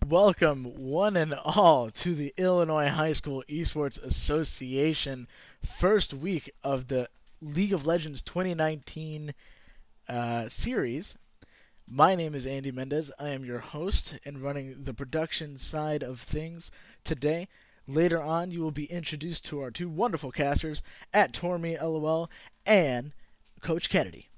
Welcome, one and all, to the Illinois High School Esports Association first week of the League of Legends 2019 series. My name is Andy Mendez. I am your host and running the production side of things today. Later on, you will be introduced to our two wonderful casters at Tormy LOL and Coach Kennedy.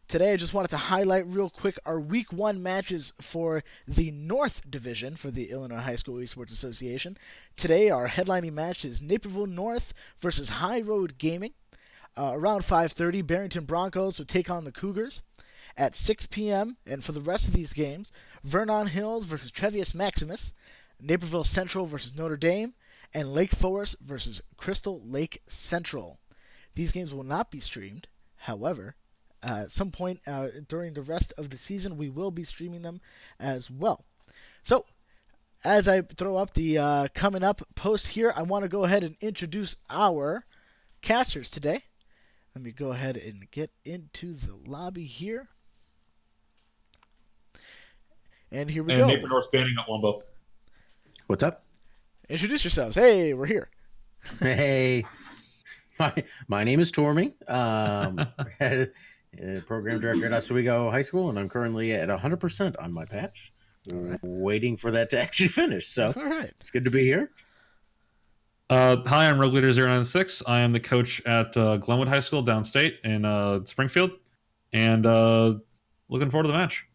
Today, I just wanted to highlight real quick our Week 1 matches for the North Division for the Illinois High School Esports Association. Today, our headlining match is Naperville North versus High Road Gaming. Around 5:30, Barrington Broncos will take on the Cougars. At 6 p.m., and for the rest of these games, Vernon Hills versus Trevius Maximus, Naperville Central versus Notre Dame, and Lake Forest versus Crystal Lake Central. These games will not be streamed. However, at some point during the rest of the season, we will be streaming them as well. So, as I throw up the coming up post here, I want to go ahead and introduce our casters today. Let me go ahead and get into the lobby here. And here we go. And Naperville North banning at Wumbo. What's up? Introduce yourselves. Hey, we're here. Hey, my name is Tormy. Program director at Oswego High School, and I'm currently at 100% on my patch, waiting for that to actually finish. So It's good to be here. Hi, I'm Rogue Leader 096. I am the coach at Glenwood High School downstate in Springfield, and looking forward to the match.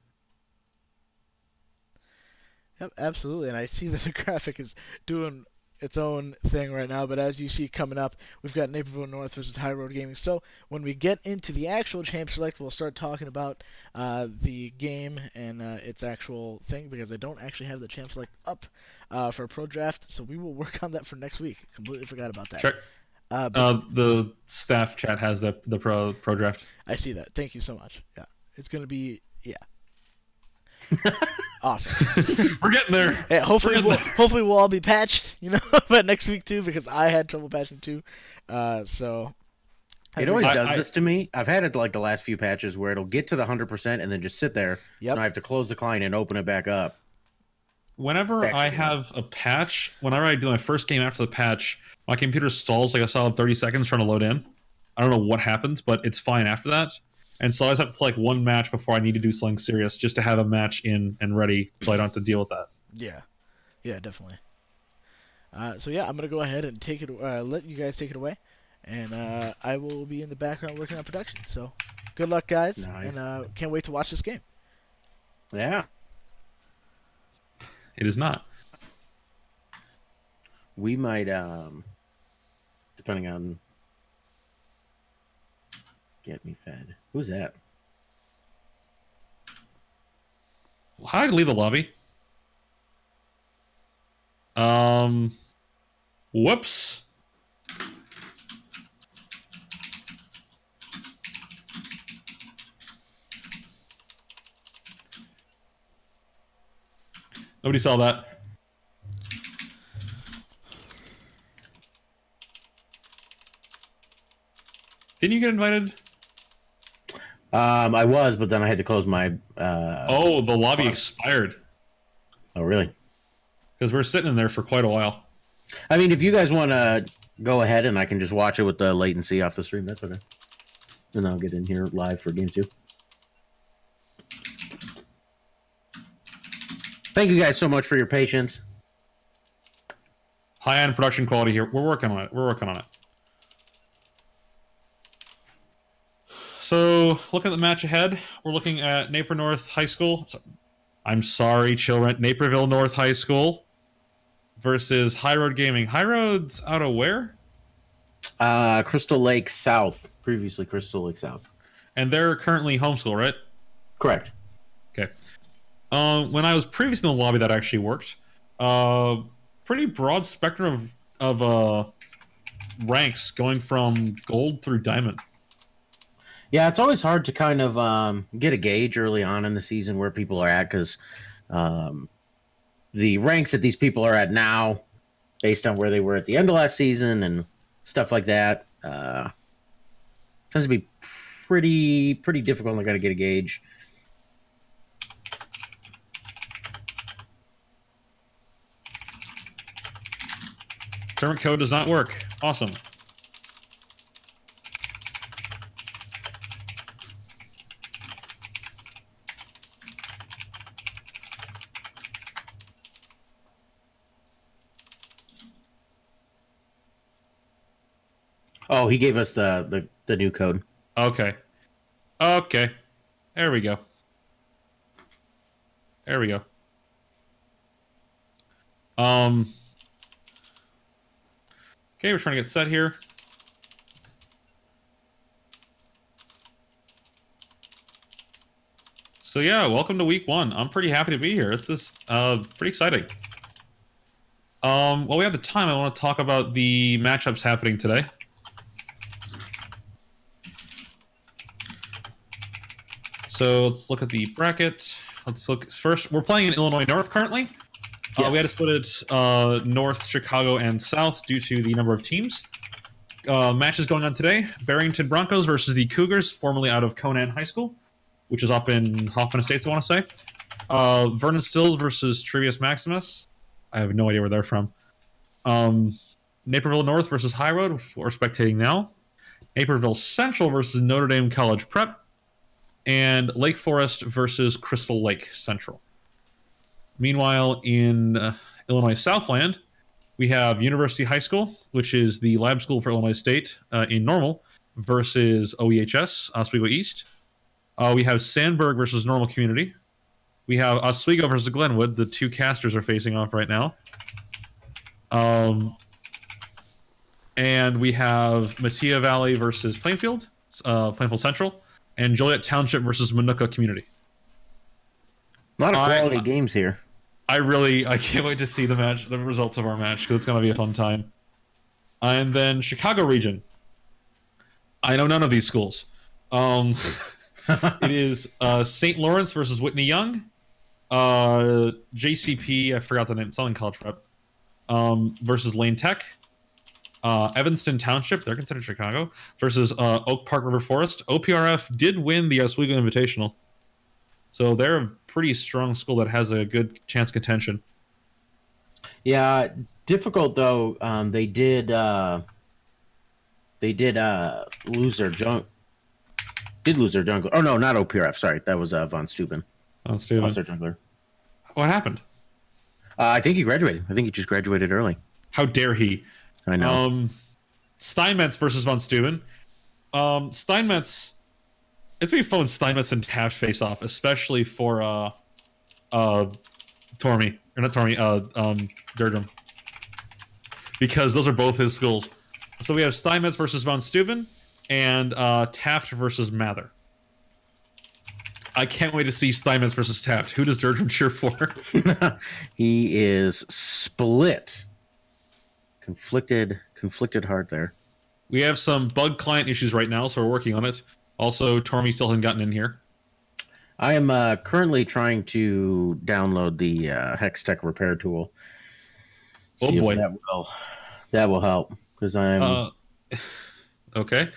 Yep, absolutely. And I see that the graphic is doing its own thing right now, but as you see coming up, we've got Naperville North versus High Road Gaming. So when we get into the actual Champ Select, we'll start talking about the game and its actual thing, because I don't actually have the Champ Select up for Pro Draft, so we will work on that for next week. Completely forgot about that. Sure. The staff chat has the pro draft. I see that. Thank you so much. Yeah, it's going to be, awesome. We're getting there. Yeah, hopefully we'll all be patched, but next week too, because I had trouble patching too. So it always does this to me. I've had it like the last few patches where it'll get to the 100% and then just sit there. Yep. So I have to close the client and open it back up. Whenever I have a patch, whenever I do my first game after the patch, my computer stalls like a solid 30 seconds trying to load in. I don't know what happens, but it's fine after that. And so I just have to play like one match before I need to do something serious, just to have a match in and ready, so I don't have to deal with that. Yeah, definitely. So yeah, I'm gonna go ahead and take it. Let you guys take it away, and I will be in the background working on production. So good luck, guys, Nice. And can't wait to watch this game. Yeah. It is not. We might, depending on... Get me fed. Who's that? How did I leave the lobby? Whoops. Nobody saw that. Didn't you get invited? I was, but then I had to close my... the lobby expired. Oh, really? Because we're sitting in there for quite a while. I mean, if you guys want to go ahead and I can just watch it with the latency off the stream, that's okay. And I'll get in here live for game 2. Thank you guys so much for your patience. High-end production quality here. We're working on it. So, looking at the match ahead, we're looking at Naperville North High School. I'm sorry, children. Naperville North High School versus High Road Gaming. High Road's out of where? Crystal Lake South. Previously Crystal Lake South. And they're currently homeschool, right? Correct. Okay. When I was previously in the lobby, that actually worked. Pretty broad spectrum of ranks, going from gold through diamond. Yeah, it's always hard to kind of get a gauge early on in the season where people are at, because the ranks that these people are at now, based on where they were at the end of last season and stuff like that, tends to be pretty difficult. I got to get a gauge. Tournament code does not work. Awesome. Oh, he gave us the new code. Okay. Okay. There we go. There we go. Okay, we're trying to get set here. So yeah, welcome to week 1. I'm pretty happy to be here. It's just pretty exciting. While we have the time, I want to talk about the matchups happening today. So let's look at the bracket. Let's look first. We're playing in Illinois North currently. Yes. We had to split it North, Chicago, and South due to the number of teams. Matches going on today. Barrington Broncos versus the Cougars, formerly out of Conan High School, which is up in Hoffman Estates, I want to say. Vernon Stills versus Trivius Maximus. I have no idea where they're from. Naperville North versus High Road, which we're spectating now. Naperville Central versus Notre Dame College Prep. And Lake Forest versus Crystal Lake Central. Meanwhile, in Illinois Southland, we have University High School, which is the lab school for Illinois State in Normal, versus OEHS, Oswego East. We have Sandburg versus Normal Community. We have Oswego versus Glenwood. The two casters are facing off right now. And we have Matia Valley versus Plainfield, Plainfield Central. And Joliet Township versus Manuka Community. A lot of quality games here. I can't wait to see the results of our match, because it's going to be a fun time. And then Chicago region. I know none of these schools. It is St. Lawrence versus Whitney Young. JCP, I forgot the name, Southern College Prep, versus Lane Tech. Evanston Township, they're considered Chicago, versus Oak Park River Forest. OPRF did win the Oswego Invitational. So they're a pretty strong school that has a good chance of contention. Yeah, difficult though. They did lose their junk. Did lose their jungler. Oh no, not OPRF. Sorry, that was Von Steuben. Von Steuben. Lost their jungler. What happened? I think he graduated. I think he just graduated early. How dare he? I know. Steinmetz versus Von Steuben. Steinmetz. It's gonna be fun when Steinmetz and Taft face off, especially for Tormy. Or not Tormy, Durdrum. Because those are both his schools. So we have Steinmetz versus Von Steuben and Taft versus Mather. I can't wait to see Steinmetz versus Taft. Who does Durdrum cheer for? He is split. Conflicted hard there. We have some bug client issues right now, so we're working on it. Also, Tormy still hasn't gotten in here. I am currently trying to download the Hextech repair tool. Oh boy, that will help because I'm okay.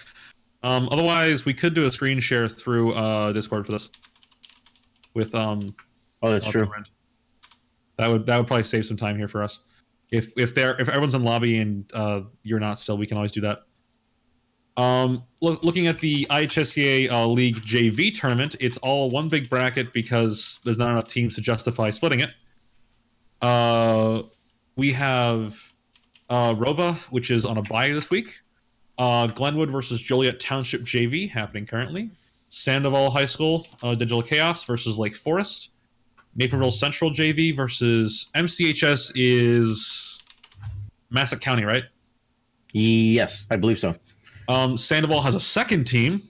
Otherwise, we could do a screen share through Discord for this. With oh, that's true. That would probably save some time here for us. If everyone's in lobby and you're not still, we can always do that. Looking at the IHSEA League JV tournament, it's all one big bracket because there's not enough teams to justify splitting it. We have Rova, which is on a bye this week. Glenwood versus Joliet Township JV happening currently. Sandoval High School Digital Chaos versus Lake Forest. Naperville Central JV versus MCHS is Massac County, right? Yes, I believe so. Sandoval has a second team.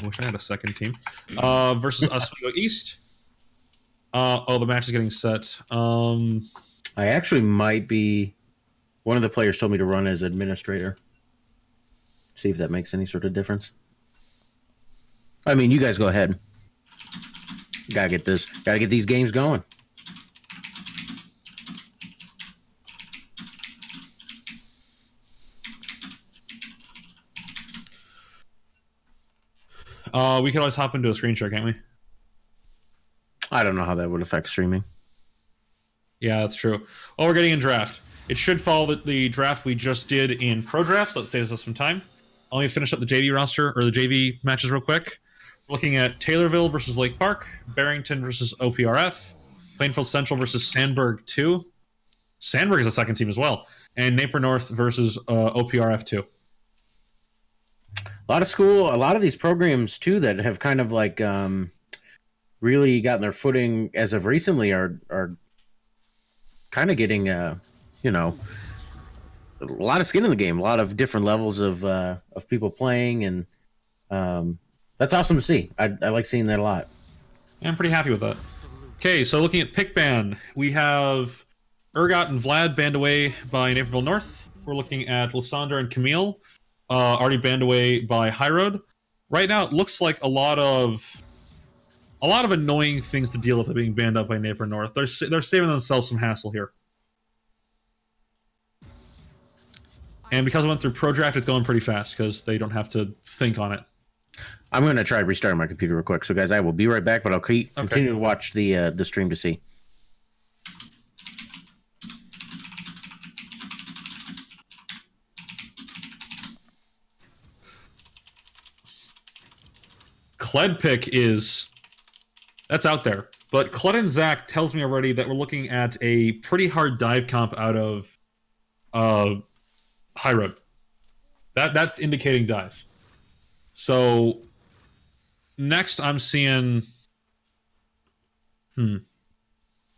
I wish I had a second team. Versus Oswego East. Oh, the match is getting set. I actually might be... One of the players told me to run as administrator. See if that makes any sort of difference. I mean, you guys go ahead. Gotta get these games going. We could always hop into a screen share, can't we? I don't know how that would affect streaming. Yeah, that's true. Oh, we're getting in draft. It should follow the draft we just did in Pro Draft, so that saves us some time. I'll let me finish up the JV roster, or the JV matches real quick. We're looking at Taylorville versus Lake Park, Barrington versus OPRF, Plainfield Central versus Sandburg 2. Sandburg is a second team as well. And Napier North versus OPRF 2. A lot of these programs, too, that have kind of like really gotten their footing as of recently are kind of getting, a lot of skin in the game, a lot of different levels of people playing, and that's awesome to see. I like seeing that a lot. Yeah, I'm pretty happy with that. Okay, so looking at pick ban, we have Ergot and Vlad banned away by Naperville North. We're looking at Lysandra and Camille, already banned away by High Road. Right now, it looks like a lot of annoying things to deal with being banned up by Naperville North. They're saving themselves some hassle here. And because I went through Pro Draft, it's going pretty fast because they don't have to think on it. I'm going to try restarting my computer real quick. So, guys, I will be right back, but I'll continue to watch the stream to see. Kled pick that's out there. But Kled and Zach tells me already that we're looking at a pretty hard dive comp out of High Road. That's indicating dive. So next I'm seeing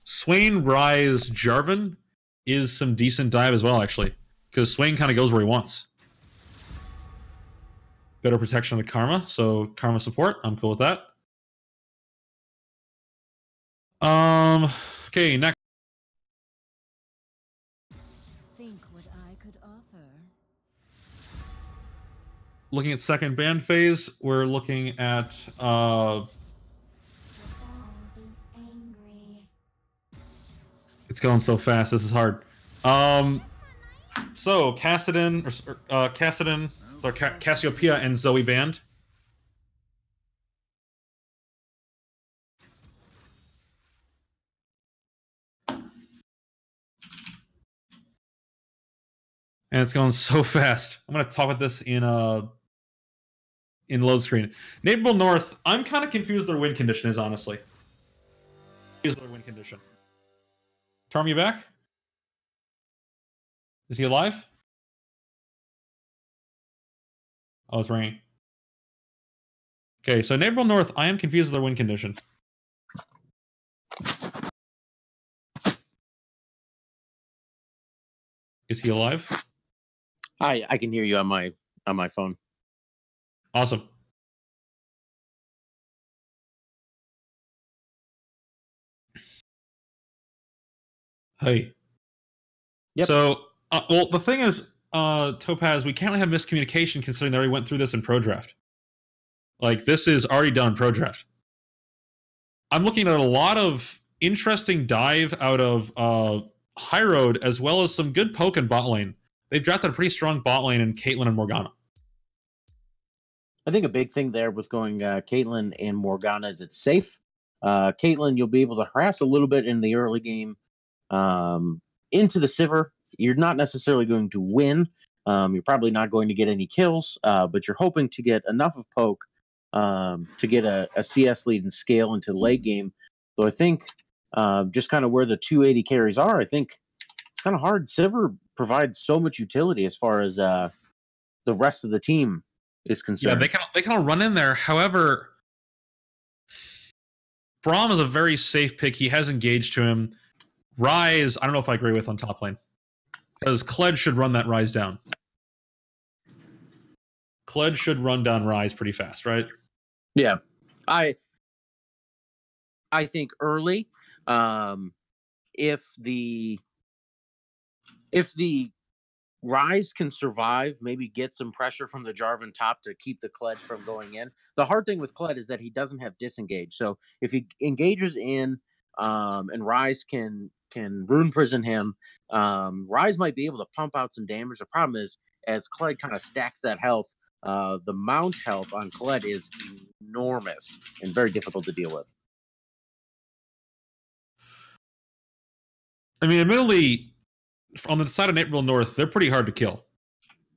Swain, Rise, Jarvan is some decent dive as well, actually. Because Swain kind of goes where he wants. Better protection of the Karma, so Karma support. I'm cool with that. Okay, next. Think what I could offer. Looking at second ban phase, we're looking at it's going so fast. This is hard. So Cassiopeia and Zoe banned. And it's going so fast. I'm gonna talk about this in load screen. Naperville North, I'm kind of confused their win condition is, honestly. Their win condition. Torm, you back? Is he alive? Oh, it's ringing. Okay, so Naperville North, I am confused with their win condition. Is he alive? I can hear you on my phone. Awesome. Hey. Yep. So, well, the thing is, Topaz, we can't really have miscommunication considering they already went through this in Pro Draft. Like, this is already done Pro Draft. I'm looking at a lot of interesting dive out of High Road, as well as some good poke in bot lane. They've drafted a pretty strong bot lane in Caitlyn and Morgana. I think a big thing there with going Caitlyn and Morgana is it's safe. Caitlyn, you'll be able to harass a little bit in the early game into the Sivir. You're not necessarily going to win. You're probably not going to get any kills, but you're hoping to get enough of poke to get a CS lead and scale into the late game. So I think just kind of where the 280 carries are, I think it's kind of hard. Sivir provides so much utility as far as the rest of the team is concerned. Yeah, they kind of run in there. However, Braum is a very safe pick. He has engaged to him. Rise, I don't know if I agree with on top lane. Because Kled should run that Rise down. Kled should run down Rise pretty fast, right? Yeah. I think early, if the Rise can survive, maybe get some pressure from the Jarvan top to keep the Kled from going in. The hard thing with Kled is that he doesn't have disengage. So if he engages in and Rise can rune prison him, Rise might be able to pump out some damage. The problem is, as Kled kind of stacks that health, the mount health on Kled is enormous and very difficult to deal with. I mean, admittedly, on the side of Naperville North, they're pretty hard to kill.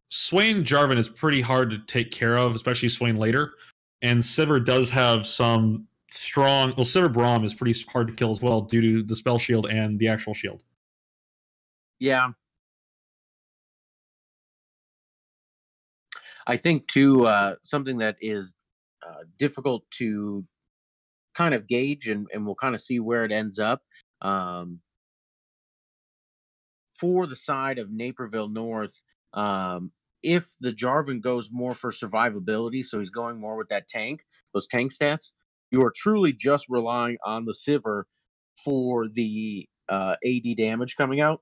Swain Jarvan is pretty hard to take care of, especially Swain later. And Sivir does have some strong... Well, Sivir Braum is pretty hard to kill as well due to the spell shield and the actual shield. Yeah. I think, too, something that is difficult to kind of gauge, and we'll kind of see where it ends up. For the side of Naperville North, if the Jarvan goes more for survivability, so he's going more with that tank, those tank stats, you are truly just relying on the Sivir for the AD damage coming out.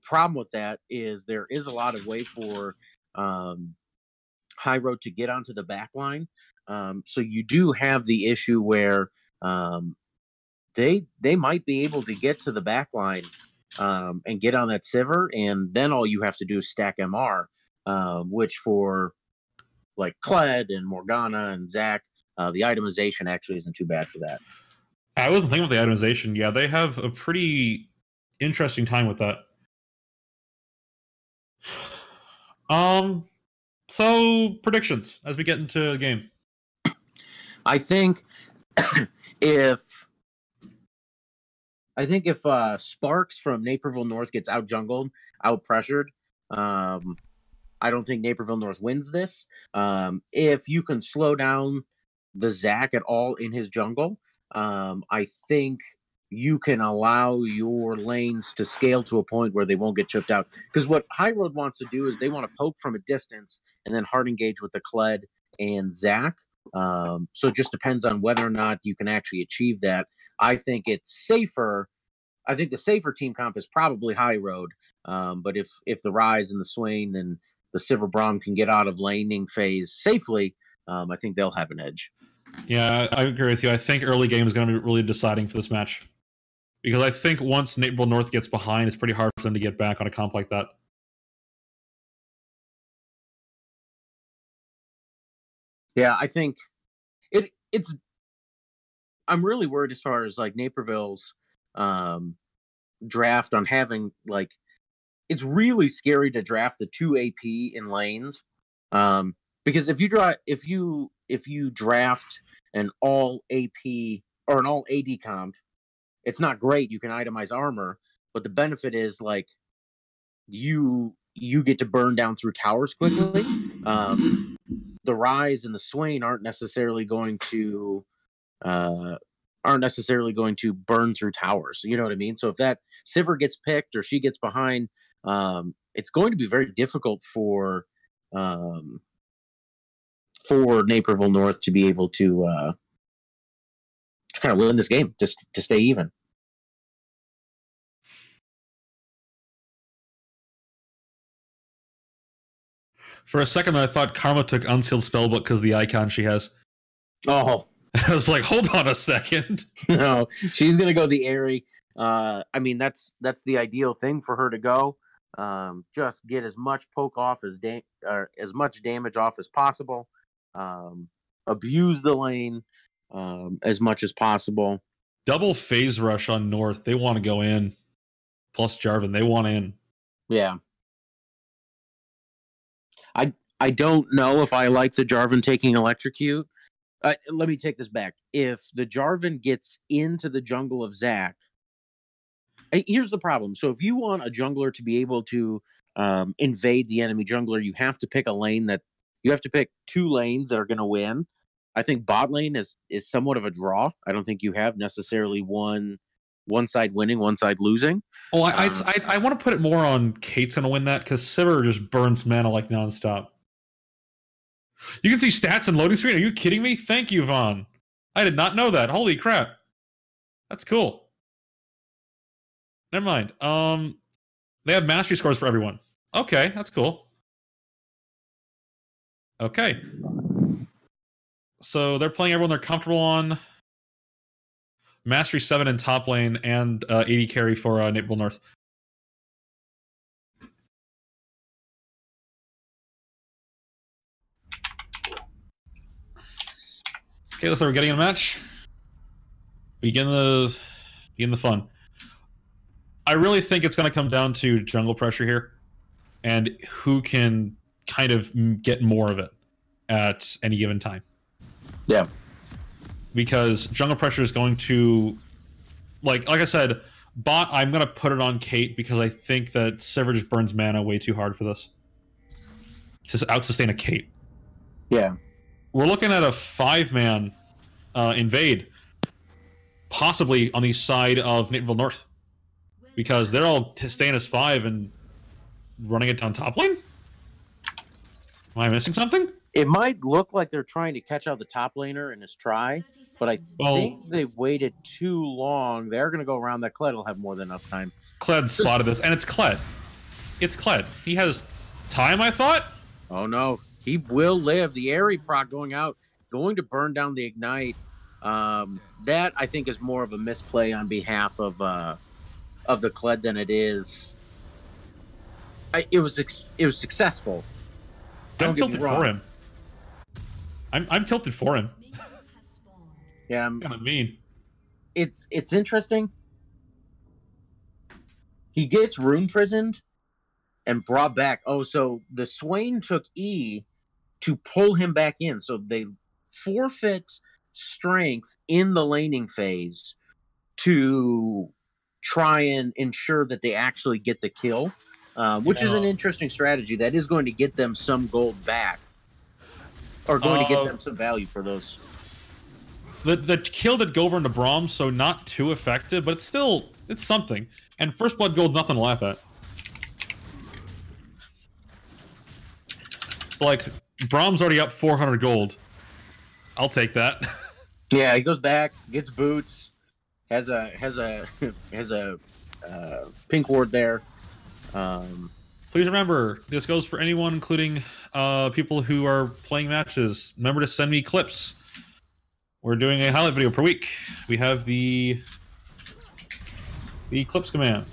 Problem with that is there is a lot of way for High Road to get onto the back line. So you do have the issue where they might be able to get to the back line and get on that Sivir, and then all you have to do is stack MR, which for like Kled and Morgana and Zac, the itemization actually isn't too bad for that. I wasn't thinking about the itemization. Yeah, they have a pretty interesting time with that. So predictions as we get into the game. I think if Sparks from Naperville North gets out jungled, out pressured, I don't think Naperville North wins this. If you can slow down the Zac at all in his jungle, I think you can allow your lanes to scale to a point where they won't get chipped out. Because what High Road wants to do is they want to poke from a distance and then hard engage with the Kled and Zac. So it just depends on whether or not you can actually achieve that. I think it's safer. I think the safer team comp is probably High Road. But if the Rise and the Swain and the Sivir Braum can get out of laning phase safely, I think they'll have an edge. Yeah, I agree with you. I think early game is going to be really deciding for this match. Because I think once Naperville North gets behind, it's pretty hard for them to get back on a comp like that. Yeah, I think it's. I'm really worried as far as like Naperville's draft on having like. It's really scary to draft the 2 AP in lanes, because if you draft an all AP or an all AD comp, it's not great. You can itemize armor, but the benefit is like you get to burn down through towers quickly. The Rise and the Swain aren't necessarily going to burn through towers. You know what I mean? So if that Sivir gets picked or she gets behind, it's going to be very difficult for Naperville North to be able to kind of win this game, just to stay even. For a second, I thought Karma took Unsealed Spellbook because of the icon she has. Oh, I was like, hold on a second. No, she's gonna go the Airy. I mean, that's the ideal thing for her to go. Just get as much poke off as much damage off as possible. Abuse the lane as much as possible. Double phase rush on North. They want to go in. Plus Jarvan, they want in. Yeah. I don't know if I like the Jarvan taking Electrocute. Let me take this back. If the Jarvan gets into the jungle of Zac, here's the problem. So if you want a jungler to be able to invade the enemy jungler, you have to pick you have to pick 2 lanes that are going to win. I think bot lane is somewhat of a draw. I don't think you have necessarily one side winning, one side losing. Oh, I want to put it more on Kate's going to win that because Sivir just burns mana like nonstop. You can see stats in loading screen. Are you kidding me? Thank you, Vaughn. I did not know that. Holy crap. That's cool. Never mind. They have mastery scores for everyone. Okay, that's cool. Okay. So they're playing everyone they're comfortable on. Mastery 7 in top lane and 80 carry for Naperville North. Okay, looks like we're getting in a match. Begin the fun. I really think it's going to come down to jungle pressure here, and who can kind of get more of it at any given time. Yeah. Because jungle pressure is going to, like I said, bot. I'm going to put it on Kate because I think that Sivir just burns mana way too hard for this to out-sustain a Kate. Yeah. We're looking at a 5-man invade, possibly on the side of Naperville North, because they're all staying as 5 and running it down top lane. Am I missing something? It might look like they're trying to catch out the top laner in his try, but I think they waited too long. They're going to go around that. Kled will have more than enough time. Kled spotted this, and it's Kled. It's Kled. He has time, I thought. Oh, no. He will live. The Aerie proc going out, going to burn down the Ignite. That, I think, is more of a misplay on behalf of the Kled than it is. It was successful. I'm tilted for him. I'm tilted for him. Yeah, kind of mean. It's interesting. He gets rune prisoned and brought back. Oh, so the Swain took E to pull him back in. So they forfeit strength in the laning phase to try and ensure that they actually get the kill, which is an interesting strategy. That is going to get them some gold back. Or going to get them some value for those. The kill did go over into Braum, so not too effective, but it's something. And first blood gold, nothing to laugh at. Like, Braum's already up 400 gold. I'll take that. Yeah, he goes back, gets boots, has a pink ward there. Please remember, this goes for anyone, including people who are playing matches. Remember to send me clips. We're doing a highlight video per week. We have the clips command.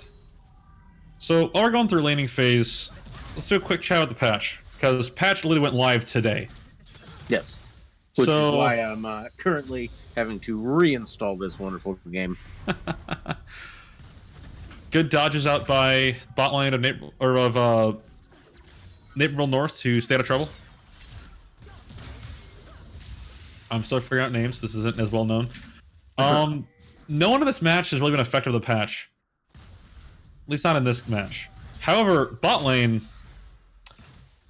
So while we're going through laning phase, let's do a quick chat about the patch, because patch literally went live today. Yes. Which is why I'm currently having to reinstall this wonderful game. Good dodges out by bot lane of Naperville North to stay out of trouble. I'm still figuring out names. This isn't as well known. No one in this match has really been effective with the patch. At least not in this match. However, bot lane...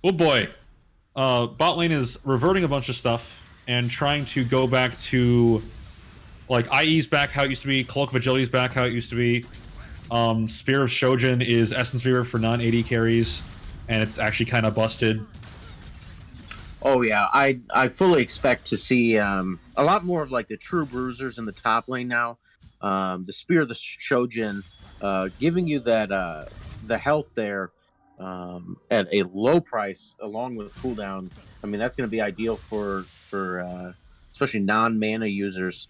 Oh boy. Bot lane is reverting a bunch of stuff and trying to go back to... Like, IE's back how it used to be. Cloak of Agility's back how it used to be. Spear of Shojin is Essence Reaver for non-AD carries, and it's actually kind of busted. Oh yeah, I fully expect to see a lot more of like the true bruisers in the top lane now. The Spear of the Shojin giving you that the health there at a low price along with cooldown. I mean, that's going to be ideal for especially non-mana users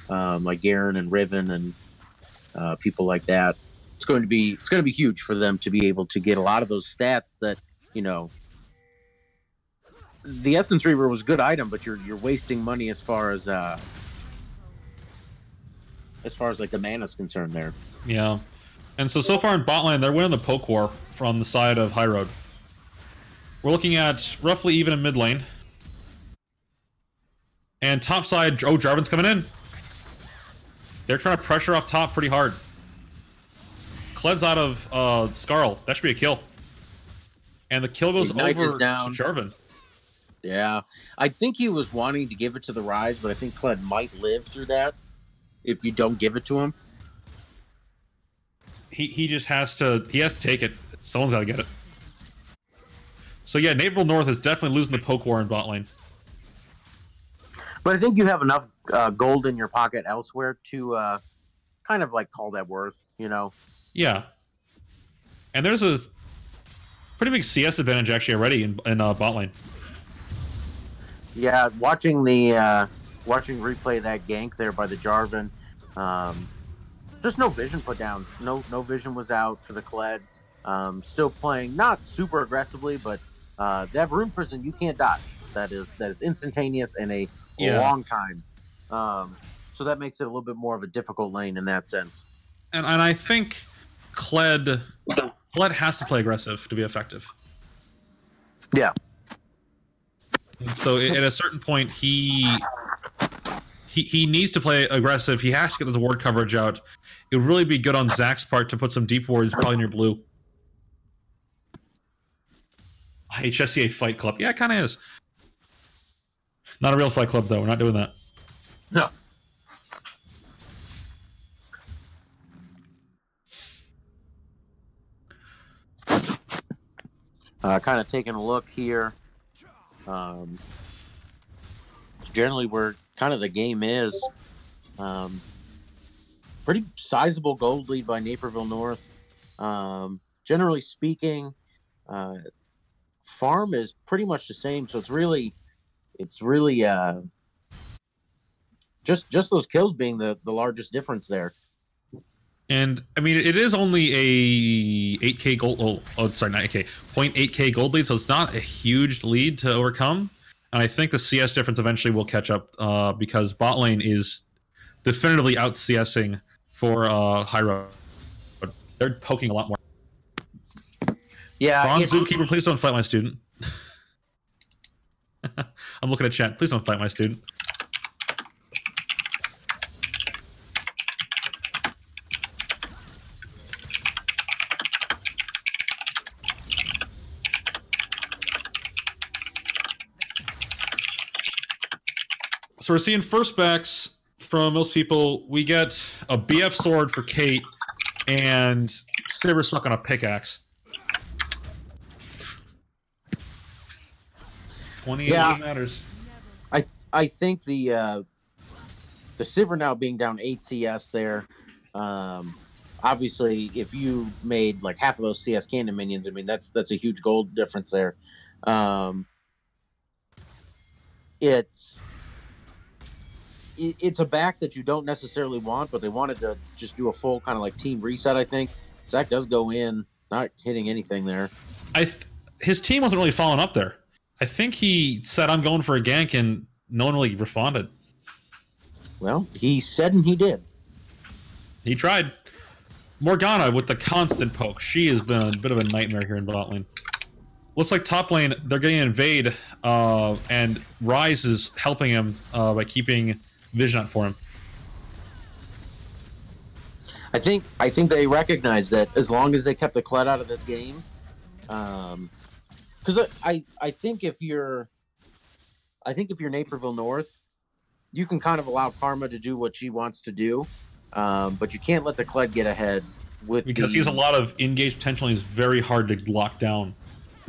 like Garen and Riven and people like that. It's going to be huge for them to be able to get a lot of those stats that, you know, the Essence Reaver was a good item, but you're wasting money as far as like the mana's concerned there. Yeah. And so far in bot lane, they're winning the poke war from the side of High Road. We're looking at roughly even in mid lane. And top side, oh, Jarvan's coming in. They're trying to pressure off top pretty hard. Kled's out of Skarl. That should be a kill. And the kill goes Ignite over to down. Jarvan. Yeah. I think he was wanting to give it to the Rise, but I think Kled might live through that if you don't give it to him. He just has to take it. Someone's got to get it. So yeah, Naperville North is definitely losing the poke war in bot lane. But I think you have enough gold in your pocket elsewhere to kind of like call that worth, you know? Yeah. And there's a pretty big CS advantage actually already in bot lane. Yeah, watching replay that gank there by the Jarvan, just no vision put down. No vision was out for the Kled. Still playing not super aggressively, but they have rune prison you can't dodge. That is instantaneous and a long time. So that makes it a little bit more of a difficult lane in that sense. And I think Kled has to play aggressive to be effective. Yeah. And so at a certain point, he needs to play aggressive. He has to get the ward coverage out. It would really be good on Zach's part to put some deep wards probably near blue. IHSEA Fight Club. Yeah, it kind of is. Not a real fight club, though. We're not doing that. No. Kind of taking a look here. Generally, where kind of the game is, pretty sizable gold lead by Naperville North. Generally speaking, farm is pretty much the same. So it's really just those kills being the largest difference there. And I mean, it is only a 8K gold. Oh, sorry, not 8K. 0.8K gold lead, so it's not a huge lead to overcome. And I think the CS difference eventually will catch up because bot lane is definitively out CSing for High Road. They're poking a lot more. Yeah. Bronze Zookeeper, please don't fight my student. I'm looking at chat. Please don't fight my student. So we're seeing first backs from most people. We get a BF sword for Kate and Saber stuck on a pickaxe. 28 matters. I think the Sivir now being down 8 CS there. Obviously, if you made like half of those CS cannon minions, I mean that's a huge gold difference there. It's a back that you don't necessarily want, but they wanted to just do a full kind of like team reset. I think Zach does go in, not hitting anything there. His team wasn't really following up there. I think he said, "I'm going for a gank," and no one really responded. Well, he said and he did. He tried. Morgana with the constant poke. She has been a bit of a nightmare here in bot lane. Looks like top lane, they're getting invade, and Rise is helping him by keeping vision out for him. I think they recognize that as long as they kept the Kled out of this game, because I think if you're Naperville North, you can kind of allow Karma to do what she wants to do, but you can't let the Kled get ahead because he has a lot of engaged potential and he's very hard to lock down.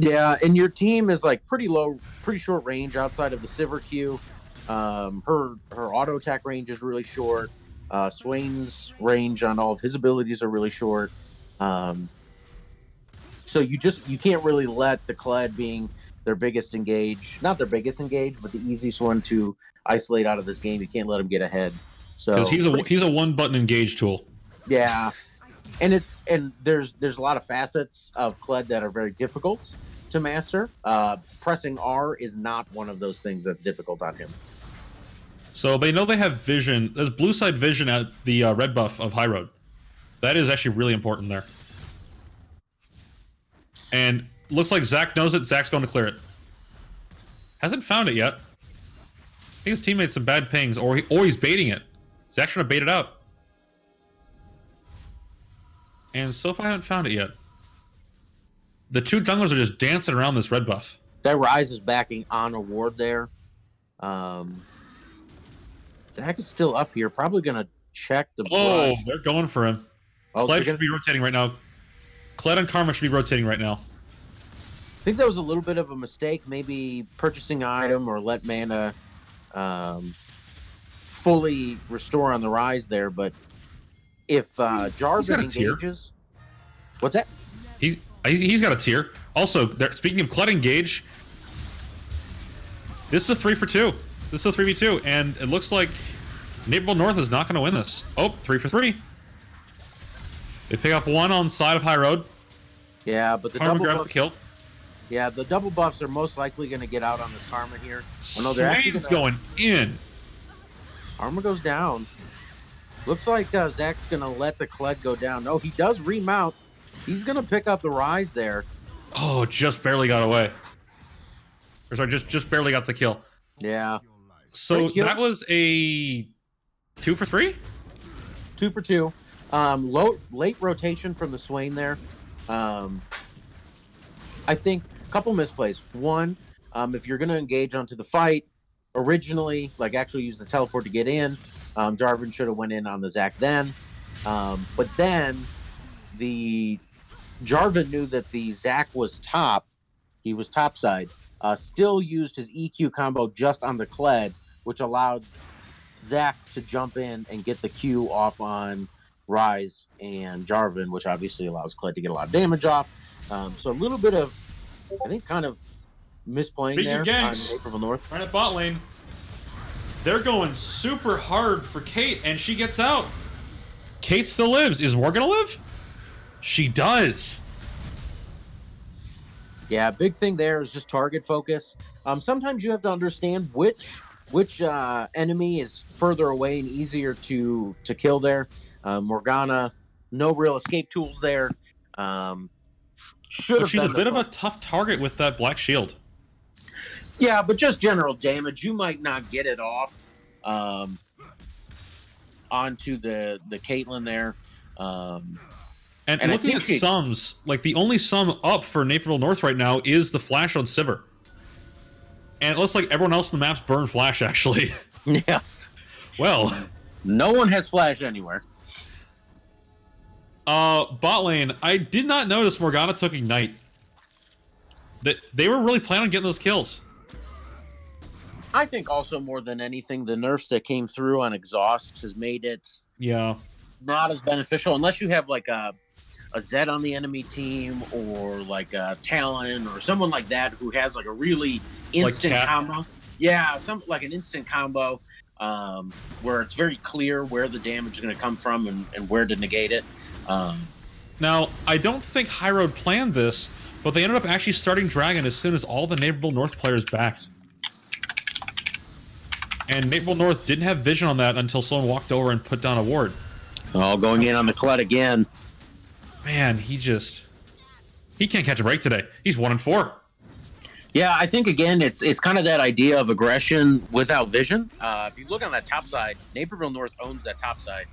Yeah, and your team is like pretty short range outside of the Sivir Q. Her auto attack range is really short. Swain's range on all of his abilities are really short. So you can't really let the Kled being their biggest engage, not their biggest engage, but the easiest one to isolate out of this game. You can't let him get ahead. So because he's a one button engage tool. Yeah, and there's a lot of facets of Kled that are very difficult to master. Pressing R is not one of those things that's difficult on him. So they know they have vision. There's blue side vision at the red buff of High Road. That is actually really important there. And looks like Zach knows it. Zach's going to clear it. Hasn't found it yet. I think his team made some bad pings, or he's baiting it. Zach's trying to bait it out. And so far I haven't found it yet. The two junglers are just dancing around this red buff. That Rise is backing on a ward there. Zach is still up here. Probably going to check the brush. They're going for him. Kled should be rotating right now. Kled and Karma should be rotating right now. I think that was a little bit of a mistake. Maybe purchasing an item or let mana fully restore on the Rise there. But if Jarvan engages... What's that? He's got a tier. Also, speaking of Kled engage, this is a 3-for-2. This is a 3v2, and it looks like Naperville North is not going to win this. Oh, 3-for-3. They pick up one on the side of High Road. Yeah, but the Karma grabs the kill. Yeah, the double buffs are most likely going to get out on this Karma here. Swain's going in. Karma goes down. Looks like Zach's going to let the Kled go down. No, he does remount. He's going to pick up the Rise there. Oh, just barely got away. Or sorry, just barely got the kill. Yeah. So that was a 2 for 3? 2 for 2. Late rotation from the Swain there. I think a couple misplays. One, if you're going to engage onto the fight, originally, like actually use the teleport to get in, Jarvan should have went in on the Zac then. But then the Jarvan knew that the Zac was top. He was topside. Still used his EQ combo just on the Kled, which allowed Zac to jump in and get the Q off on Rise and Jarvan, which obviously allows Kled to get a lot of damage off. So a little bit of, I think, kind of misplaying there on Naperville North. Right at bot lane. They're going super hard for Kate, and she gets out. Kate still lives. Is War gonna live? She does. Yeah, big thing there is just target focus. Sometimes you have to understand which enemy is further away and easier to kill there. Morgana, no real escape tools there. She's a bit of a tough target with that black shield. Yeah, but just general damage. You might not get it off onto the Caitlyn there. And looking at sums, like the only sum up for Naperville North right now is the flash on Sivir. And it looks like everyone else in the map's burned flash, actually. Yeah. Well. No one has flash anywhere. Bot lane, I did not notice Morgana took Ignite. They were really planning on getting those kills. I think also more than anything, the nerfs that came through on Exhaust has made it not as beneficial unless you have like a Zed on the enemy team or like a Talon or someone like that who has like a really instant combo. Yeah, like an instant combo where it's very clear where the damage is going to come from and where to negate it. Now, I don't think High Road planned this, but they ended up actually starting Dragon as soon as all the Naperville North players backed. And Naperville North didn't have vision on that until someone walked over and put down a ward. Oh, going in on the Kled again. Man, he can't catch a break today. He's 1-4. Yeah, I think again it's kind of that idea of aggression without vision. If you look on that top side, Naperville North owns that top side.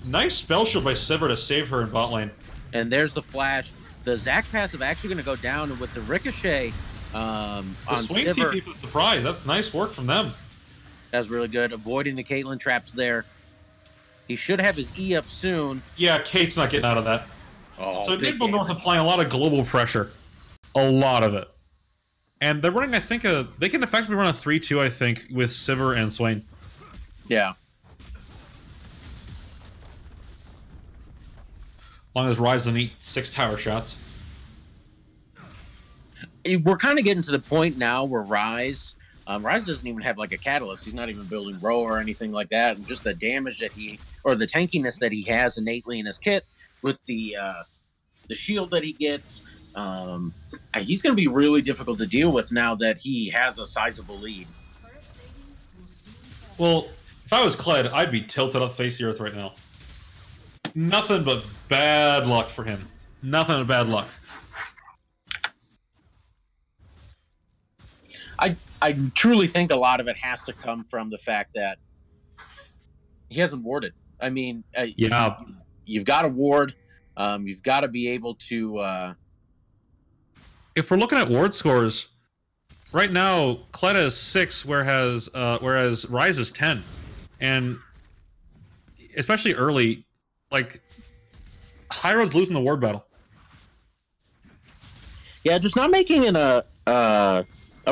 Nice spell shield by Sivir to save her in bot lane. And there's the flash. The Zac passive actually going to go down, and with the ricochet on swing Sivir, TP for the surprise. That's nice work from them. That's really good. Avoiding the Caitlyn traps there. He should have his E up soon. Yeah, Kate's not getting out of that. Oh, so Naperville North applying a lot of global pressure. A lot of it. And they're running, I think, they can effectively run a 3-2, I think, with Sivir and Swain. Yeah. As long as Rise doesn't eat 6 tower shots. We're kind of getting to the point now where Rise doesn't even have like a catalyst. He's not even building row or anything like that. And just the damage that or the tankiness that he has innately in his kit with the shield that he gets, he's going to be really difficult to deal with now that he has a sizable lead. Well, if I was Kled, I'd be tilted up face the earth right now. Nothing but bad luck for him. Nothing but bad luck. I truly think a lot of it has to come from the fact that he hasn't warded. I mean, you've got to ward. You've got to be able to... If we're looking at ward scores, right now, Kled is 6, whereas Rise is 10. And especially early, like, High Road's losing the ward battle. Yeah, just not making it a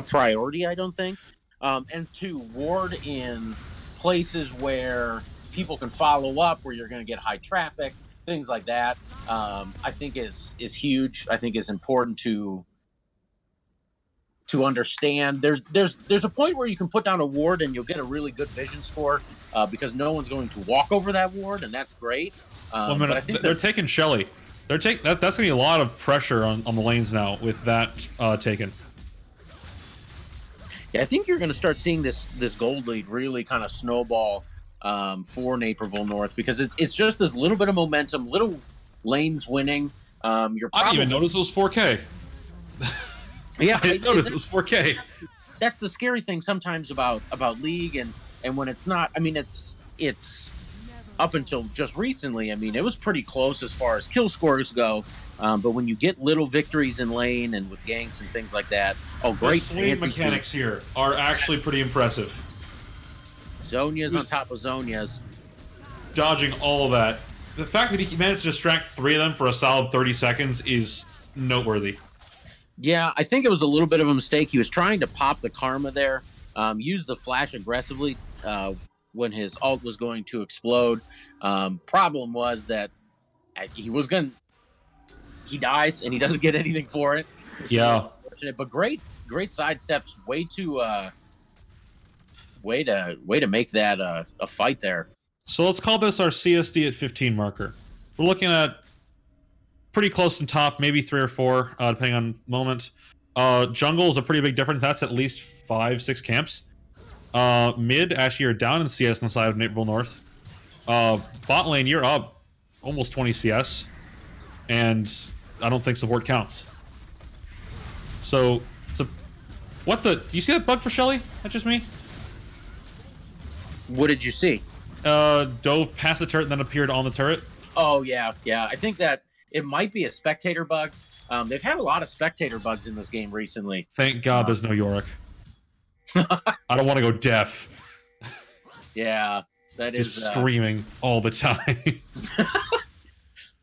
priority, I don't think. And to ward in places where people can follow up, where you're going to get high traffic, things like that, I think is huge. I think is important to understand. There's a point where you can put down a ward and you'll get a really good vision score because no one's going to walk over that ward, and that's great. But I think they're taking Shelly. That's going to be a lot of pressure on the lanes now with that taken. Yeah, I think you're going to start seeing this gold lead really kind of snowball for Naperville North because it's just this little bit of momentum, little lanes winning. I didn't even notice it was 4K. Yeah, I didn't notice it was 4K. That's the scary thing sometimes about League and when it's not. I mean, it's up until just recently. I mean, it was pretty close as far as kill scores go. But when you get little victories in lane and with ganks and things like that, the swing mechanics here are actually pretty impressive. Zonias on top of Zonias. Dodging all of that. The fact that he managed to distract 3 of them for a solid 30 seconds is noteworthy. Yeah, I think it was a little bit of a mistake. He was trying to pop the Karma there, use the flash aggressively when his ult was going to explode. Problem was that he dies and he doesn't get anything for it. Yeah. But great sidesteps. Way to make that a fight there. So let's call this our CSD at 15 marker. We're looking at pretty close in top, maybe 3 or 4, depending on moment. Jungle is a pretty big difference. That's at least 5-6 camps. Mid, actually, you're down in CS on the side of Naperville North. Bot lane, you're up almost 20 CS. And I don't think support counts. So, do you see that bug for Shelly? That's just me? What did you see? Dove past the turret and then appeared on the turret. Oh, yeah. I think that it might be a spectator bug. They've had a lot of spectator bugs in this game recently. Thank God there's no Yorick. I don't want to go deaf. Yeah, that just is screaming all the time.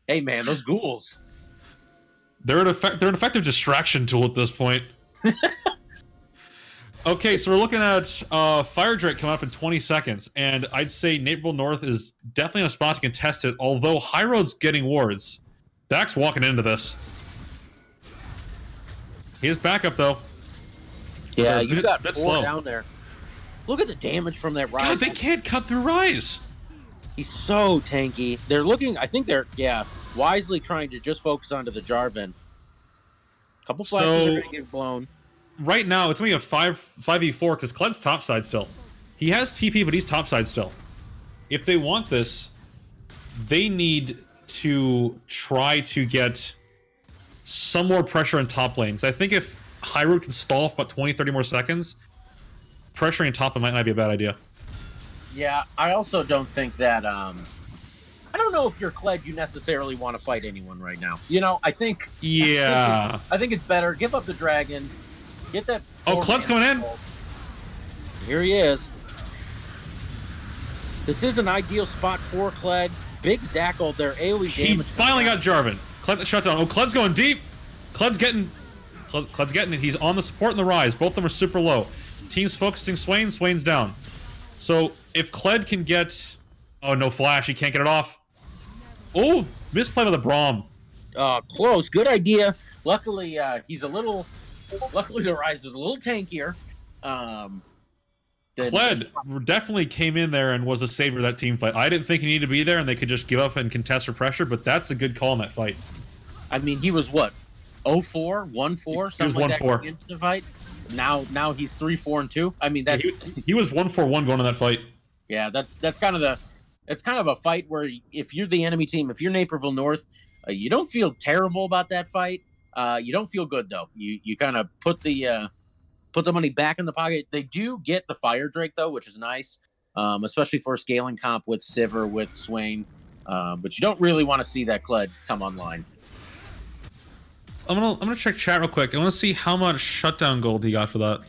Hey, man, those ghouls. They're an effective distraction tool at this point. Okay, so we're looking at Fire Drake coming up in 20 seconds, and I'd say Naperville North is definitely in a spot to contest it, although High Road's getting wards. Dak's walking into this. He has backup, though. Yeah, you got 4 down there. Look at the damage from that Rise. God, they can't cut through Rise. He's so tanky. They're looking, I think they're, wisely trying to just focus onto the Jarvan. Couple flashes are going to get blown. Right now, it's only a 5v4 because Cled's topside still. He has TP, but he's topside still. If they want this, they need to try to get some more pressure in top lanes. I think if High Road can stall for about 20-30 more seconds, pressuring top lane might not be a bad idea. Yeah, I also don't think that... I don't know if you're Kled, you necessarily want to fight anyone right now. You know, I think... Yeah. I think it's better. Give up the dragon. Get that... Oh, Kled's coming in. Here he is. This is an ideal spot for Kled. Big Zac ult there. AoE damage. He finally got Jarvan. Kled shut down. Oh, Kled's going deep. Kled's getting it. He's on the support and the Rise. Both of them are super low. Team's focusing Swain. Swain's down. So if Kled can get... Oh, no flash. He can't get it off. Oh, misplay with the Braum. Close. Good idea. Luckily, he's a little... Luckily, the Rise is a little tankier. Kled definitely came in there and was a savior of that team fight. I didn't think he needed to be there and they could just give up and contest for pressure, but that's a good call in that fight. I mean, he was what? 0-4, 1-4, something like that going into the fight. Now he's 3-4-2. I mean, that's he was 1-4-1 going in that fight. Yeah, that's kind of a fight where if you're the enemy team, if you're Naperville North, you don't feel terrible about that fight. You don't feel good though. You kind of put the money back in the pocket. They do get the Fire Drake though, which is nice, especially for a scaling comp with Sivir, with Swain. But you don't really want to see that Kled come online. I'm gonna check chat real quick. I want to see how much shutdown gold he got for that.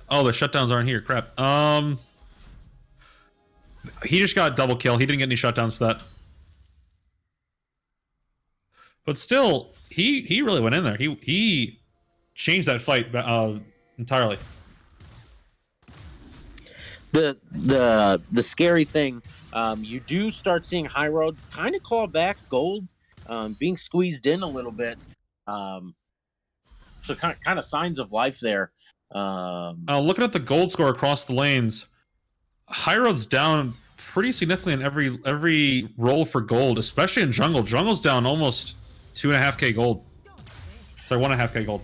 Oh, the shutdowns aren't here. Crap. He just got double kill. He didn't get any shutdowns for that. But still, he really went in there. He changed that fight entirely. The scary thing, you do start seeing High Road kind of claw back gold, being squeezed in a little bit. So kind of signs of life there. Looking at the gold score across the lanes, High Road's down pretty significantly in every roll for gold, especially in jungle. Jungle's down almost 2.5k gold. Sorry, 1.5k gold.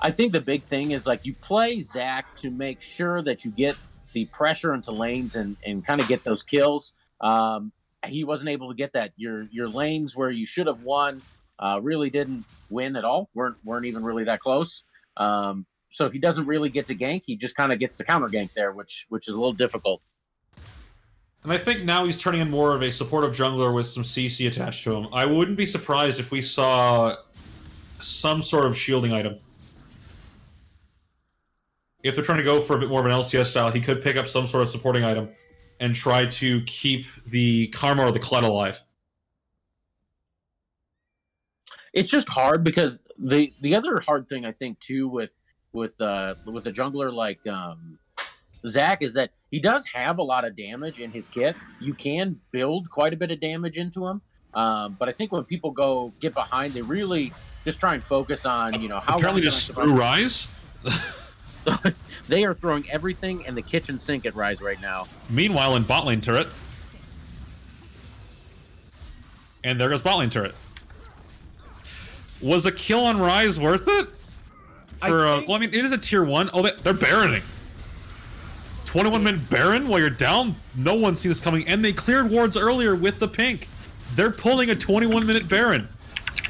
I think the big thing is like you play Zac to make sure that you get the pressure into lanes and kind of get those kills. He wasn't able to get that. Your lanes where you should have won really didn't win at all. weren't even really that close. So he doesn't really get to gank. He just kind of gets to counter gank there, which is a little difficult. And I think now he's turning in more of a supportive jungler with some CC attached to him. I wouldn't be surprised if we saw some sort of shielding item. If they're trying to go for a bit more of an LCS style, he could pick up some sort of supporting item and try to keep the Karma or the Kled alive. It's just hard because the other hard thing I think too with a jungler like Zach is that he does have a lot of damage in his kit. You can build quite a bit of damage into him, but I think when people get behind, they really just try and focus on how. Apparently, just through Rise. They are throwing everything in the kitchen sink at Rise right now. Meanwhile, in bot lane turret, and there goes bot lane turret. Was a kill on Rise worth it? Well, I mean, it is a tier 1. Oh, they're Baroning. 21-minute Baron while you're down? No one's seen this coming. And they cleared wards earlier with the pink. They're pulling a 21-minute Baron.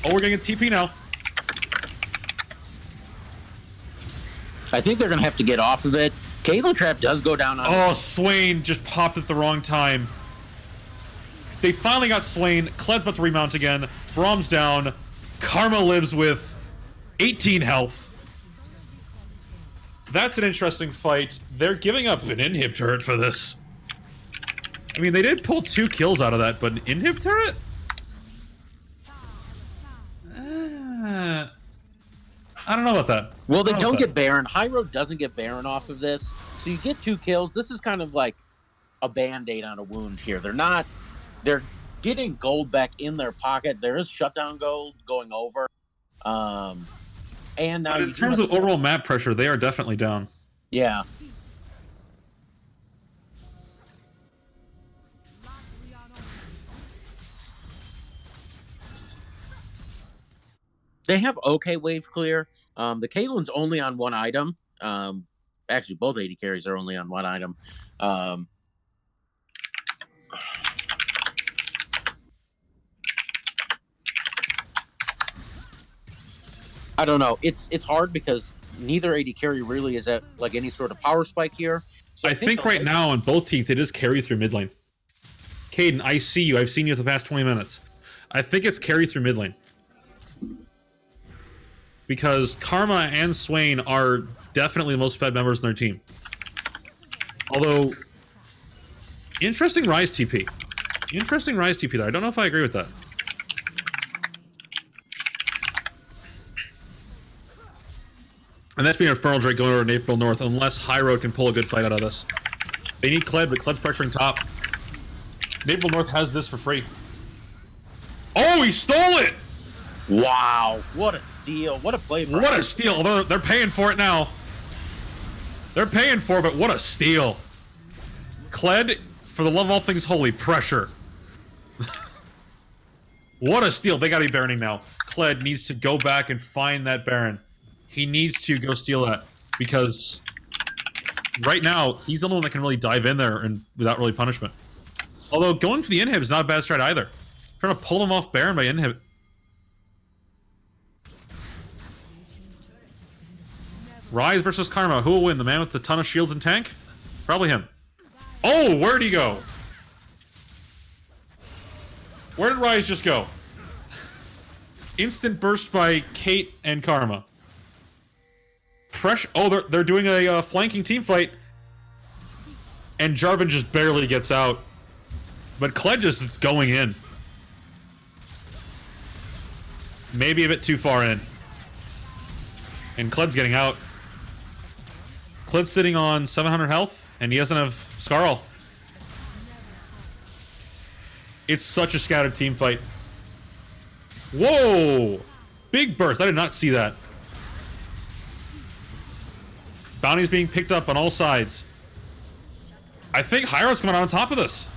Oh, we're getting a TP now. I think they're going to have to get off of it. Caitlyn Trap does go down on Oh, Swain just popped at the wrong time. They finally got Swain. Kled's about to remount again. Brahm's down. Karma lives with 18 health. That's an interesting fight. They're giving up an inhib turret for this. I mean, they did pull 2 kills out of that, but an inhib turret? I don't know about that. Well, they don't get Baron. High Road doesn't get Baron off of this. So you get 2 kills. This is kind of like a Band-Aid on a wound here. They're getting gold back in their pocket. There is shutdown gold going over. And now but in terms of overall map pressure, they are definitely down. Yeah. They have okay wave clear. The Caitlyn's only on 1 item. Actually, both AD carries are only on 1 item. I don't know. It's hard because neither AD carry really is at like any sort of power spike here. So I think right now on both teams it is carry through mid lane. Caden, I see you. I've seen you for the past 20 minutes. I think it's carry through mid lane. Because Karma and Swain are definitely the most fed members in their team. Although, interesting Rise TP. Interesting Rise TP there. I don't know if I agree with that. And that's being Infernal Drake going over to Naperville North, unless High Road can pull a good fight out of this. They need Kled, but Kled's pressuring top. Naperville North has this for free. Oh, he stole it! Wow, what a steal. What a play. What a steal. Although they're paying for it now. They're paying for it, but what a steal. Kled, for the love of all things holy, pressure. What a steal. They gotta be Baroning now. Kled needs to go back and find that Baron. He needs to go steal that, because right now, he's the only one that can really dive in there and without really punishment. Although, going for the inhib is not a bad strat either. Trying to pull him off Baron by inhib. Rise versus Karma. Who will win? The man with the ton of shields and tank? Probably him. Oh, where'd he go? Where did Rise just go? Instant burst by Kate and Karma. Fresh. Oh, they're doing a flanking team fight, and Jarvan just barely gets out, but Kled just is going in. Maybe a bit too far in, and Kled's getting out. Kled's sitting on 700 health, and he doesn't have Skarl. It's such a scattered team fight. Whoa! Big burst. I did not see that. Bounty's being picked up on all sides. I think Hyro's coming out on top of this.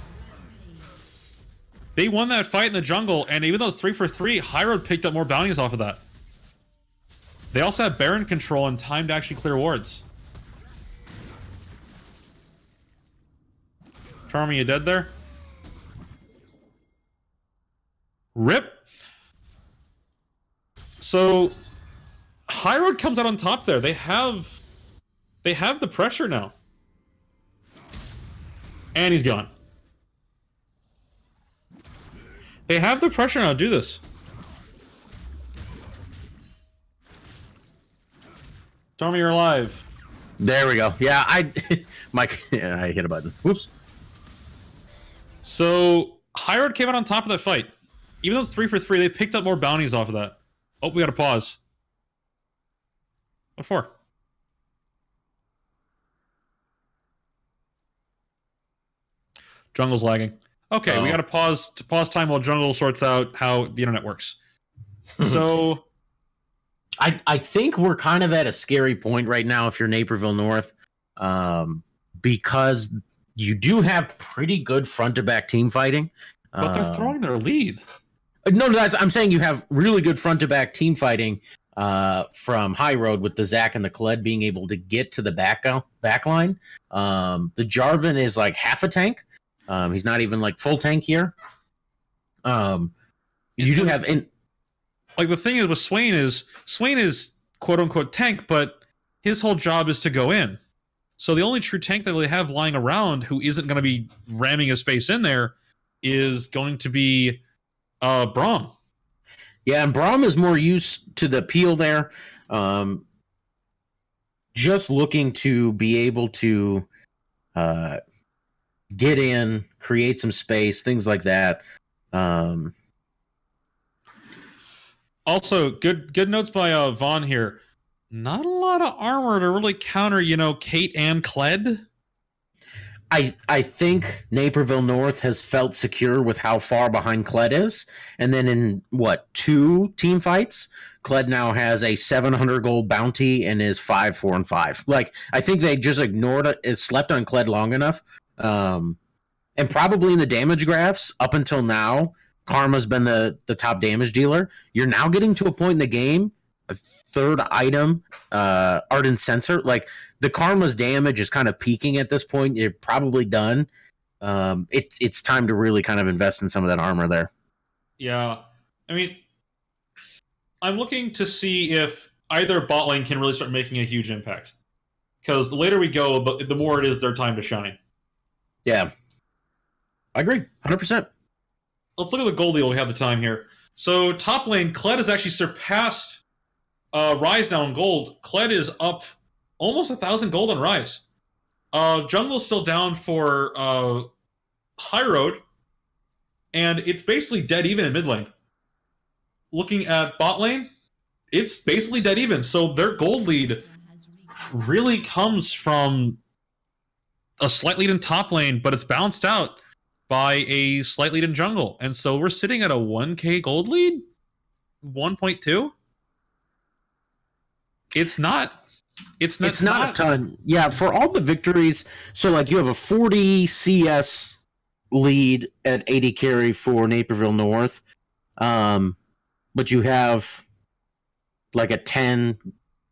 They won that fight in the jungle, and even though it's 3 for 3, Hyro picked up more bounties off of that. They also have Baron control and time to actually clear wards. Charmy, you dead there? Rip. So High Road comes out on top there. They have the pressure now. And he's gone. They have the pressure now to do this. Charmy, you're alive. There we go. Yeah, Mike, yeah, I hit a button. Whoops. So High Road came out on top of that fight. Even though it's 3 for 3, they picked up more bounties off of that. Oh, we gotta pause. What for? Jungle's lagging. Okay, we gotta pause time while Jungle sorts out how the internet works. So I think we're kind of at a scary point right now if you're Naperville North, because you do have pretty good front-to-back team fighting. But they're throwing their lead. No, I'm saying you have really good front-to-back team fighting from High Road with the Zac and the Kled being able to get to the back line. The Jarvan is like half a tank. He's not even like full tank here. You do have like the thing is with Swain is quote unquote tank, but his whole job is to go in. So the only true tank that they have lying around who isn't going to be ramming his face in there is going to be Braum. Yeah, and Braum is more used to the peel there. Just looking to be able to get in, create some space, things like that. Also, good notes by Vaughn here. Not a lot of armor to really counter, Kate and Kled. I think Naperville North has felt secure with how far behind Kled is. And then in, 2 team fights, Kled now has a 700 gold bounty and is 5-4-5. Like, I think they just ignored it, slept on Kled long enough. And probably in the damage graphs, up until now, Karma's been the top damage dealer. You're now getting to a point in the game, a 3rd item, Ardent Sensor. Like, the Karma's damage is kind of peaking at this point. You're probably done. It's time to really kind of invest in some of that armor there. Yeah. I mean, I'm looking to see if either bot lane can really start making a huge impact. Because the later we go, the more it is their time to shine. Yeah. I agree. 100%. Let's look at the gold deal. We have the time here. So top lane, Kled has actually surpassed Rise now in gold. Kled is up almost 1,000 gold on Rise. Jungle's still down for High Road, and it's basically dead even in mid lane. Looking at bot lane, it's basically dead even. So their gold lead really comes from a slight lead in top lane, but it's balanced out by a slight lead in jungle. And so we're sitting at a 1k gold lead? 1.2? It's not a ton. Yeah, for all the victories, so like you have a 40 CS lead at 80 carry for Naperville North. But you have like a 10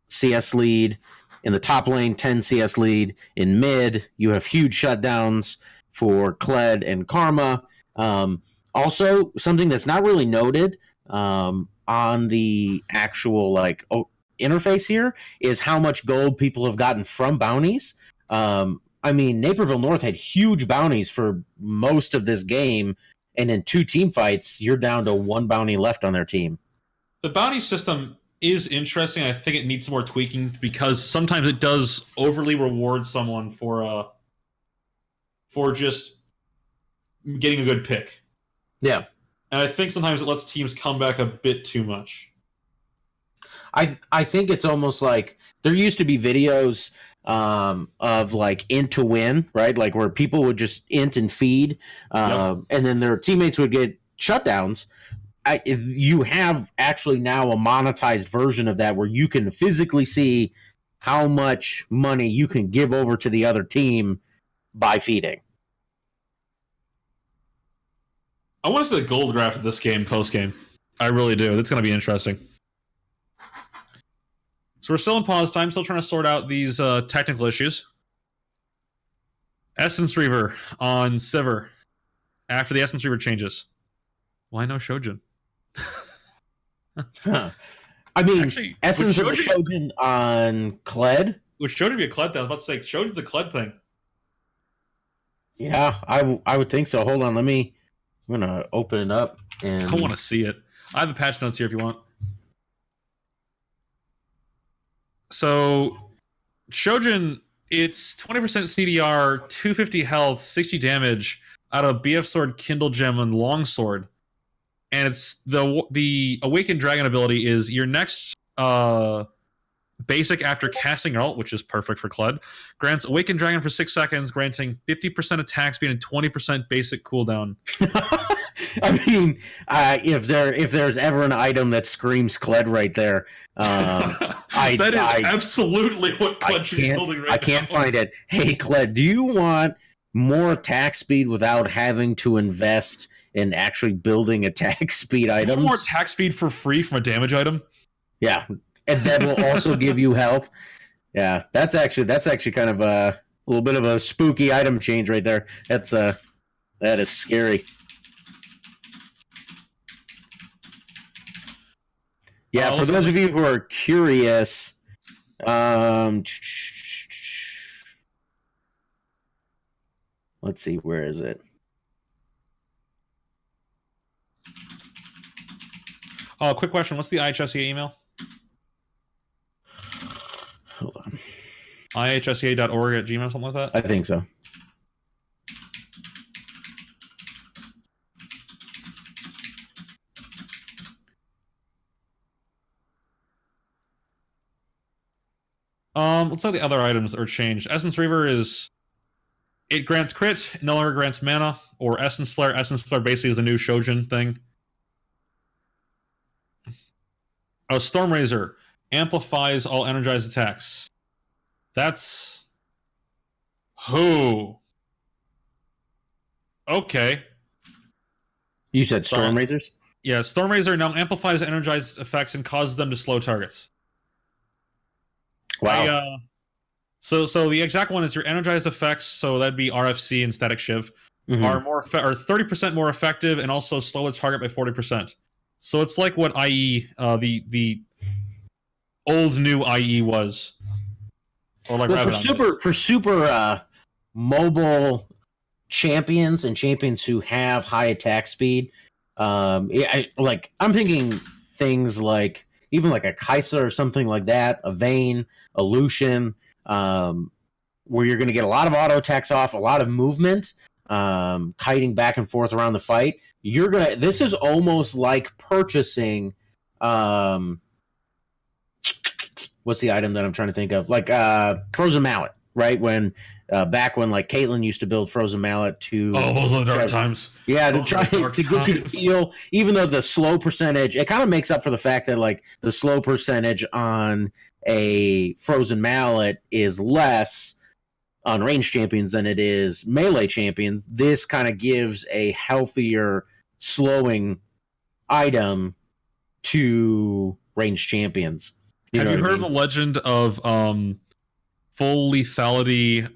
CS lead in the top lane, 10 CS lead in mid. You have huge shutdowns for Kled and Karma. Also, something that's not really noted on the actual interface here is how much gold people have gotten from bounties. I mean, Naperville North had huge bounties for most of this game, and in 2 team fights, you're down to 1 bounty left on their team. The bounty system is interesting. I think it needs some more tweaking because sometimes it does overly reward someone for just getting a good pick. Yeah. And I think sometimes it lets teams come back a bit too much. I think it's almost like there used to be videos of like int to win, right? Like where people would just int and feed, and then their teammates would get shutdowns. You have actually now a monetized version of that where you can physically see how much money you can give over to the other team by feeding. I want to see the gold graph of this game post-game. I really do. That's going to be interesting. So we're still in pause time, still trying to sort out these technical issues. Essence Reaver on Sivir. After the Essence Reaver changes. Why no Shojin? Huh. I mean, Actually, Essence of the Shojin on Kled? Would Shojin be a Kled thing? I was about to say, Shojin's a Kled thing. Yeah, I would think so. Hold on, I'm going to open it up. And I want to see it. I have the patch notes here if you want. So, Shojin, it's 20% CDR, 250 health, 60 damage out of BF Sword, Kindle Gem, and Longsword. And it's the Awakened Dragon ability is your next basic after casting your ult, which is perfect for Kled. Grants Awakened Dragon for 6 seconds, granting 50% attack speed and 20% basic cooldown. I mean, if there's ever an item that screams Kled right there, that is absolutely what Kled should be building right now. I can't find it. Hey, Kled, do you want more attack speed without having to invest in actually building attack speed items? More attack speed for free from a damage item? Yeah, and that will also give you health. Yeah, that's actually kind of a little bit of a spooky item change right there. That is scary. Yeah, for those of you who are curious, let's see, where is it? Oh, quick question. What's the IHSEA email? Hold on. IHSEA.org@gmail, something like that? I think so. Let's look at the other items that are changed. Essence Reaver it grants crit, no longer grants mana, or Essence Flare. Essence Flare basically is the new Shojin thing. Oh, Storm Razor amplifies all energized attacks. That's who? Okay. You said Storm Razors? Yeah, Storm Razor now amplifies energized effects and causes them to slow targets. Wow. So the exact one is your energized effects, so that'd be RFC and Static Shiv, are 30% more effective and also slow a target by 40%. So it's like what IE, the old new IE was. Or like for super mobile champions and champions who have high attack speed, I'm thinking things like even like a Kai'Sa or something like that, a Vayne, a Lucian, where you're going to get a lot of auto attacks off, a lot of movement, kiting back and forth around the fight. This is almost like purchasing, what's the item that I'm trying to think of? Like Frozen Mallet, right? When back when like Caitlyn used to build Frozen Mallet to those are the dark times. Yeah, to try to get you to feel, even though the slow percentage, it kind of makes up for the fact that like the slow percentage on a Frozen Mallet is less on ranged champions than it is melee champions. This kind of gives a healthier slowing item to ranged champions. Have you heard the legend of full lethality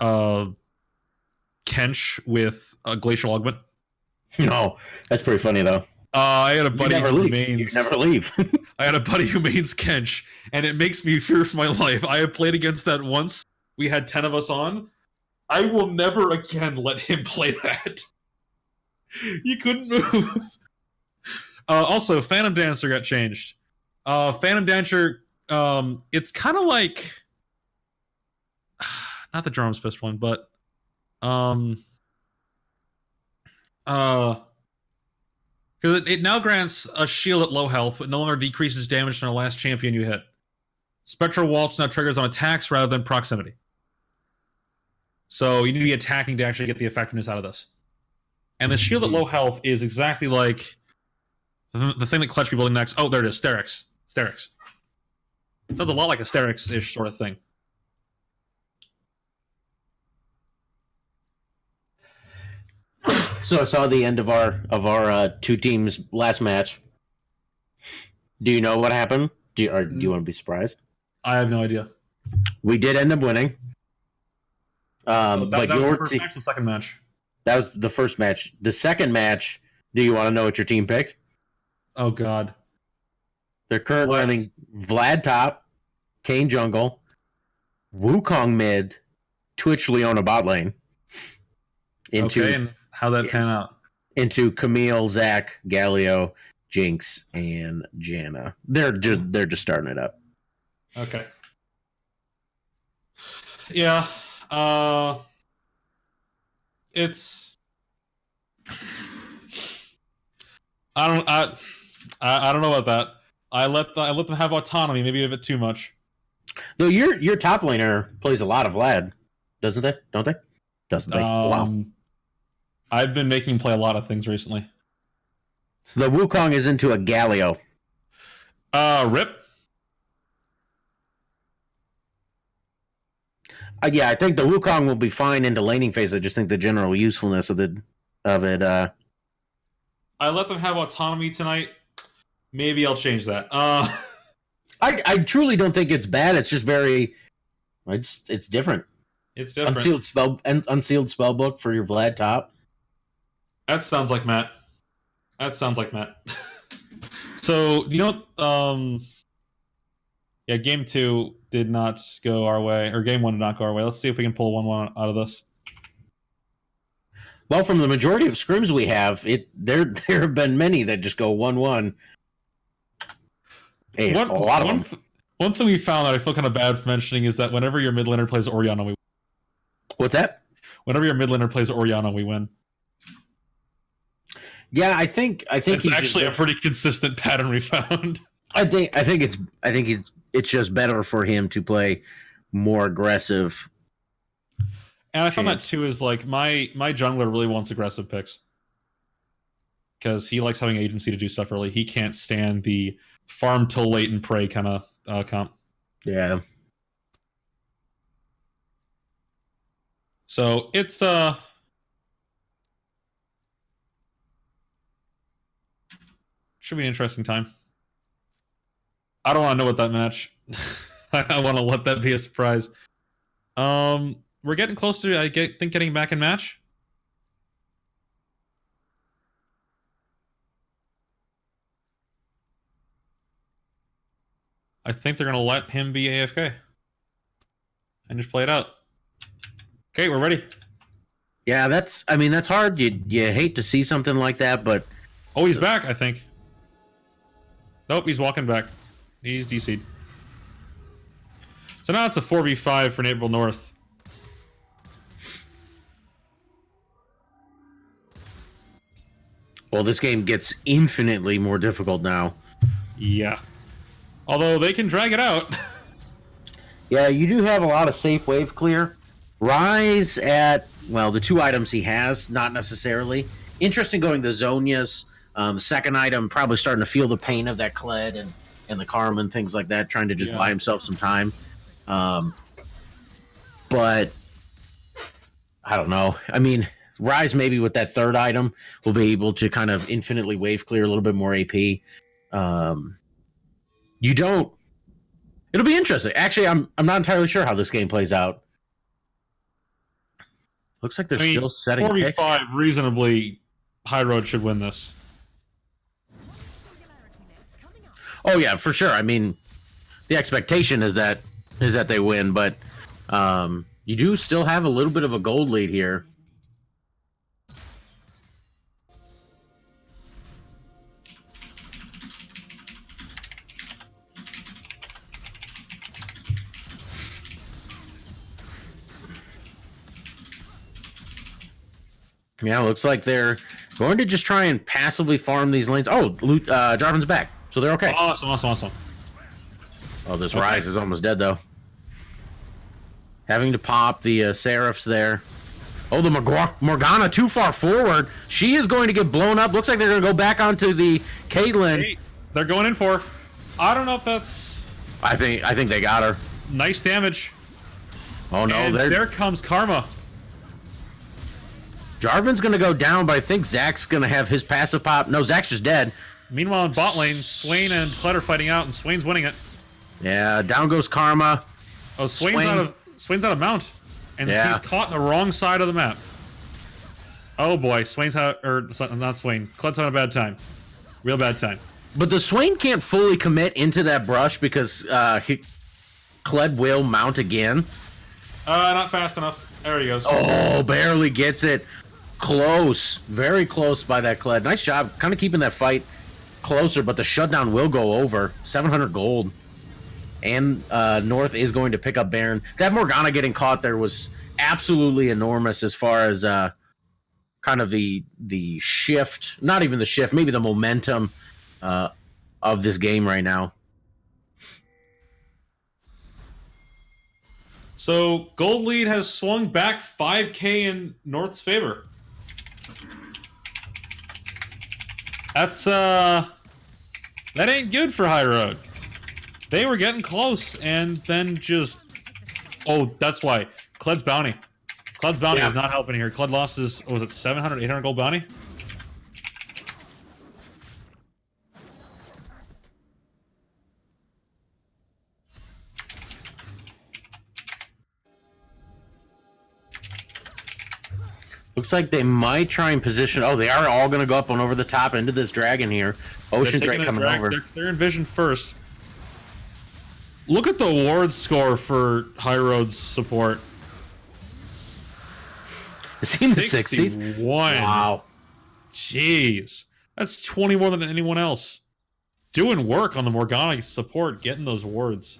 Kench with a glacial augment? No, that's pretty funny though. I had a buddy who You never leave. I had a buddy who mains Kench, and it makes me fear for my life. I have played against that once. We had 10 of us on. I will never again let him play that. You couldn't move. Also, Phantom Dancer got changed. Phantom Dancer, it's kind of like not the Drum's Fist one, but because it now grants a shield at low health, but no longer decreases damage on the last champion you hit. Spectral Waltz now triggers on attacks rather than proximity. So you need to be attacking to actually get the effectiveness out of this. And the shield at low health is exactly like the thing that Clutch be building next. Oh, there it is, Sterix. Sterix. It sounds a lot like a Sterix-ish sort of thing. So I saw the end of our two teams' last match. Do you know what happened? Do you want to be surprised? I have no idea. We did end up winning. But that was your the first match, the second match. That was the first match. The second match, do you want to know what your team picked? Oh, God. They're currently running Vlad top, Kane jungle, Wukong mid, Twitch Leona bot lane. Okay, and how'd that pan out? Into Camille, Zach, Galio, Jinx, and Janna. They're just starting it up. Okay. Yeah. It's. I don't know about that. I let them have autonomy, maybe a bit too much. Though your top laner plays a lot of Vlad, doesn't they? Don't they? Doesn't they? Wow. I've been making him play a lot of things recently. The Wukong is into a Galio. Rip. Yeah, I think the Wukong will be fine into laning phase. I just think the general usefulness of it. I let them have autonomy tonight. Maybe I'll change that. I truly don't think it's bad. It's just very. It's different. It's different. Unsealed spellbook for your Vlad top. That sounds like Matt. So yeah, game 2 did not go our way, or game 1 did not go our way. Let's see if we can pull 1-1 out of this. Well, from the majority of scrims we have, there have been many that just go 1-1. Hey, a lot of them. One thing we found that I feel kind of bad for mentioning is that whenever your mid laner plays Orianna, we win. What's that? Whenever your mid laner plays Orianna, we win. Yeah, I think it's actually a pretty consistent pattern we found. I think it's just better for him to play more aggressive. And I found that too is like my jungler really wants aggressive picks. Because he likes having agency to do stuff early. He can't stand the farm till late and pray kind of comp. Yeah. So it's should be an interesting time. I don't want to know what that match. I want to let that be a surprise. We're getting close to think getting back in match. I think they're going to let him be AFK. And just play it out. Okay, we're ready. Yeah, that's hard. You hate to see something like that, but... Oh, he's back, I think. Nope, he's walking back. He's DC'd. So now it's a 4v5 for Naperville North. Well, this game gets infinitely more difficult now. Yeah. Although they can drag it out. Yeah, you do have a lot of safe wave clear. Rise at, well, the 2 items he has, not necessarily. Interesting going the Zonia's. Second item, probably starting to feel the pain of that Kled and the Karma and things like that, trying to just buy himself some time. But I don't know. I mean, Rise maybe with that third item will be able to kind of infinitely wave clear a little bit more AP. It'll be interesting. Actually, I'm not entirely sure how this game plays out. Looks like they're still setting 4v5 reasonably. High Road should win this. Oh yeah, for sure. I mean, the expectation is that they win, but you do still have a little bit of a gold lead here. Yeah, looks like they're going to just try and passively farm these lanes. Oh, Jarvan's back, so they're okay. Awesome. Oh, this Rise is almost dead, though. Having to pop the Seraphs there. Oh, the Morgana too far forward. She is going to get blown up. Looks like they're going to go back onto the Caitlyn. Hey, they're going in for. I don't know if that's... I think they got her. Nice damage. Oh, no. And there comes Karma. Jarvan's going to go down, but I think Zach's going to have his passive pop. No, Zach's just dead. Meanwhile, in bot lane, Swain and Kled are fighting out, and Swain's winning it. Yeah, down goes Karma. Oh, Swain's out of mount. And he's caught in the wrong side of the map. Oh boy, Swain's not Swain. Cled's having a bad time. Real bad time. But the Swain can't fully commit into that brush because Cled will mount again. Not fast enough. There he goes. Oh, barely gets it. Close. Very close by that Cled. Nice job. Kind of keeping that fight closer, but the shutdown will go over. 700 gold. And North is going to pick up Baron. That Morgana getting caught there was absolutely enormous as far as kind of the shift. Not even the shift. Maybe the momentum of this game right now. So gold lead has swung back 5k in North's favor. That's that ain't good for High Road. They were getting close and then just that's why. Cled's bounty. Cled's bounty is not helping here. Cled lost his was it 700, 800 gold bounty? Looks like they might try and position. Oh, they are all going to go up and over the top into this dragon here. Ocean Drake coming over. They're in vision first. Look at the ward score for High Road's support. Is he in the 60s? Wow. Jeez. That's 20 more than anyone else. Doing work on the Morgana support, getting those wards.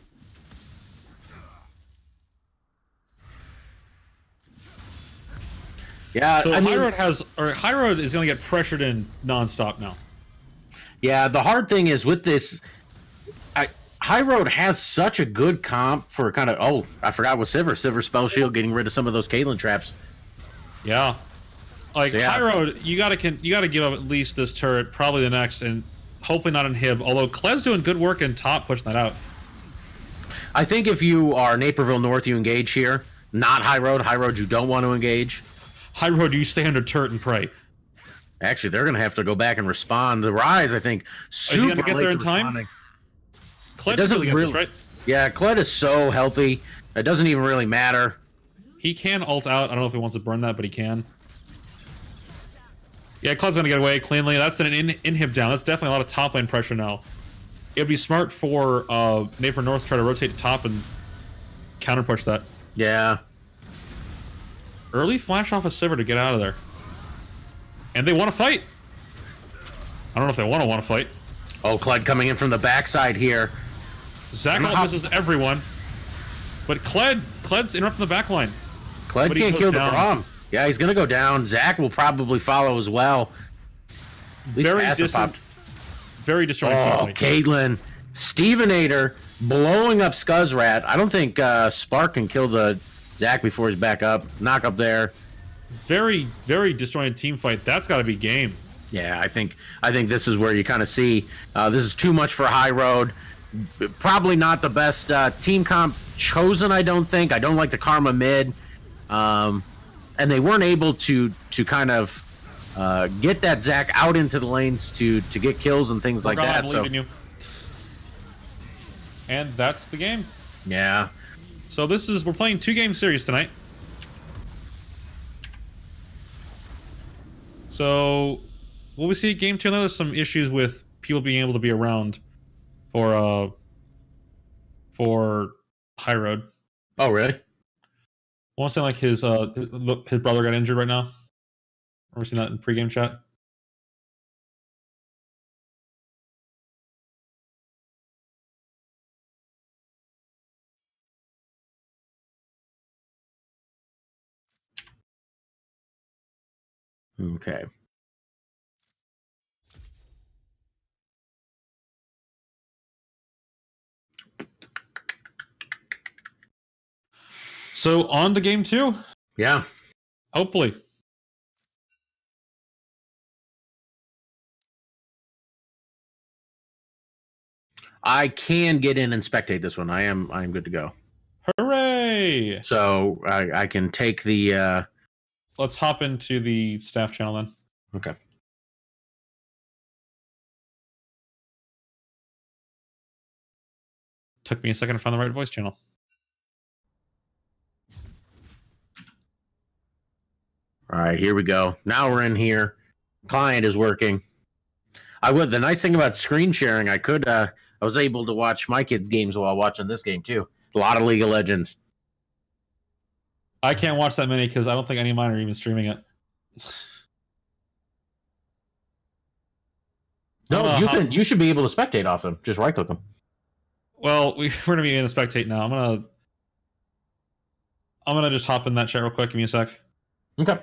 Yeah, so High Road is going to get pressured in nonstop now. Yeah, the hard thing is with this, High Road has such a good comp for kind of. Oh, I forgot with Sivir spell shield, getting rid of some of those Caitlyn traps. Yeah, like High Road, you gotta give up at least this turret, probably the next, and hopefully not inhib. Although Cled's doing good work in top, pushing that out. I think if you are Naperville North, you engage here. Not High Road. High Road, you don't want to engage. High Road, you stay under turret and pray. Actually, they're going to have to go back and respond. The Rise, I think, super late. Are you going to get there in time? Cled doesn't really this, right? Yeah, Cled is so healthy. It doesn't even really matter. He can ult out. I don't know if he wants to burn that, but he can. Yeah, Cled's going to get away cleanly. That's an inhib down. That's definitely a lot of top lane pressure now. It would be smart for Naperville North to try to rotate to top and counter push that. Yeah. Early flash off a Sivir to get out of there. And they want to fight. I don't know if they want to fight. Oh, Cled coming in from the backside here. Zach misses everyone. But Cled's interrupting the back line. Cled can't kill the Braum. Yeah, he's going to go down. Zach will probably follow as well. Very distant. Very destroying. Oh, Caitlyn. Stevenator blowing up Scuzzrat. I don't think Spark can kill the Zach before he's back up. Knock up there. Very, very disjointed team fight. That's got to be game. Yeah, I think this is where you kind of see this is too much for High Road. Probably not the best team comp chosen, I don't think. I don't like the Karma mid. And they weren't able to kind of get that Zach out into the lanes to get kills and things like that. So. And that's the game. Yeah. So we're playing 2-game series tonight. So will we see game 2? I know there's some issues with people being able to be around for High Road. Oh, really? I want to say like his brother got injured right now. Are we seeing that in pregame chat? Okay. So on to game 2. Yeah. Hopefully. I can get in and spectate this one. I am good to go. Hooray! So I can take the Let's hop into the staff channel then. Okay. Took me a second to find the right voice channel. right, here we go. Now we're in here. Client is working. The nice thing about screen sharing, I was able to watch my kids' games while watching this game too. A lot of League of Legends. I can't watch that many because I don't think any of mine are even streaming it. No, you should be able to spectate off them. Just right click them. Well, we're gonna be in a spectate now. I'm gonna just hop in that chat real quick. Give me a sec. Okay.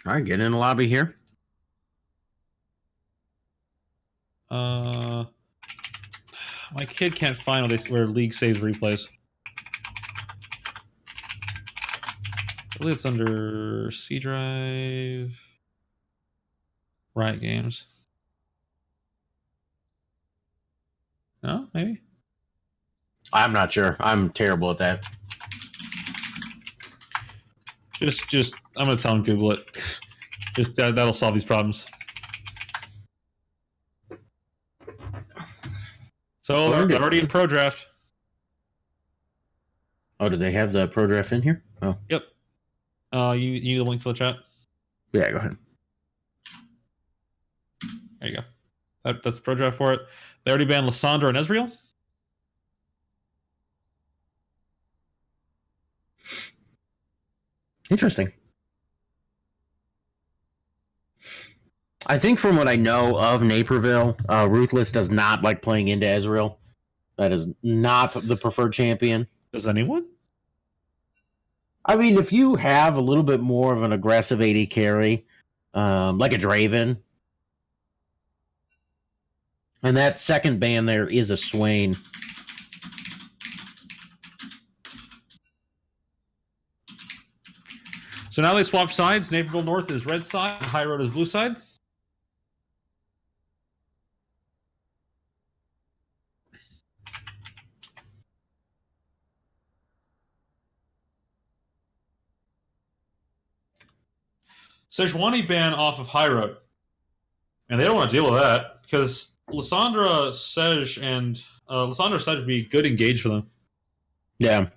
All right, get in the lobby here. My kid can't find where League saves replays. I believe it's under C Drive. Riot Games. No, maybe. I'm not sure. I'm terrible at that. Just I'm gonna tell him Google it. Just that'll solve these problems. So they're already in Pro Draft. Oh, do they have the Pro Draft in here? Oh. Yep. You need a link for the chat? Yeah, go ahead. There you go. That's Pro Draft for it. They already banned Lissandra and Ezreal. Interesting. I think from what I know of Naperville, Ruthless does not like playing into Ezreal. That is not the preferred champion. Does anyone? I mean, if you have a little bit more of an aggressive AD carry, like a Draven, and that second ban there is a Swain. So now they swap sides. Naperville North is red side. High Road is blue side. Sejuani ban off of High Road. And they don't want to deal with that because Lissandra, Sej, and would be good engage for them. Yeah.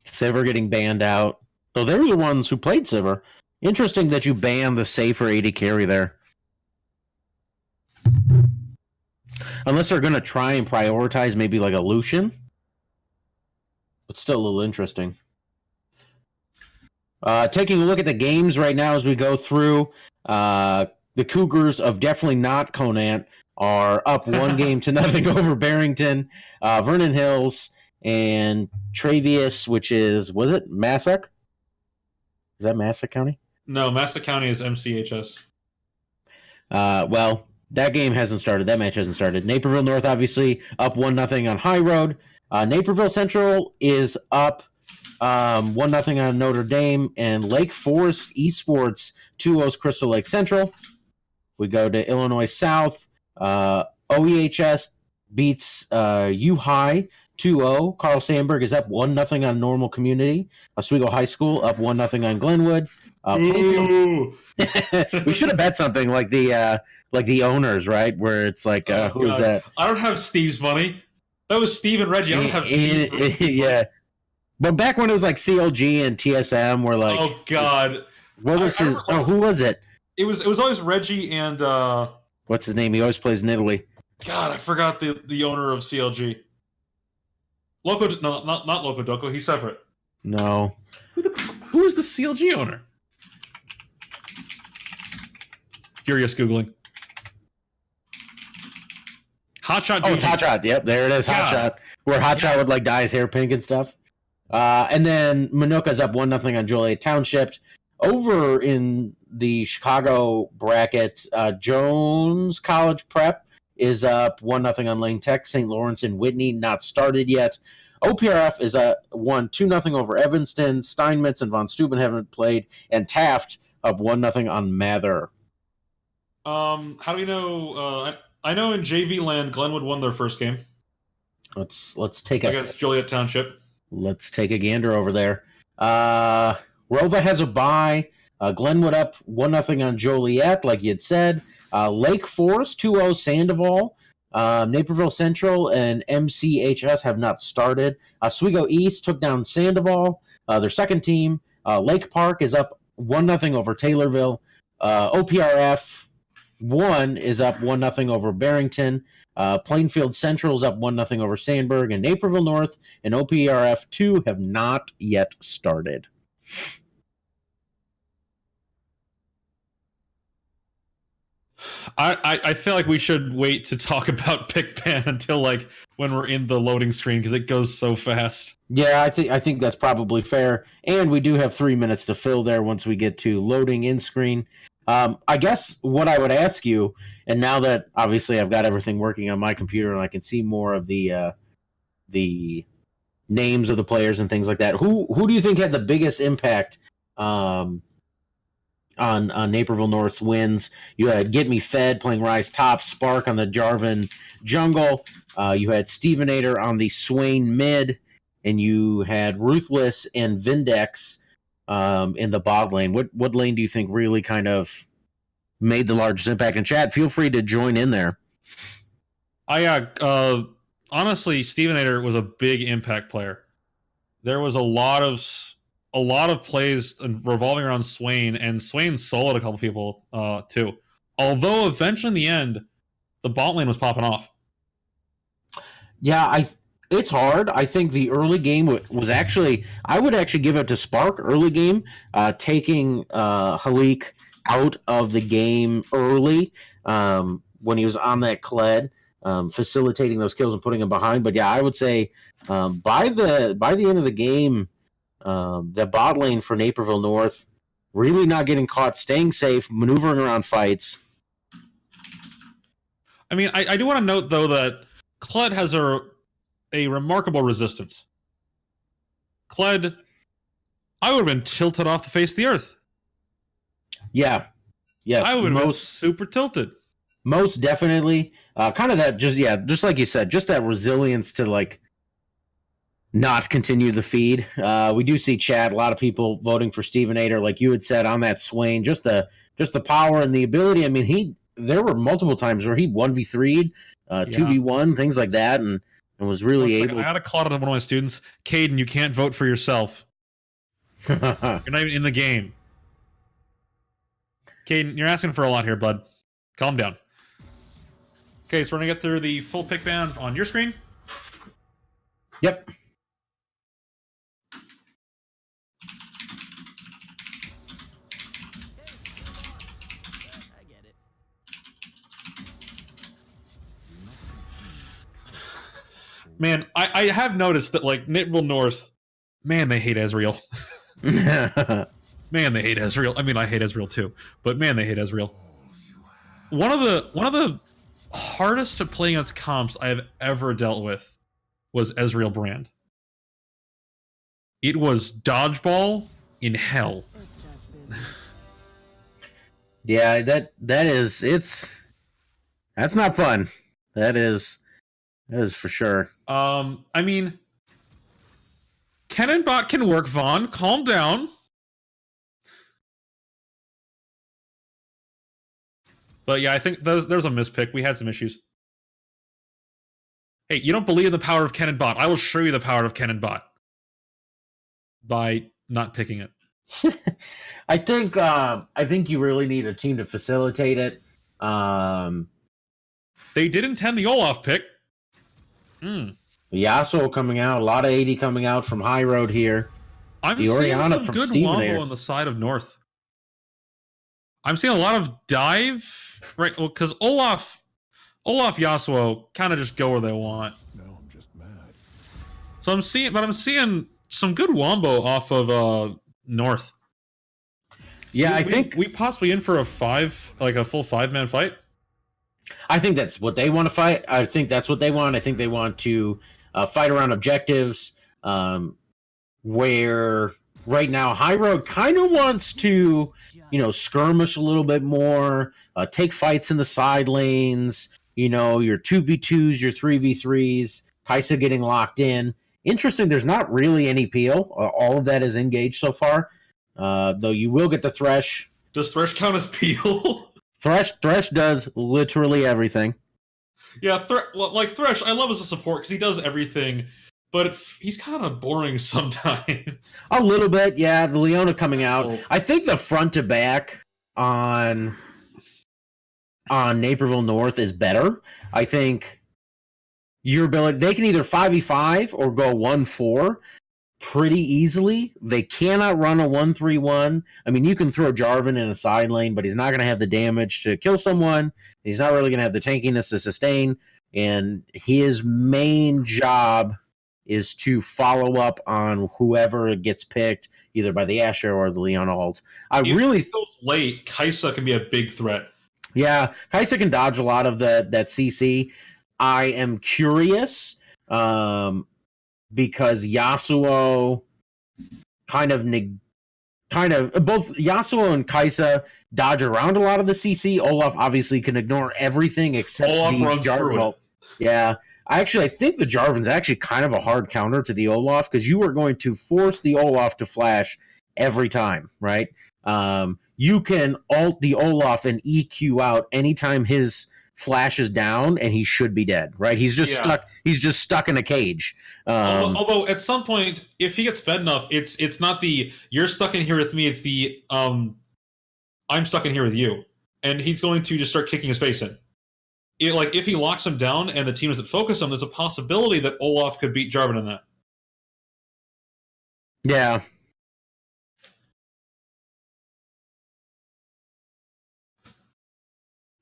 Sivir getting banned out. So they were the ones who played Sivir. Interesting that you banned the safer AD carry there. Unless they're going to try and prioritize maybe like a Lucian. But still a little interesting. Taking a look at the games right now as we go through, the Cougars of definitely not Conant are up 1-0 over Barrington. Vernon Hills and Travius, which was it Massac? Is that Massac County? No, Massac County is MCHS. Well, that game hasn't started. That match hasn't started. Naperville North, obviously, up 1-0 on High Road. Naperville Central is up 1-0 on Notre Dame, and Lake Forest eSports 2-0 Crystal Lake Central. We go to Illinois South. OEHS beats U High 2-0. Carl Sandburg is up 1-0 on Normal Community. Oswego High School up 1-0 on Glenwood. We should have bet something like the owners, right? Where it's like, who is that? I don't have Steve's money. That was Steve and Reggie. I don't have Steve. Yeah. But back when it was like CLG and TSM were like, oh God, what was his? Oh, who was it? It was always Reggie and what's his name? He always plays in Italy. God, I forgot the owner of CLG. Loco, no, not Loco Doco. He's separate. No. Who is the CLG owner? Curious Googling. Hotshot. Oh, it's Hotshot. Yep, there it is. Hotshot. Where Hotshot would like dye his hair pink and stuff. And then Manuka's up 1-0 on Joliet Township. over in the Chicago bracket, Jones College Prep is up 1-0 on Lane Tech. St. Lawrence and Whitney not started yet. OPRF is won 2-0 over Evanston. Steinmetz and Von Steuben haven't played, and Taft up 1-0 on Mather. How do we know? I know in JV land, Glenwood won their first game. Let's take against Joliet Township. Let's take a gander over there. Rova has a bye. Glenwood up 1-0 on Joliet, like you had said. Lake Forest 2-0 Sandoval. Naperville Central and MCHS have not started. Oswego East took down Sandoval, their second team. Lake Park is up 1-0 over Taylorville. OPRF 1 is up 1-0 over Barrington. Plainfield Central is up 1-0 over Sandburg. And Naperville North and OPRF 2 have not yet started. I feel like we should wait to talk about pick ban until like when we're in the loading screen because it goes so fast. Yeah, I think that's probably fair. And we do have 3 minutes to fill there once we get to loading in screen. I guess what I would ask you, and now that obviously I've got everything working on my computer and I can see more of the names of the players and things like that, who do you think had the biggest impact on Naperville North's wins? You had Get Me Fed playing Rise Top, Spark on the Jarvin Jungle. You had Stevenator on the Swain Mid, and you had Ruthless and Vindex in the bot lane. What lane do you think really kind of made the largest impact? And chat, feel free to join in there. Honestly, Stevenator was a big impact player. There was a lot of plays revolving around Swain, and Swain soloed a couple people too. Although eventually in the end, the bot lane was popping off. Yeah, it's hard. I think the early game was actually, I would actually give it to Spark early game, taking Halik out of the game early when he was on that Kled, facilitating those kills and putting him behind. But yeah, I would say by the end of the game, the bot lane for Naperville North really not getting caught, staying safe, maneuvering around fights. I mean, I do want to note though that Kled has a remarkable resistance. Kled, I would have been tilted off the face of the earth. Yeah. Yes. I would have been super tilted. Most definitely. Kind of that, just like you said, just that resilience to like not continue the feed. We do see chat, a lot of people voting for Stevenator, like you had said on that Swain, just the power and the ability. I mean, there were multiple times where he 1v3'd, 2v1, things like that, and was really able. I had a call out of one of my students, Caden, you can't vote for yourself. You're not even in the game. Caden, you're asking for a lot here, bud. Calm down. Okay, so we're going to get through the full pick ban on your screen. Yep. Man, I have noticed that, like, Naperville North, man, they hate Ezreal. Man, they hate Ezreal. I mean, I hate Ezreal too, but man, they hate Ezreal. One of the hardest to play against comps I have ever dealt with was Ezreal Brand. It was dodgeball in hell. Yeah, that's not fun. That is for sure. I mean, Cannonbot can work, Vaughn. Calm down. But yeah, I think there's a mispick. We had some issues. Hey, you don't believe in the power of Cannonbot. I will show you the power of Cannonbot. By not picking it. I think you really need a team to facilitate it. They did intend the Olaf pick. Yasuo coming out, a lot of AD coming out from High Road here. I'm seeing some good wombo on the side of North. I'm seeing a lot of dive, right? Well, because Olaf Yasuo kind of just go where they want. No, I'm just mad. So I'm seeing some good wombo off of North. Yeah, I think we possibly in for a full 5-man fight. I think that's what they want to fight. I think that's what they want. I think they want to fight around objectives. Where right now High Road kind of wants to, skirmish a little bit more, take fights in the side lanes. Your 2v2s, your 3v3s. Kaisa getting locked in. Interesting. There's not really any peel. All of that is engaged so far. Though you will get the Thresh. Does Thresh count as peel? Thresh does literally everything. Yeah, Thresh, I love as a support because he does everything, but he's kind of boring sometimes. A little bit, yeah. The Leona coming out. I think the front to back on Naperville North is better. I think your ability, they can either 5v5 or go 1-4 pretty easily. They cannot run a 1-3-1. I mean, you can throw Jarvan in a side lane, but he's not going to have the damage to kill someone. He's not really going to have the tankiness to sustain. And his main job is to follow up on whoever gets picked, either by the Asher or the Leona ult. If it goes late, Kaisa can be a big threat. Yeah, Kaisa can dodge a lot of that CC. I am curious because Yasuo kind of both Yasuo and Kaisa dodge around a lot of the CC. Olaf obviously can ignore everything except Olaf runs through it. Yeah. I think the Jarvan's actually kind of a hard counter to the Olaf because you are going to force the Olaf to flash every time, right? You can ult the Olaf and EQ out anytime his flash is down, and he should be dead, right? He's just stuck. He's just stuck in a cage. Although at some point, if he gets fed enough, it's not the "you're stuck in here with me." It's the "I'm stuck in here with you," and he's going to just start kicking his face in. If he locks him down and the team doesn't focus him, there's a possibility that Olaf could beat Jarvan in that. Yeah.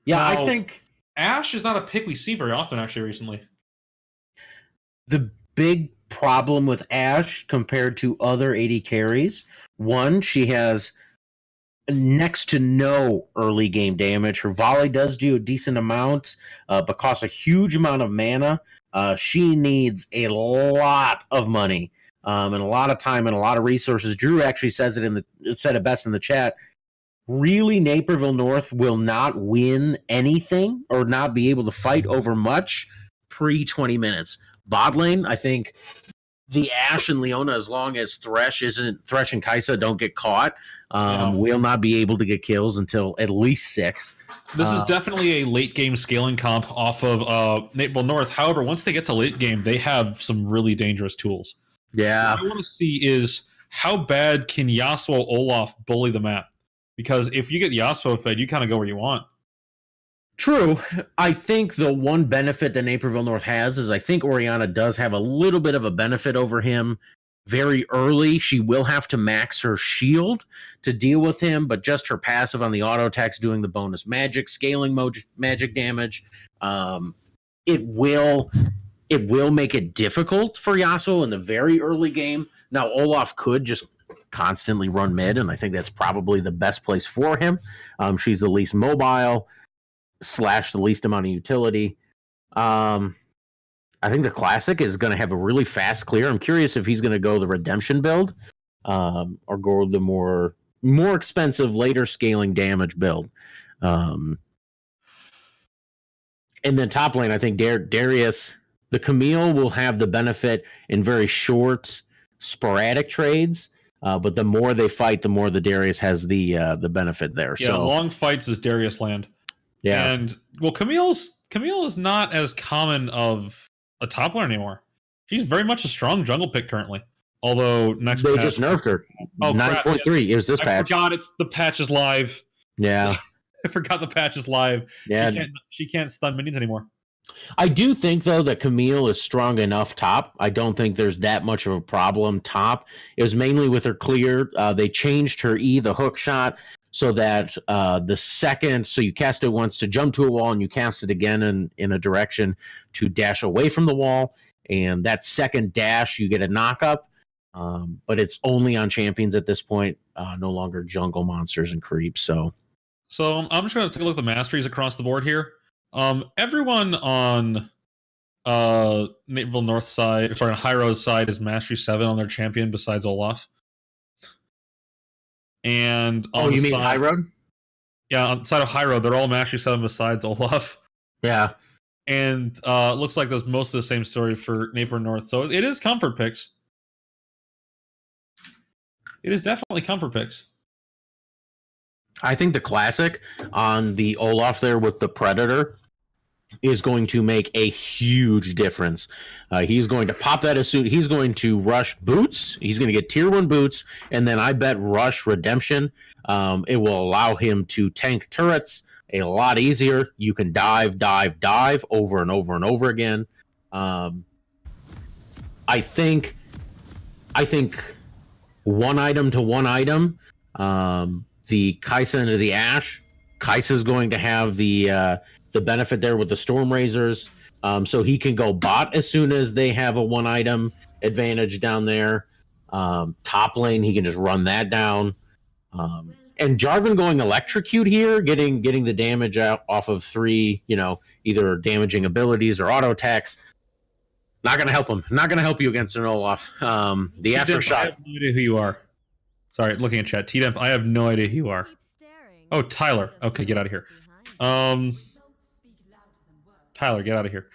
Yeah, now, I think Ashe is not a pick we see very often, actually, recently. The big problem with Ashe compared to other AD carries, one, she has next to no early game damage. Her volley does do a decent amount, but costs a huge amount of mana. She needs a lot of money and a lot of time and a lot of resources. Drew actually said it best in the chat. Really, Naperville North will not win anything or not be able to fight over much pre-20 minutes. Bot lane, I think the Ashe and Leona, as long as Thresh and Kaisa don't get caught, will not be able to get kills until at least 6. This is definitely a late game scaling comp off of Naperville North. However, once they get to late game, they have some really dangerous tools. Yeah. What I want to see is how bad can Yasuo Olaf bully the map? Because if you get Yasuo fed, you kind of go where you want. True. I think the one benefit that Naperville North has is I think Orianna does have a little bit of a benefit over him very early. She will have to max her shield to deal with him, but just her passive on the auto attacks doing the bonus magic, scaling magic damage, it will make it difficult for Yasuo in the very early game. Now, Olaf could just constantly run mid, and I think that's probably the best place for him. She's the least mobile / the least amount of utility. I think the Classic is going to have a really fast clear. I'm curious if he's going to go the Redemption build or go the more expensive, later scaling damage build. And then top lane, I think Darius, the Camille will have the benefit in very short, sporadic trades. But the more they fight, the more the Darius has the benefit there. Yeah, so long fights is Darius land. Yeah, and well, Camille is not as common of a top laner anymore. She's very much a strong jungle pick currently. Although they just nerfed her. 9.3. It was this patch. I forgot the patch is live. Yeah, I forgot the patch is live. Yeah, she can't stun minions anymore. I do think, though, that Camille is strong enough top. I don't think there's that much of a problem top. It was mainly with her clear. They changed her E, the hook shot, so that so you cast it once to jump to a wall, and you cast it again in a direction to dash away from the wall. And that second dash, you get a knock up. But it's only on champions at this point, no longer jungle monsters and creeps. So I'm just going to take a look at the masteries across the board here. Everyone on Naperville North side, sorry, on High Road side is Mastery 7 on their champion besides Olaf. And on you mean side, High Road? Yeah, on the side of High Road, they're all Mastery 7 besides Olaf. Yeah. And looks like there's most of the same story for Naperville North. So it is comfort picks. It is definitely comfort picks. I think the classic on the Olaf there with the Predator is going to make a huge difference. He's going to pop that as soon. He's going to rush boots. He's going to get tier 1 boots, and then I bet rush redemption. It will allow him to tank turrets a lot easier. You can dive over and over and over again. I think one item to one item. The Kaisa into the Ash. Kaisa is going to have the benefit there with the Storm Razors, so he can go bot as soon as they have a one item advantage down there. Top lane, he can just run that down. And Jarvan going electrocute here, getting the damage out off of 3, either damaging abilities or auto attacks. Not going to help him. Not going to help you against an Olaf. The aftershock. I have no idea who you are. Sorry, looking at chat. T-Demp, I have no idea who you are. Oh, Tyler. Okay, get out of here. Tyler, get out of here.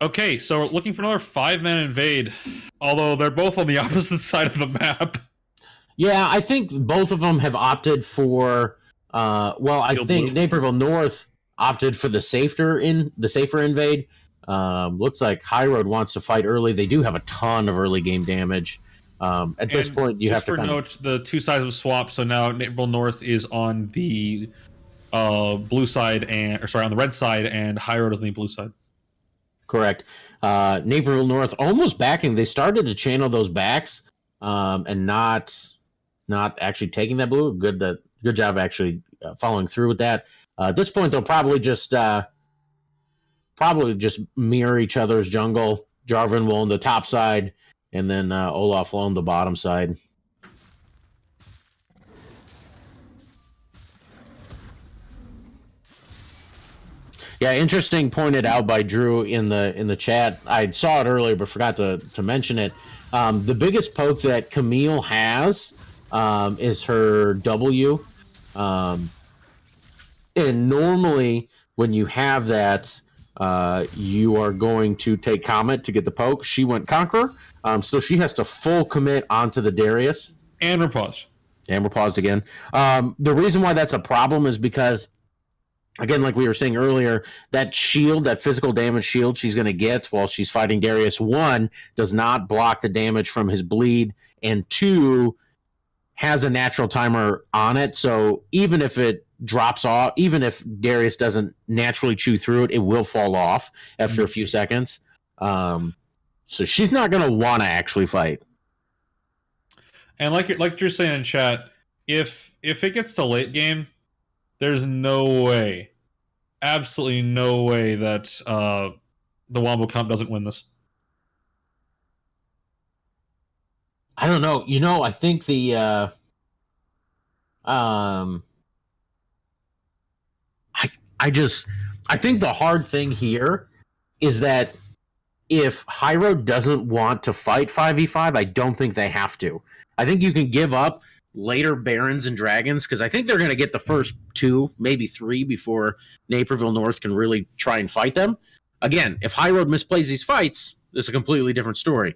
Okay, so we're looking for another 5-man invade, although they're both on the opposite side of the map. Yeah, I think both of them have opted for. I think Naperville North opted for the safer invade. Looks like High Road wants to fight early. They do have a ton of early game damage. At this point, you have to. Just for note, the two sides have swapped, so now Naperville North is on the blue side, on the red side, and High Road is on the blue side. Correct. Naperville North almost backing. They started to channel those backs, and not actually taking that blue. Good job actually following through with that. At this point, they'll probably just mirror each other's jungle. Jarvan will on the top side, and then Olaf will on the bottom side. Yeah, interesting. Pointed out by Drew in the chat. I saw it earlier, but forgot to mention it. The biggest poke that Camille has is her W, and normally when you have that, you are going to take Comet to get the poke. She went Conqueror, so she has to full commit onto the Darius. And we're paused. And we're paused again. The reason why that's a problem is because, again, like we were saying earlier, that shield, that physical damage shield she's going to get while she's fighting Darius, 1, does not block the damage from his bleed, and 2, has a natural timer on it. So even if it drops off, even if Darius doesn't naturally chew through it, it will fall off after a few seconds. So she's not going to want to actually fight. And like you're saying in chat, if it gets to late game, there's no way, absolutely no way that the Wombo comp doesn't win this. I don't know. I think the I think the hard thing here is that if High Road doesn't want to fight 5v5, I don't think they have to. I think you can give up later Barons and Dragons, because I think they're going to get the first 2, maybe 3, before Naperville North can really try and fight them. Again, if High Road misplays these fights, it's a completely different story.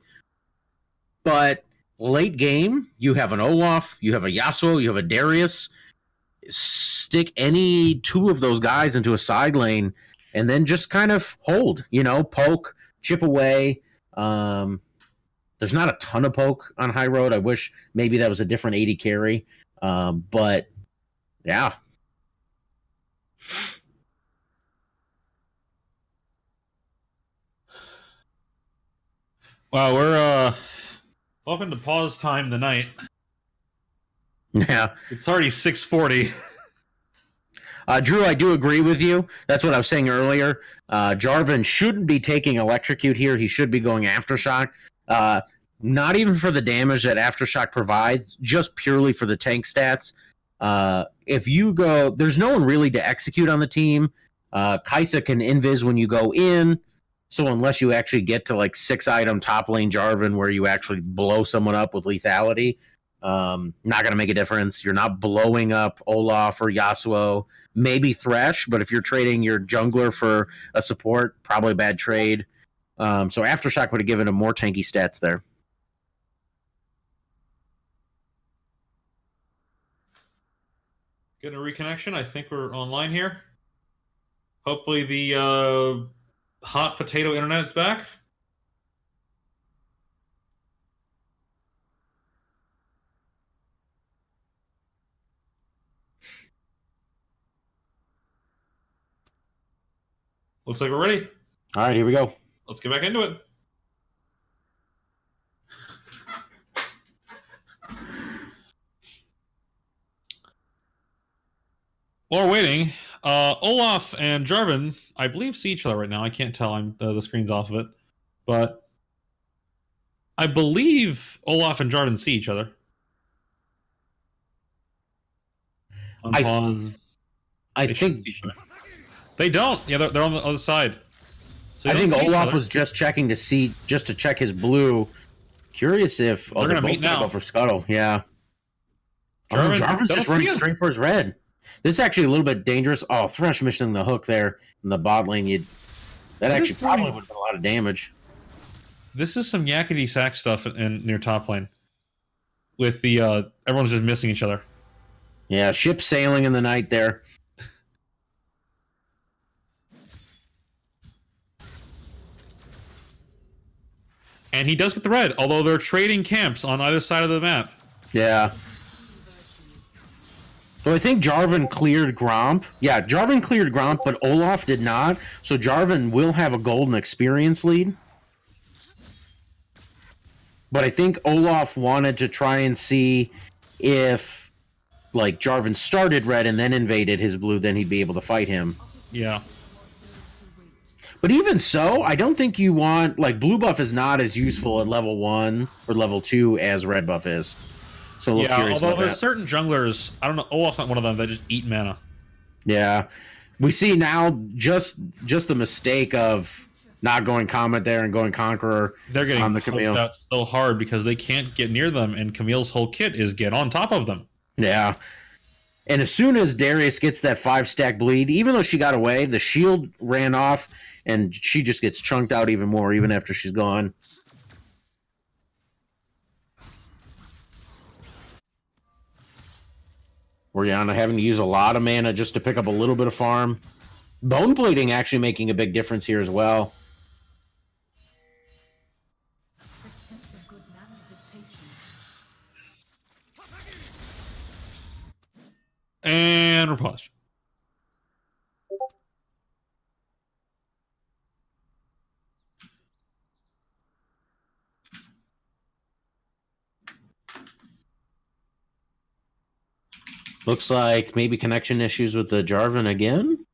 But late game, you have an Olaf, you have a Yasuo, you have a Darius. Stick any 2 of those guys into a side lane, and then just kind of hold, poke, chip away. There's not a ton of poke on High Road. I wish maybe that was a different 80 carry. But yeah. Wow, we're welcome to pause time tonight. Yeah. It's already 6:40. Drew, I do agree with you. That's what I was saying earlier. Jarvan shouldn't be taking Electrocute here. He should be going Aftershock. not even for the damage that Aftershock provides, just purely for the tank stats. If you go, there's no one really to execute on the team. Kaisa can invis when you go in, so unless you actually get to like 6-item top lane Jarvan where you actually blow someone up with lethality, not going to make a difference. You're not blowing up Olaf or Yasuo, maybe Thresh, but if you're trading your jungler for a support, probably a bad trade. So Aftershock would have given him more tanky stats there. Getting a reconnection. I think we're online here. Hopefully the hot potato internet's back. Looks like we're ready. All right, here we go. Let's get back into it. While we're waiting, Olaf and Jarvan, I believe, see each other right now. I can't tell. The screen's off of it. But I believe Olaf and Jarvan see each other. I think they don't. Yeah, they're on the other side. So I think Olaf was just checking to see, just to check his blue. Curious if they're gonna meet now. Go for Scuttle. Yeah. Jarvan's just running straight for his red. This is actually a little bit dangerous. Oh, Thresh missing the hook there in the bot lane. That actually probably would have been a lot of damage. This is some yakety sack stuff in near top lane. With the everyone's just missing each other. Yeah, ship sailing in the night there. And he does get the red, although they're trading camps on either side of the map. Yeah. So I think Jarvan cleared Gromp. Yeah, Jarvan cleared Gromp, but Olaf did not. So Jarvan will have a golden experience lead. But I think Olaf wanted to try and see if, like, Jarvan started red and then invaded his blue, then he'd be able to fight him. Yeah. But even so, I don't think you want, like, blue buff is not as useful at level 1 or level 2 as red buff is. So yeah, although there's certain junglers, I don't know, Olaf's not one of them, that just eat mana. Yeah. We see now just the mistake of not going Comet there and going Conqueror. They're getting on the Camille out so hard because they can't get near them, and Camille's whole kit is get on top of them. Yeah. And as soon as Darius gets that 5-stack bleed, even though she got away, the shield ran off, and she just gets chunked out even more, even after she's gone. Orianna having to use a lot of mana just to pick up a little bit of farm. Bone plating actually making a big difference here as well. And we're paused. Looks like maybe connection issues with the Jarvan again.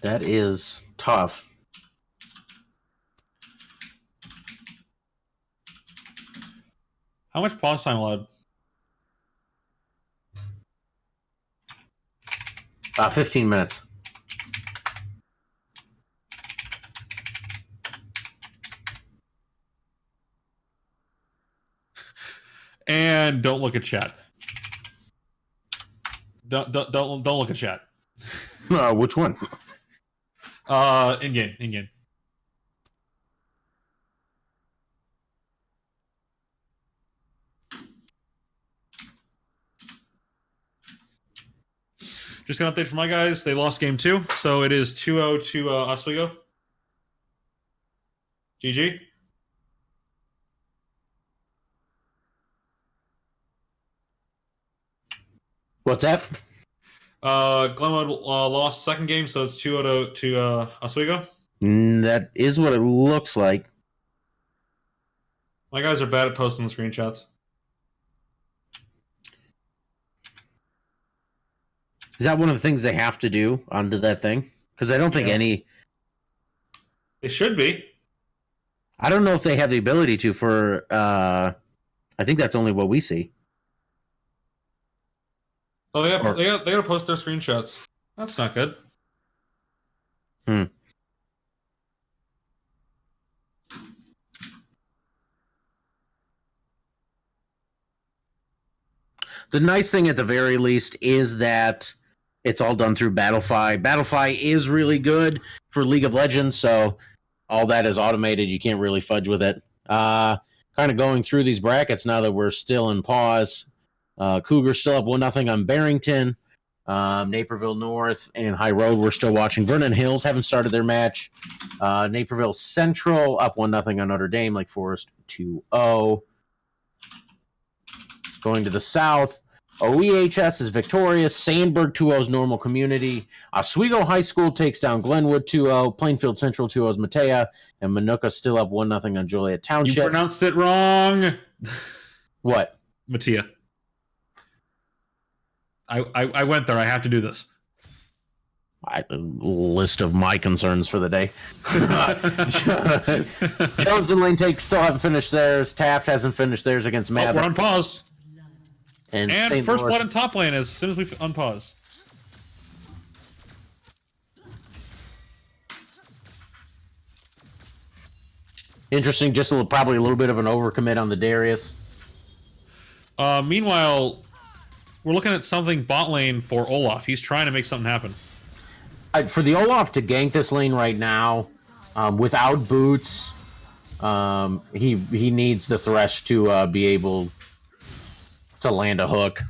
That is tough. How much pause time allowed? 15 minutes. And don't look at chat. Don't look at chat. Which one? In game. Just an update for my guys. They lost game 2, so it is 2-0 to Oswego. GG. What's that? Glenwood lost second game, so it's 2-0 to Oswego. That is what it looks like. My guys are bad at posting the screenshots. Is that one of the things they have to do onto that thing? Because I don't think any... It should be. I don't know if they have the ability to for... I think that's only what we see. Oh, they got to post their screenshots. That's not good. The nice thing at the very least is that it's all done through Battlefy. Battlefy is really good for League of Legends, so all that is automated. You can't really fudge with it. Kind of going through these brackets now that we're still in pause. Cougars still up 1-0 on Barrington. Naperville North and High Road we're still watching. Vernon Hills haven't started their match. Naperville Central up 1-0 on Notre Dame. Lake Forest 2-0. Going to the south, OEHS is victorious. Sandburg 2-0's Normal Community. Oswego High School takes down Glenwood 2-0. Plainfield Central 2-0's Matea. And Manuka still up 1-0 on Joliet Township. You pronounced it wrong. What? Matea. I went there. I have to do this. List of my concerns for the day. Jones and Lane Take still haven't finished theirs. Taft hasn't finished theirs against Mavic. We're on pause. And first blood in top lane as soon as we unpause. Interesting, just probably a little bit of an overcommit on the Darius. Meanwhile, we're looking at something bot lane for Olaf. He's trying to make something happen. For the Olaf to gank this lane right now, without boots, he needs the Thresh to be able to land a hook.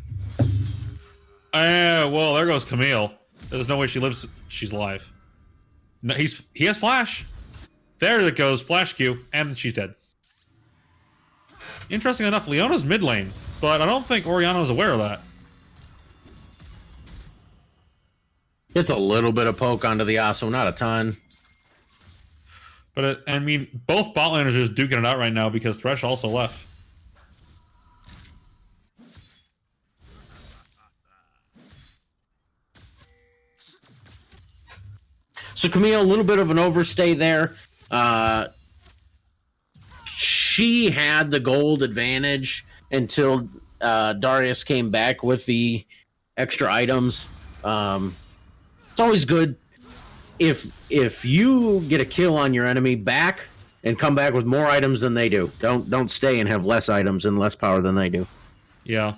Well, there goes Camille. There's no way she lives. She's alive. No, he has flash. There it goes, flash Q, and she's dead. Interesting enough, Leona's mid lane, but I don't think Oriana's aware of that. It's a little bit of poke onto the Yasuo, not a ton. But I mean, both bot laners are just duking it out right now because Thresh also left. So Camille, a little bit of an overstay there. She had the gold advantage until Darius came back with the extra items. It's always good if you get a kill on your enemy back and come back with more items than they do. Don't stay and have less items and less power than they do. Yeah.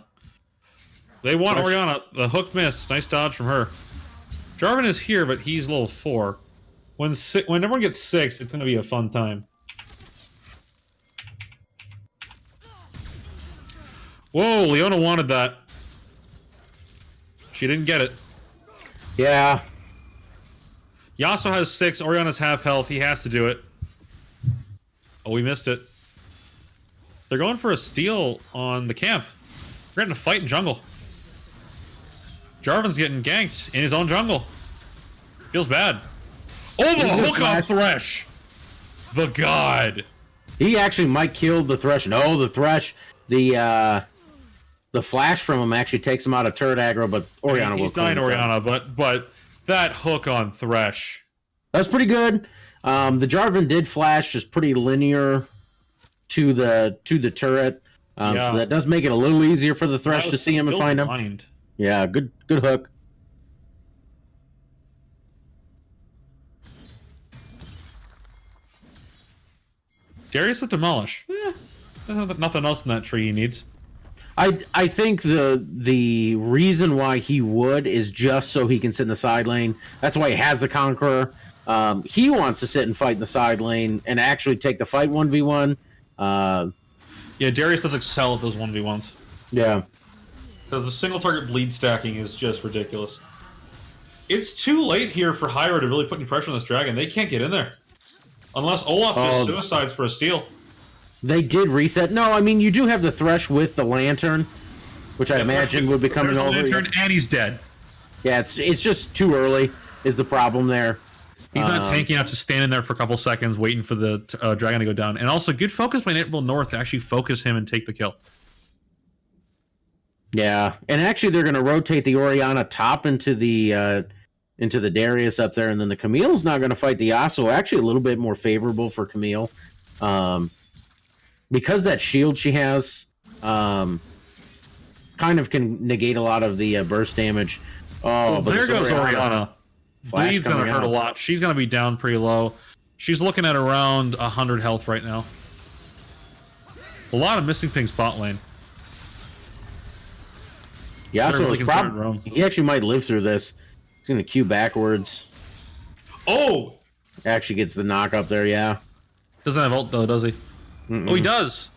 They want Oriana. The hook miss. Nice dodge from her. Jarvan is here, but he's level 4. When everyone gets 6, it's going to be a fun time. Whoa, Leona wanted that. She didn't get it. Yeah. Yasuo has 6. Oriana's half health. He has to do it. Oh, we missed it. They're going for a steal on the camp. We're getting a fight in jungle. Jarvan's getting ganked in his own jungle. Feels bad. Oh, the hook on Thresh! The god! He actually might kill the Thresh. No, the Thresh, the flash from him actually takes him out of turret aggro, but Oriana will. He's dying Oriana, but that hook on Thresh. That's pretty good. The Jarvan did flash just pretty linear to the turret. So that does make it a little easier for the Thresh to see him and find him. Yeah, good hook. Darius with Demolish. There's nothing else in that tree he needs. I think the reason why he would is just so he can sit in the side lane. That's why he has the Conqueror. He wants to sit and fight in the side lane and actually take the fight 1v1. Yeah, Darius does excel at those 1v1s. Yeah. Because the single target bleed stacking is just ridiculous. It's too late here for Hyro to really put any pressure on this dragon. They can't get in there. Unless Olaf just suicides for a steal. They did reset. No, I mean, you do have the Thresh with the Lantern, which I imagine would be coming over. Lantern and he's dead. Yeah, it's just too early is the problem there. He's not tanky enough to stand in there for a couple seconds waiting for the dragon to go down. And also, good focus by Naperville North to actually focus him and take the kill. Yeah, and actually they're going to rotate the Orianna top into the Darius up there, and then the Camille's not going to fight the Yasuo. Actually, a little bit more favorable for Camille, because that shield she has kind of can negate a lot of the burst damage. Oh, well, but there goes Orianna. Bleed's going to hurt a lot. She's going to be down pretty low. She's looking at around 100 health right now. A lot of missing things bot lane. Yasuo he actually might live through this. He's going to Q backwards. Oh! Actually gets the knock up there, yeah. Doesn't have ult though, does he? Oh, he does.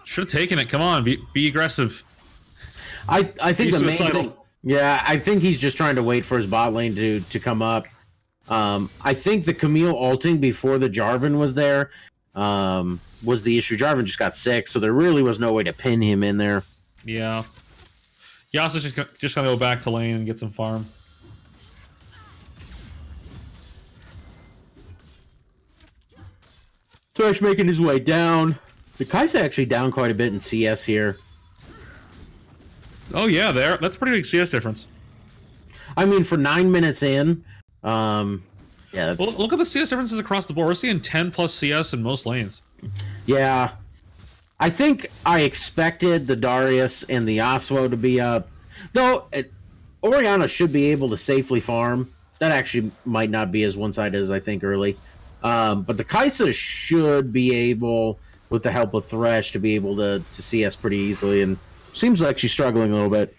Should have taken it. Come on, be aggressive. I think the main thing, yeah, I think he's just trying to wait for his bot lane to come up. I think the Camille ulting before the Jarvan was there was the issue. Jarvan just got sick, so there really was no way to pin him in there. Yeah. Yasuo's just gonna go back to lane and get some farm. Thresh making his way down. The Kai'Sa actually down quite a bit in CS here. Oh yeah, that's a pretty big CS difference. I mean, for 9 minutes in, yeah. That's... Well, look at the CS differences across the board. We're seeing 10 plus CS in most lanes. Yeah. I think I expected the Darius and the Yasuo to be up. Though, Orianna should be able to safely farm. That actually might not be as one-sided as I think early. But the Kai'Sa should be able, with the help of Thresh, to be able to CS pretty easily. And seems like she's struggling a little bit.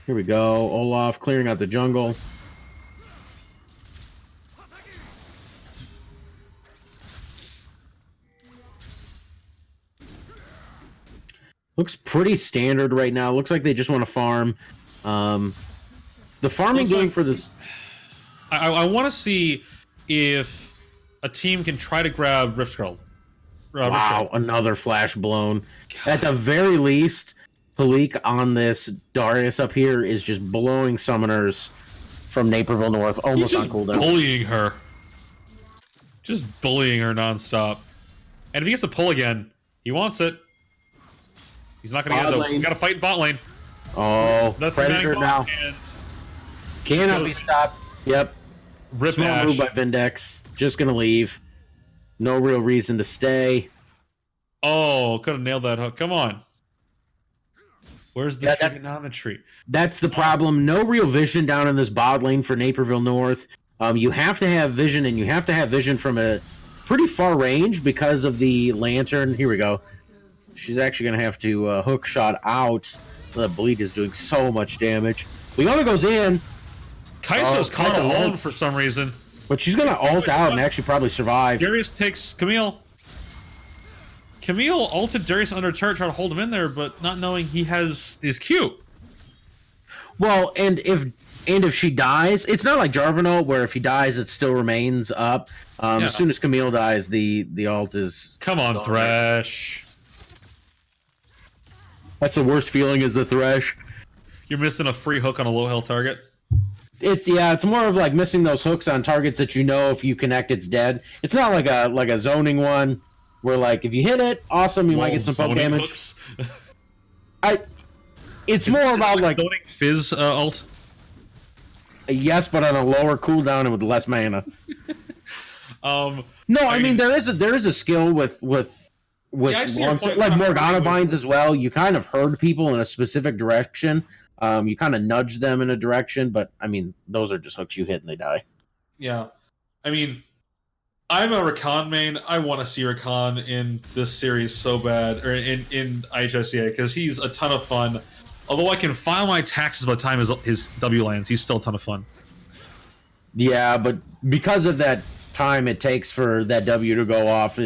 Here we go. Olaf clearing out the jungle. Looks pretty standard right now. Looks like they just want to farm. The farming game for this... I want to see if a team can try to grab Riftskrull. Wow, another flash blown. God. At the very least, Palik on this Darius up here is just blowing summoners from Naperville North almost on cooldown. Bullying her. Just bullying her nonstop. And if he gets to pull again, he wants it. He's not going to get it, though. We got to fight bot lane. Oh, Predator now. Cannot be stopped. Yep. Rip Small Ash. move by Vindex. Just going to leave. No real reason to stay. Oh, could have nailed that hook. Come on. Where's the trigonometry? That's the problem. No real vision down in this bot lane for Naperville North. You have to have vision, and you have to have vision from a pretty far range because of the lantern. Here we go. She's actually going to have to hook shot out. The bleed is doing so much damage. Leona goes in. Kai'Sa's caught alone for some reason. But she's going to ult out and actually probably survive. Darius takes Camille. Camille ulted Darius under turret, trying to hold him in there, but not knowing he has his Q. Well, and if she dies, it's not like Jarvan ult where if he dies, it still remains up. As soon as Camille dies, the ult is... Come on, Thresh. That's the worst feeling, is the Thresh. You're missing a free hook on a low health target. It's more of like missing those hooks on targets that you know if you connect, it's dead. It's not like a zoning one where like if you hit it, awesome, you might get some poke damage. It's more about like zoning Fizz ult. Yes, but on a lower cooldown and with less mana. No, I mean there is a skill with like Morgana binds as well. You kind of herd people in a specific direction. You kind of nudge them in a direction, but I mean, those are just hooks you hit and they die. Yeah. I mean, I'm a Rakan main. I want to see Rakan in this series so bad, or in IHSEA, because he's a ton of fun. Although I can file my taxes by the time his W lands, he's still a ton of fun. Yeah, but because of that time it takes for that W to go off,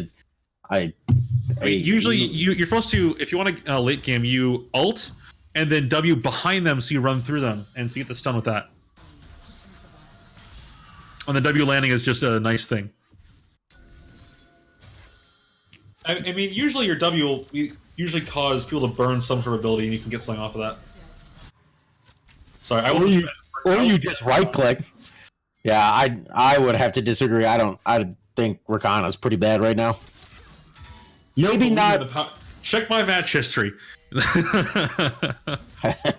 usually you're supposed to, if you want to late game, you ult and then W behind them so you run through them and so you get the stun with that. And the W landing is just a nice thing. I mean, usually your W will usually cause people to burn some sort of ability and you can get something off of that. Sorry, or you just right click. Yeah, I would have to disagree. I think Rakana's pretty bad right now. Maybe not. Check my match history.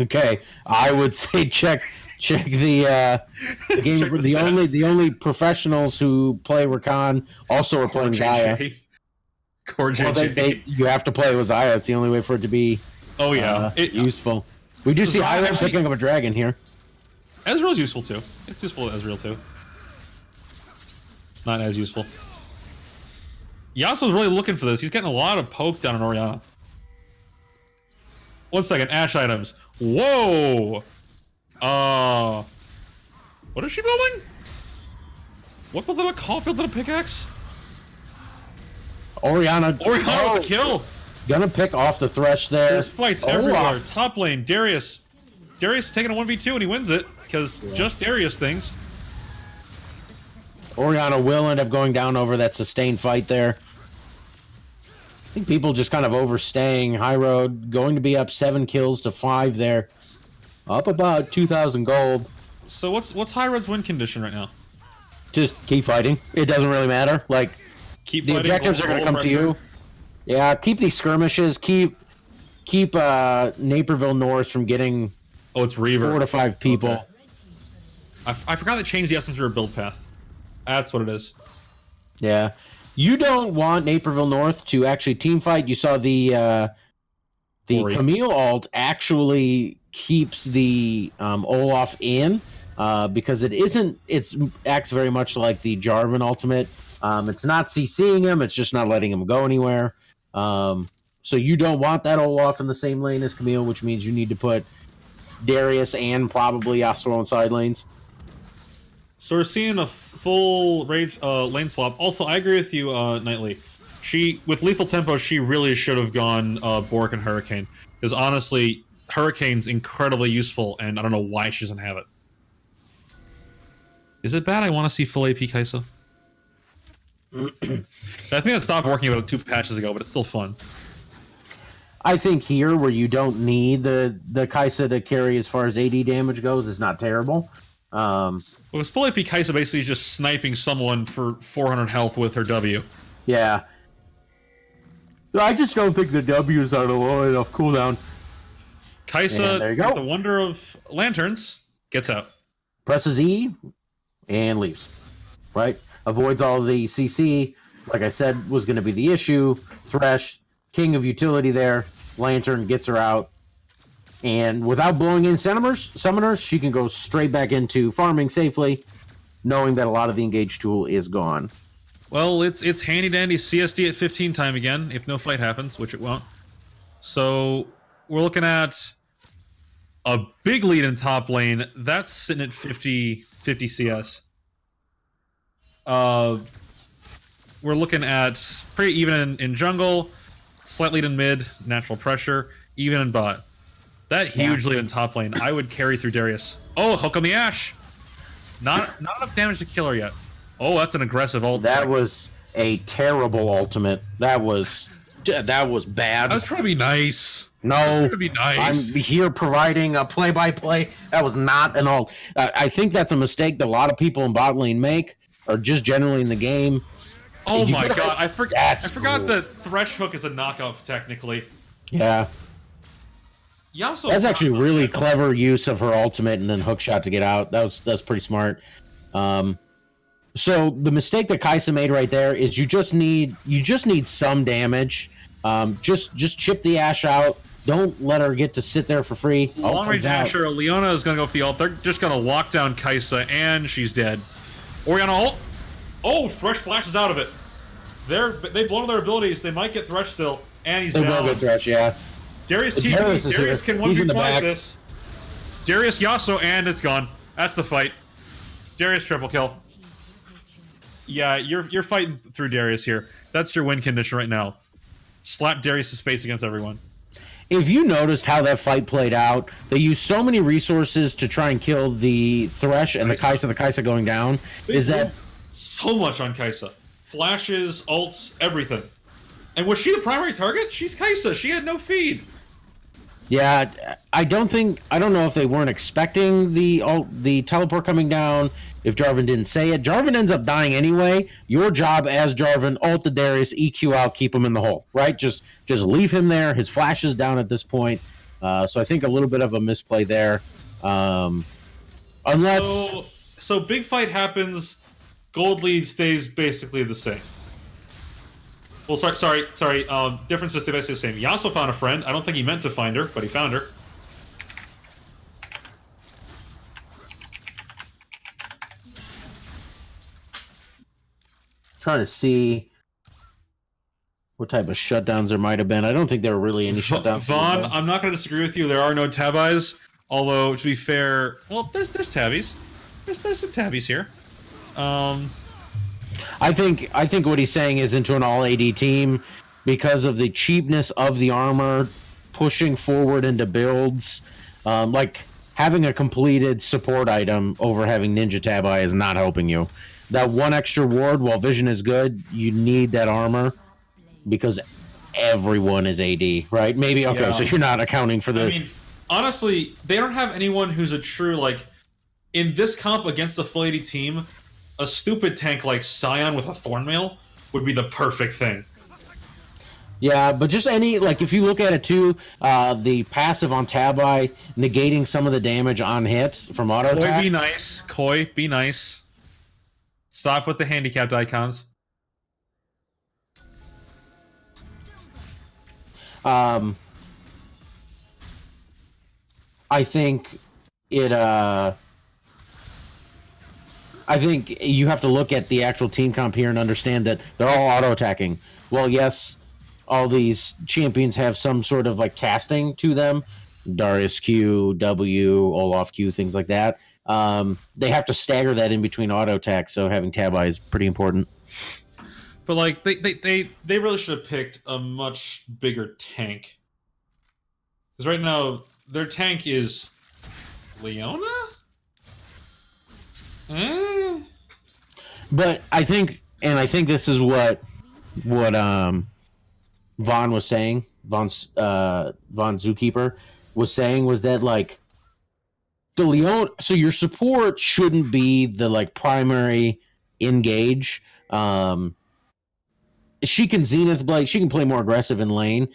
Okay, I would say check the game. Check The only professionals who play Rakan also are playing Xayah. Core Well, you have to play with Xayah. It's the only way for it to be. Oh yeah, useful. We do see Xayah picking up a dragon here. Ezreal's useful too. It's useful to Ezreal too. Not as useful. Yasuo's really looking for this. He's getting a lot of poke down on Orianna. 1 second, Ash items. Whoa! What is she building? What was it, a Caulfield and a pickaxe? Orianna with the kill! Gonna pick off the Thresh there. There's fights everywhere. Top lane, Darius. Darius is taking a 1v2 and he wins it, because just Darius things. Orianna will end up going down over that sustained fight there. I think people just kind of overstaying. High Road going to be up 7 kills to 5 there. Up about 2,000 gold. So what's High Road's win condition right now? Just keep fighting. It doesn't really matter. Like, keep the fighting, objectives are going to come to you. Yeah, keep these skirmishes. Keep Naperville North from getting it's Reaver. 4 to 5 people. Okay. I forgot to change the essence of her build path. That's what it is. Yeah. You don't want Naperville North to actually team fight. You saw the Camille ult actually keeps the Olaf in because it acts very much like the Jarvan ultimate. It's not CCing him, it's just not letting him go anywhere. So you don't want that Olaf in the same lane as Camille, which means you need to put Darius and probably Yasuo on side lanes. So we're seeing a full rage lane swap. Also, I agree with you, Knightley. With lethal tempo, she really should have gone Bork and Hurricane. Because honestly, Hurricane's incredibly useful, and I don't know why she doesn't have it. Is it bad I want to see full AP Kai'Sa? I think that stopped working about 2 patches ago, but it's still fun. I think here, where you don't need the Kai'Sa to carry as far as AD damage goes, is not terrible. Well, full AP Kai'Sa basically just sniping someone for 400 health with her W. Yeah. I just don't think the W's are low enough cooldown. Kai'Sa, with the wonder of lanterns, gets out. Presses E and leaves. Right? Avoids all the CC. Like I said, was going to be the issue. Thresh, king of utility there. Lantern gets her out. And without blowing in summoners, she can go straight back into farming safely, knowing that a lot of the engage tool is gone. Well, it's handy dandy CSD at 15 time again, if no fight happens, which it won't. So we're looking at a big lead in top lane. That's sitting at 50 CS. We're looking at pretty even in jungle, slight lead in mid, natural pressure, even in bot. That huge lead in top lane, I would carry through Darius. Oh, hook on the Ashe. Not enough damage to kill her yet. Oh, that's an aggressive ult. That was a terrible ultimate. That was bad. I was trying to be nice. No, to be nice. I'm here providing a play-by-play. That was not an ult. I think that's a mistake that a lot of people in bot lane make, or just generally in the game. Oh my god, I forgot that Thresh Hook is a knockoff, technically. Yeah. That's actually really clever use of her ultimate and then hook shot to get out. That's pretty smart. So the mistake that Kai'Sa made right there is you just need some damage. Just chip the Ashe out. Don't let her get to sit there for free. Long range Asher, Leona is gonna go for the ult. They're just gonna lock down Kai'Sa and she's dead. Orianna ult. Oh, Thresh flashes out of it. They've blown their abilities. They might get Thresh still, and he's down. They will get Thresh, yeah. Darius TP. Darius can 1v5 this. Darius Yasuo, and it's gone. That's the fight. Darius triple kill. Yeah, you're fighting through Darius here. That's your win condition right now. Slap Darius' face against everyone. If you noticed how that fight played out, they used so many resources to try and kill the Thresh and the Kai'Sa going down. Is that so much on Kai'Sa? Flashes, ults, everything. And was she the primary target? She's Kai'Sa. She had no feed. Yeah, I don't know if they weren't expecting the teleport coming down. If Jarvan didn't say it, Jarvan ends up dying anyway. Your job as Jarvan, ult the Darius, EQ out, keep him in the hole, right? Just leave him there. His flash is down at this point, so I think a little bit of a misplay there. Unless so big fight happens, gold lead stays basically the same. Well, sorry. Difference is basically the same. Yasuo found a friend. I don't think he meant to find her, but he found her. Trying to see what type of shutdowns there might have been. I don't think there were really any shutdowns. Vaughn, I'm not going to disagree with you. There are no tabis. Although, to be fair, well, there's tabbies. There's some tabbies here. I think what he's saying is into an all AD team because of the cheapness of the armor, pushing forward into builds, like having a completed support item over having Ninja Tabi is not helping you. That one extra ward, while vision is good, you need that armor because everyone is AD, right? Maybe okay, yeah. So you're not accounting for the. I mean, honestly, they don't have anyone who's a true like in this comp against a full AD team. A stupid tank like Scion with a Thornmail would be the perfect thing. Yeah, but just any, like, if you look at it too, the passive on Tabi negating some of the damage on hits from auto attacks. Koi, be nice. Koi, be nice. Stop with the handicapped icons. I think it, I think you have to look at the actual team comp here and understand that they're all auto-attacking. Well, yes, all these champions have some sort of like casting to them. Darius Q, W, Olaf Q, things like that. They have to stagger that in between auto-attacks, so having Tabi is pretty important. But like they really should have picked a much bigger tank. Because right now, their tank is Leona? But I think this is what Vaughn was saying. Vaughn Zookeeper was saying was that like the Leona. So your support shouldn't be the like primary engage. She can Zenith Blade. She can play more aggressive in lane.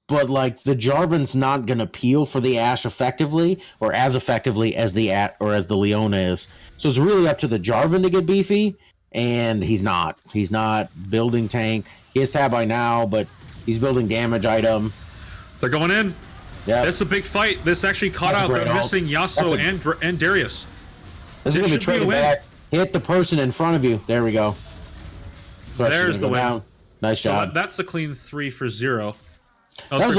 But like the Jarvan's not gonna peel for the Ashe effectively or as effectively as the Leona is. So it's really up to the Jarvan to get beefy, and he's not. He's not building tank. He has Tabi now, but he's building damage item. They're going in. Yeah, it's a big fight. This actually caught out. They're missing Yasuo and Darius. This is gonna be traded back. Hit the person in front of you. There we go. There's the win. Down. Nice job. So that's the clean 3-for-0. Oh, that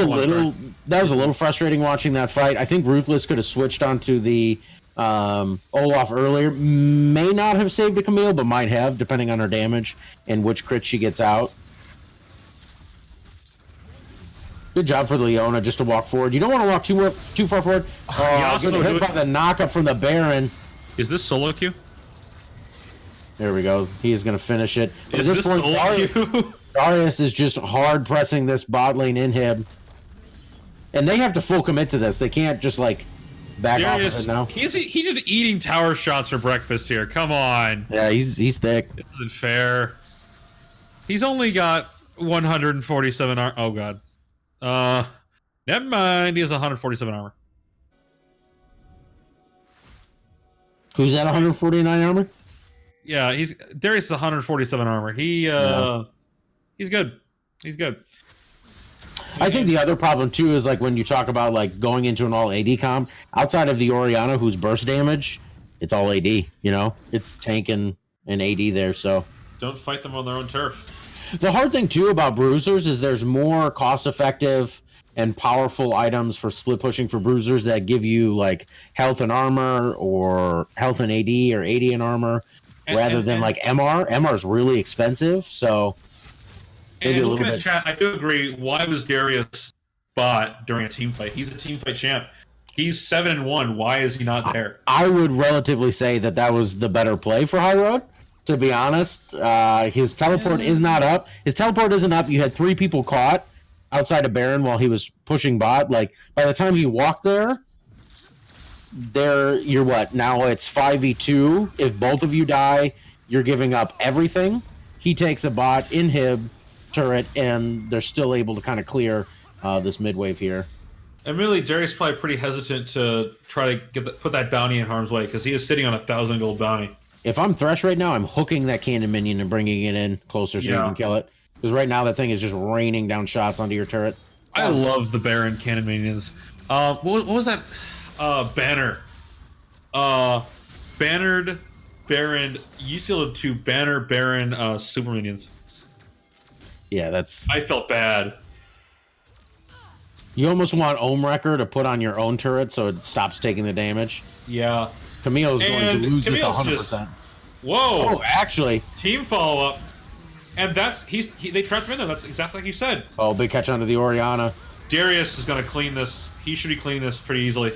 was a little frustrating watching that fight. I think Ruthless could have switched onto the Olaf earlier. May not have saved a Camille, but might have, depending on her damage and which crit she gets out. Good job for the Leona just to walk forward. You don't want to walk too far forward. Get hit by the knockup from the Baron. Is this solo queue? There we go. He is going to finish it. Is this solo queue? Darius is just hard pressing this bot lane inhib. And they have to full commit to this. They can't just like back off of it now. He's just eating tower shots for breakfast here. Come on. Yeah, he's thick. It isn't fair. He's only got 147 armor. Oh god. Never mind. He has 147 armor. Who's at 149 armor? Yeah, Darius is 147 armor. He's good. He's good. I think the other problem too is like when you talk about like going into an all AD comp, outside of the Orianna who's burst damage, it's all AD, you know? It's tank and AD there, so don't fight them on their own turf. The hard thing too about bruisers is there's more cost effective and powerful items for split pushing for bruisers that give you like health and armor or health and AD or AD and armor rather than like MR. MR is really expensive, so and looking at chat, I do agree. Why was Darius bot during a team fight? He's a team fight champ. He's 7-1. Why is he not there? I would relatively say that was the better play for High Road. To be honest, his teleport is not up. His teleport isn't up. You had 3 people caught. outside of Baron while he was pushing bot. Like, by the time he walked there, you're what? Now it's 5v2. If both of you die, you're giving up everything. He takes a bot, inhib, turret, and they're still able to kind of clear this mid wave here. Admittedly, Darius is probably pretty hesitant to try to put that bounty in harm's way because he is sitting on 1,000 gold bounty. If I'm Thresh right now, I'm hooking that cannon minion and bringing it in closer so you can kill it. Because right now that thing is just raining down shots onto your turret. I love the Baron cannon minions. What was that? Banner. Bannered, Baron. You still have 2 Banner, Baron, super minions. Yeah, that's... I felt bad. You almost want Omewrecker to put on your own turret so it stops taking the damage. Yeah. Camille's going to lose this 100%. Whoa! Oh, actually. Team follow-up. And that's... they trapped him in there. That's exactly like you said. Oh, big catch onto the Orianna. Darius is going to clean this. He should be cleaning this pretty easily.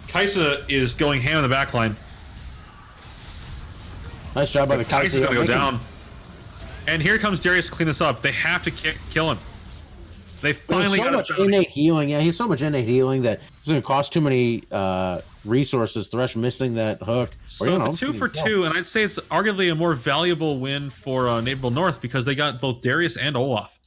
Kaisa is going ham in the backline. Nice job by the Kaisa. Kaisa's going to go down. And here comes Darius to clean this up. They have to kill him. They finally got so much innate healing. Yeah, he has so much innate healing that it's going to cost too many resources. Thresh missing that hook. So it's a 2 for 2, and I'd say it's arguably a more valuable win for Naperville North because they got both Darius and Olaf.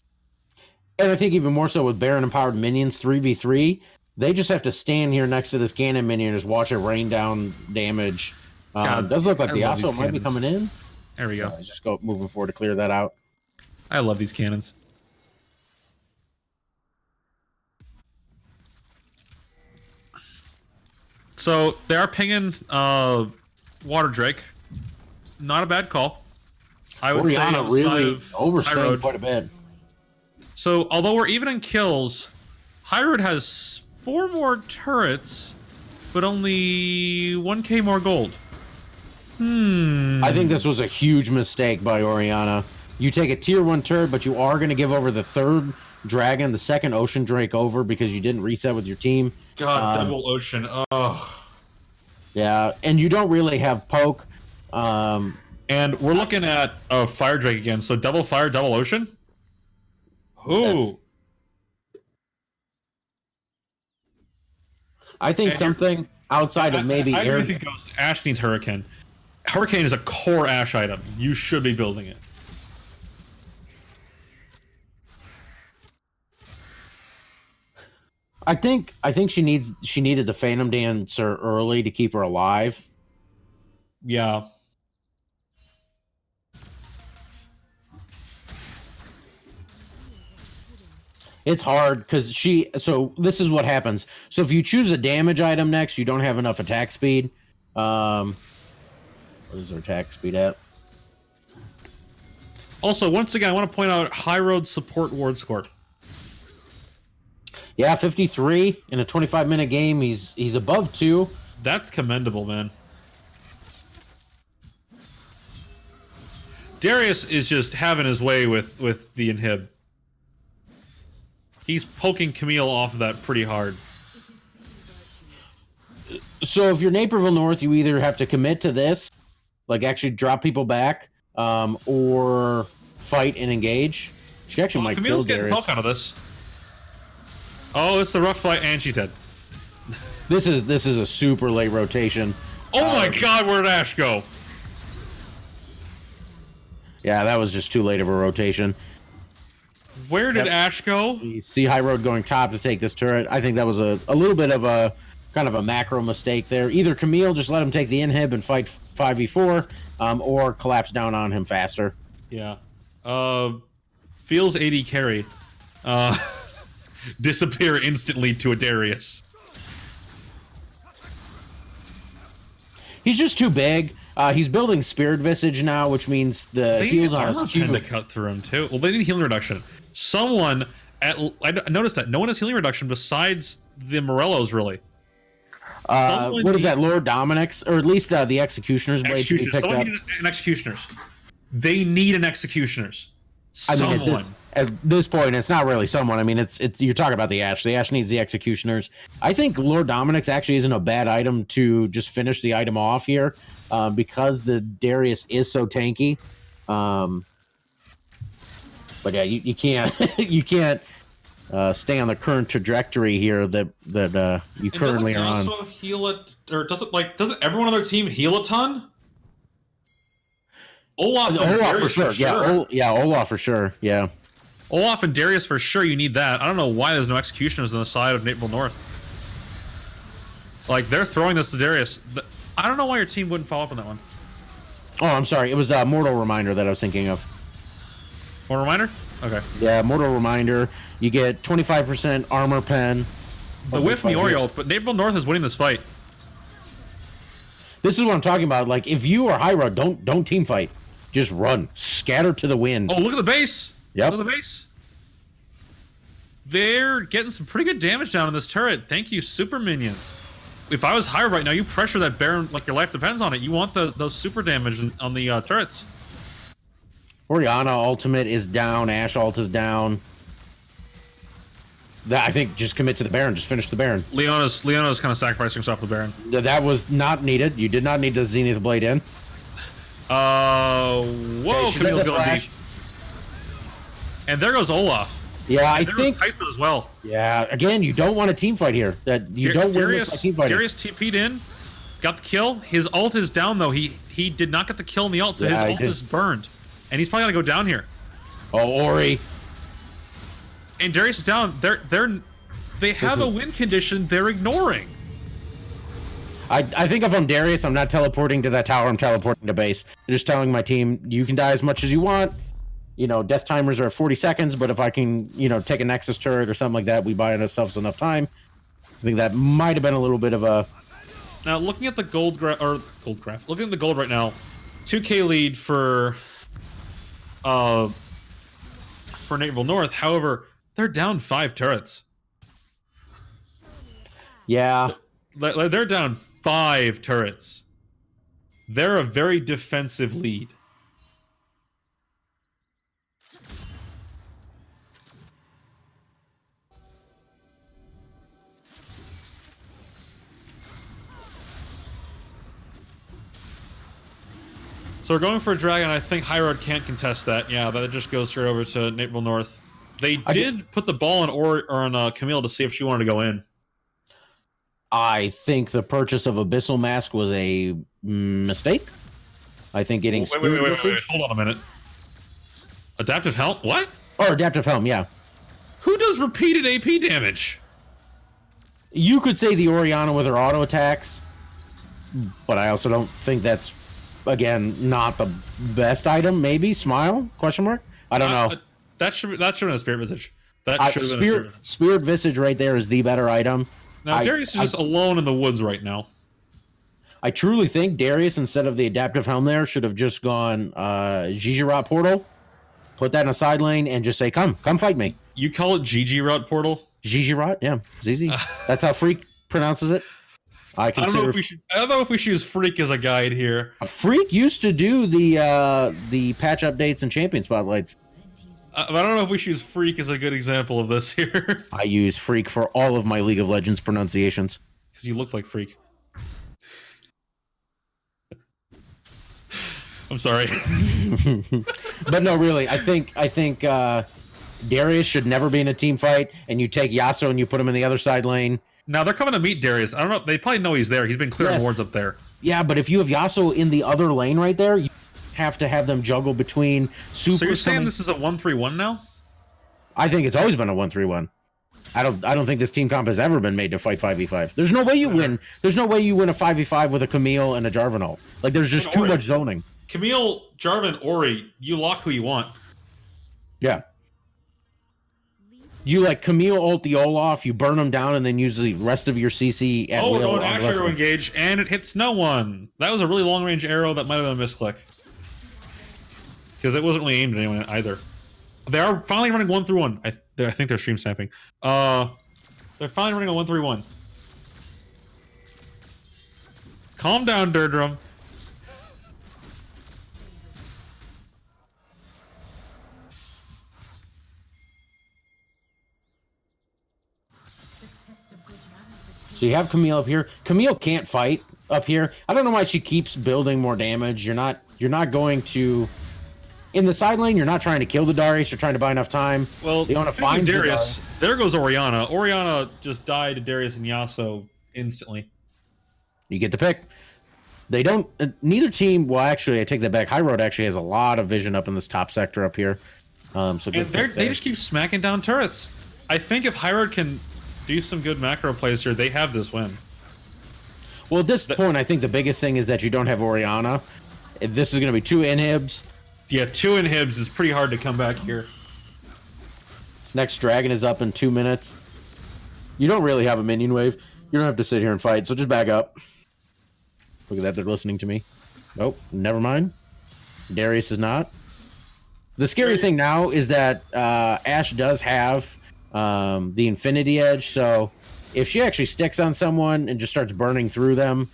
And I think even more so with Baron empowered minions 3v3, they just have to stand here next to this cannon minion and just watch it rain down damage. It does look like the Yasuo might be coming in. There we go. Just go moving forward to clear that out. I love these cannons. So they are pinging Water Drake. Not a bad call. I would Orianna say really overstayed quite a bit. So although we're even in kills, High Road has 4 more turrets, but only 1k more gold. I think this was a huge mistake by Orianna. You take a tier 1 turret, but you are going to give over the 3rd dragon, the 2nd Ocean Drake over because you didn't reset with your team. God, double Ocean. Oh. Yeah, and you don't really have poke. And we're looking at a Fire Drake again, so double Fire, double Ocean? Ooh. I think something outside of maybe I air... really think Ashe needs Hurricane. Hurricane is a core Ashe item. You should be building it. I think she needed the Phantom Dancer early to keep her alive. Yeah. It's hard because so this is what happens. So if you choose a damage item next, you don't have enough attack speed. What is her attack speed at? Also, once again, I want to point out High Road support ward score. Yeah, 53 in a 25-minute game. He's above 2. That's commendable, man. Darius is just having his way with the inhib. He's poking Camille off of that pretty hard. So if you're Naperville North, you either have to commit to this, like actually drop people back, or fight and engage. She actually might Camille's kill getting Darius. poke out of this. Oh, it's a rough fight, and she's dead. This is a super late rotation. Oh my God, where did Ashe go? Yeah, that was just too late of a rotation. Where did Ashe go? You see High Road going top to take this turret. I think that was a little bit of a kind of a macro mistake there. Either Camille just let him take the inhib and fight 5v4, or collapse down on him faster. Yeah. Feels AD carry. Disappear instantly to a Darius. He's just too big. He's building Spirit Visage now, which means the heals on his Q to cut through him too. Well, they need healing reduction. Someone I noticed that no one has healing reduction besides the Morellos, really. What is that, Lord Dominic's, or at least the Executioner's blade should be picked up. Someone need an Executioner's. They need an Executioner's. Someone. I mean, at this point, it's not really someone. I mean, it's you're talking about the Ashe. The Ashe needs the Executioners. I think Lord Dominic's actually isn't a bad item to just finish the item off here, because the Darius is so tanky. But yeah, you can't you can't stay on the current trajectory here that you currently are on. Also heal it, or doesn't everyone on their team heal a ton? Olaf for sure. Yeah, Olaf for sure. Yeah. Olaf and Darius for sure. You need that. I don't know why there's no executioners on the side of Naperville North. Like they're throwing this to Darius. I don't know why your team wouldn't follow up on that one. Oh, I'm sorry. It was Mortal Reminder that I was thinking of. Mortal Reminder? Okay. Yeah, Mortal Reminder. You get 25% armor pen. The whiff Miori ult, but Naperville North is winning this fight. This is what I'm talking about. Like, if you are high road, don't team fight. Just run. Scatter to the wind. Oh, look at the base. Yep. Look at the base. They're getting some pretty good damage down in this turret. Thank you, super minions. If I was higher right now, you pressure that Baron like your life depends on it. You want those super damage on the turrets. Orianna ultimate is down. Ashe ult is down. I think just commit to the Baron. Just finish the Baron. Leona's kind of sacrificing herself for the Baron. That was not needed. You did not need the Zenith Blade in. Whoa, Camille's going deep. And there goes Olaf. Yeah, and I think Tyson as well. Yeah, again, you don't want a team fight here. That you don't win this by team fighting. Darius TP'd in, got the kill. His ult is down though. He did not get the kill in the ult, so his ult is burned, and he's probably gonna go down here. Oh, Ori. And Darius is down. They have a win condition. They're ignoring. I think if I'm Darius, I'm not teleporting to that tower. I'm teleporting to base. I'm just telling my team, you can die as much as you want. You know, death timers are 40 seconds, but if I can, take a Nexus turret or something like that, we buy ourselves enough time. I think that might have been a little bit of a... Now, looking at the looking at the gold right now, 2K lead for Naperville North. However, they're down 5 turrets. Yeah. They're down 5 turrets. They're a very defensive lead. So we're going for a dragon. I think High Road can't contest that. Yeah, that just goes straight over to Naperville North. They did put the ball on Camille to see if she wanted to go in. I think the purchase of Abyssal Mask was a mistake. I think getting wait. Hold on a minute. Adaptive Helm? What? Oh, Adaptive Helm, yeah. Who does repeated AP damage? You could say the Orianna with her auto attacks, but I also don't think that's, again, not the best item. Maybe Smile? Question mark? I don't know. That should have been a Spirit Visage. That should have been a Spirit Visage right there is the better item. Now, Darius is just alone in the woods right now. I truly think Darius, instead of the Adaptive Helm there, should have just gone Gigirat Portal, put that in a side lane, and just say, come fight me. You call it Gigirat Portal? Gigirat, yeah. It's easy. That's how Freak pronounces it. I don't know if we should use Freak as a guide here. Freak used to do the patch updates and champion spotlights. I don't know if we should use Freak as a good example of this here. I use Freak for all of my League of Legends pronunciations. Because you look like Freak. I'm sorry. But no, really, I think Darius should never be in a team fight, and you take Yasuo and you put him in the other side lane. Now they're coming to meet Darius. I don't know. They probably know he's there. He's been clearing wards up there. Yeah, but if you have Yasuo in the other lane right there, you have to have them juggle between super. So you're saying this is a 1-3-1 now? I think it's always been a 1-3-1. I don't think this team comp has ever been made to fight 5v5. There's no way you win. There's no way you win a 5v5 with a Camille and a Jarvan ult. Like, there's just too much zoning. Camille, Jarvan, Ori, you lock who you want. Yeah. You Camille ult the Olaf, you burn them down, and then use the rest of your CC at will. We're going Asher to engage, and it hits no one. That was a really long-range arrow that might have been a misclick. Because it wasn't really aimed at anyone either. They are finally running 1-3-1. I think they're stream snapping. They're finally running a 1-3-1. Calm down, Durdrum. So you have Camille up here. Camille can't fight up here. I don't know why she keeps building more damage. You're not going to in the side lane, you're not trying to kill the Darius. You're trying to buy enough time. Well, you want to find Darius. There goes Orianna. Orianna just died to Darius and Yasuo instantly. You get the pick. They don't. Neither team. Well, actually, I take that back. High Road actually has a lot of vision up in this top sector up here. So they just keep smacking down turrets. I think if High Road can do some good macro plays here, they have this win. Well, at this point, I think the biggest thing is that you don't have Orianna. This is going to be 2 inhibs. Yeah, 2 inhibs is pretty hard to come back here. Next dragon is up in 2 minutes. You don't really have a minion wave. You don't have to sit here and fight, so just back up. Look at that, they're listening to me. Nope, never mind. Darius is not. The scary thing now is that Ashe does have the Infinity Edge, so if she actually sticks on someone and just starts burning through them,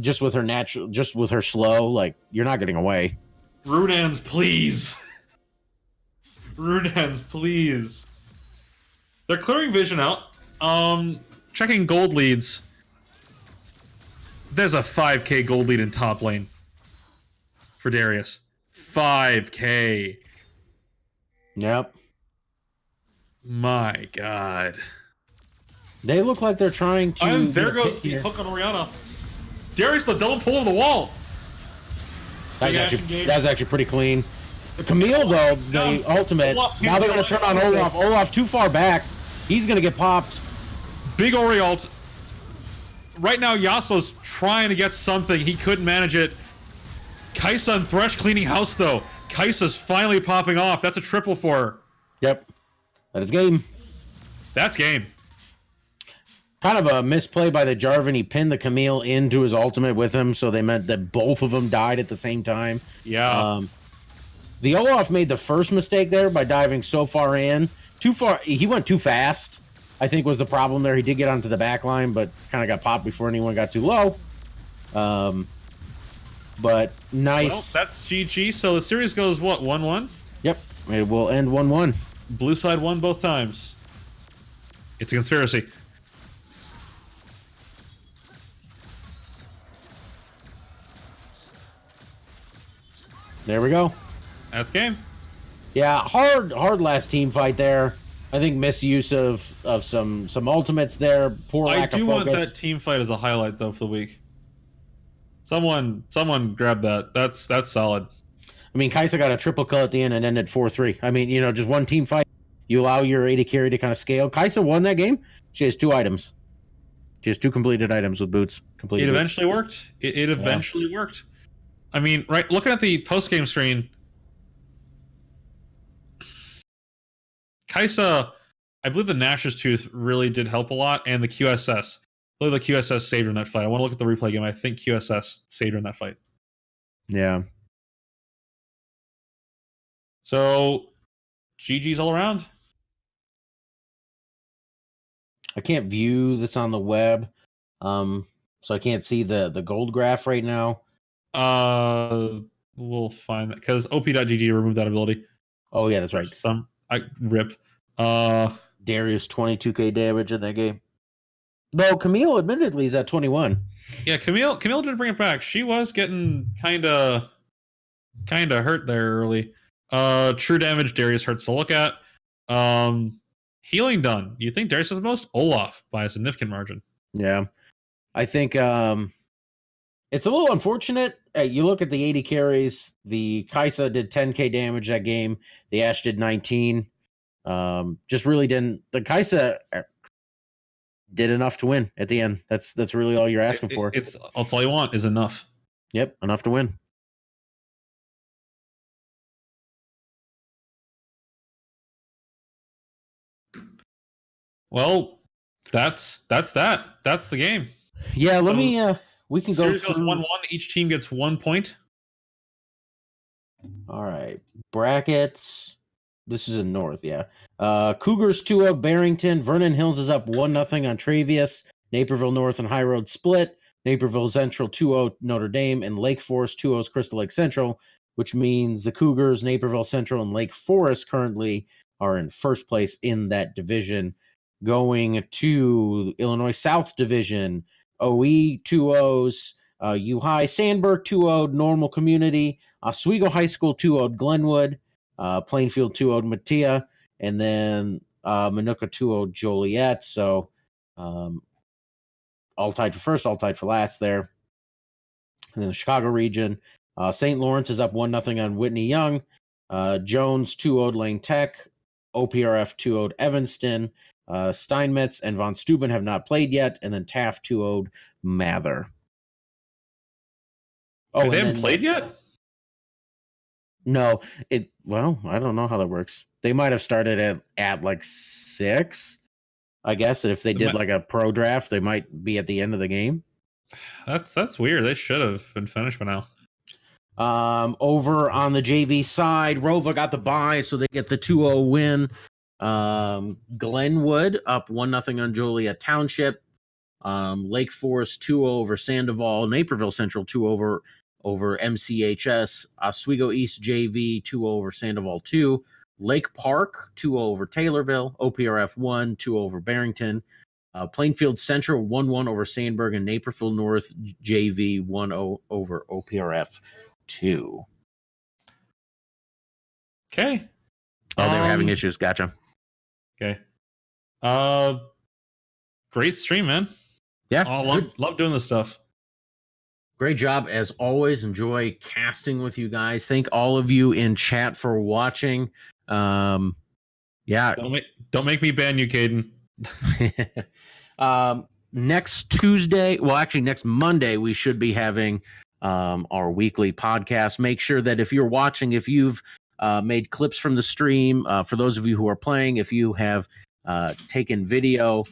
just with her slow, like, you're not getting away. Runans, please. Runans, please. They're clearing vision out. Checking gold leads. There's a 5k gold lead in top lane for Darius. 5k. Yep. My God. They look like they're trying to. And there goes the hook on Orianna. Darius, the double pull of the wall. That's actually pretty clean. Camille, though, the ultimate. Now they're going to turn on Olaf. Olaf too far back. He's going to get popped. Big Ori ult. Right now, Yasuo's trying to get something. He couldn't manage it. Kai'Sa and Thresh cleaning house, though. Kai'Sa's finally popping off. That's a triple for her. Yep. That is game. That's game. Kind of a misplay by the Jarvan. He pinned the Camille into his ultimate with him, so they meant that both of them died at the same time. Yeah. The Olaf made the first mistake there by diving so far in. Too far. He went too fast, I think, was the problem there. He did get onto the back line, but kind of got popped before anyone got too low. But nice. Well, that's GG. So the series goes, what, 1-1? Yep. It will end 1-1. Blue side won both times. It's a conspiracy. There we go. That's game. Yeah, hard last team fight there. I think misuse of some ultimates there. Poor lack of focus. I do want that team fight as a highlight though for the week. Someone grab that. That's solid. I mean, Kai'Sa got a triple kill at the end and ended 4-3. I mean, just one team fight. You allow your AD carry to kind of scale. Kai'Sa won that game. She has 2 items. She has 2 completed items with boots. It eventually worked. It eventually worked. I mean, right, looking at the post-game screen, Kai'Sa, I believe the Nash's Tooth really did help a lot, and the QSS. I believe the QSS saved her in that fight. I want to look at the replay game. I think QSS saved her in that fight. Yeah. So, GG's all around. I can't view this on the web, so I can't see the gold graph right now. We'll find that because op.gg removed that ability. Oh yeah, that's right. Rip. Darius 22k damage in that game. Though Camille admittedly is at 21. Yeah, Camille did bring it back. She was getting kinda hurt there early. True damage, Darius hurts to look at. Healing done. You think Darius is the most? Olaf by a significant margin. Yeah. I think it's a little unfortunate. You look at the 80 carries. The Kai'Sa did 10k damage that game. The Ashe did 19. Just really didn't. The Kai'Sa did enough to win at the end. That's really all you're asking for. It's all you want is enough. Yep, enough to win. Well, that's that. That's the game. Yeah, let me. We can go. Series goes 1-1. Each team gets 1 point. All right, brackets. This is in North, yeah. Cougars 2-0 Barrington. Vernon Hills is up 1-0 on Travius. Naperville North and High Road split. Naperville Central 2-0 Notre Dame, and Lake Forest 2-0 Crystal Lake Central, which means the Cougars, Naperville Central, and Lake Forest currently are in first place in that division. Going to Illinois South Division, OE 2-0s, U High Sandburg 2-0 Normal Community, Oswego High School 2-0'd Glenwood. Plainfield 2-0'd Mattia. And then Manuka 2-0'd Joliet. So all tied for first, all tied for last there. And then the Chicago region. St. Lawrence is up 1-0 on Whitney Young. Jones 2-0'd Lane Tech. OPRF 2-0'd Evanston. Steinmetz and Von Steuben have not played yet. And then Taft 2-0'd Mather. Oh, they haven't played yet? No. Well, I don't know how that works. They might have started at like 6. I guess if they did like a pro draft, they might be at the end of the game. That's weird. They should have been finished by now. Over on the JV side, Rova got the bye, so they get the 2-0 win. Glenwood up 1-0 on Joliet Township. Lake Forest 2-0 over Sandoval. Naperville Central 2-0 over MCHS. Oswego East JV 2-0 over Sandoval 2. Lake Park 2-0 over Taylorville. OPRF 1 2-0 over Barrington. Plainfield Central 1-1 over Sandburg, and Naperville North JV 1-0 over OPRF 2. Okay. Oh, they were having issues. Gotcha. Okay. Great stream, man. Yeah. Love doing this stuff. Great job as always. Enjoy casting with you guys. Thank all of you in chat for watching. Yeah. Don't make me ban you, Caden. Next Tuesday, well, actually next Monday, we should be having our weekly podcast. Make sure that if you're watching, if you've made clips from the stream, for those of you who are playing, if you have taken video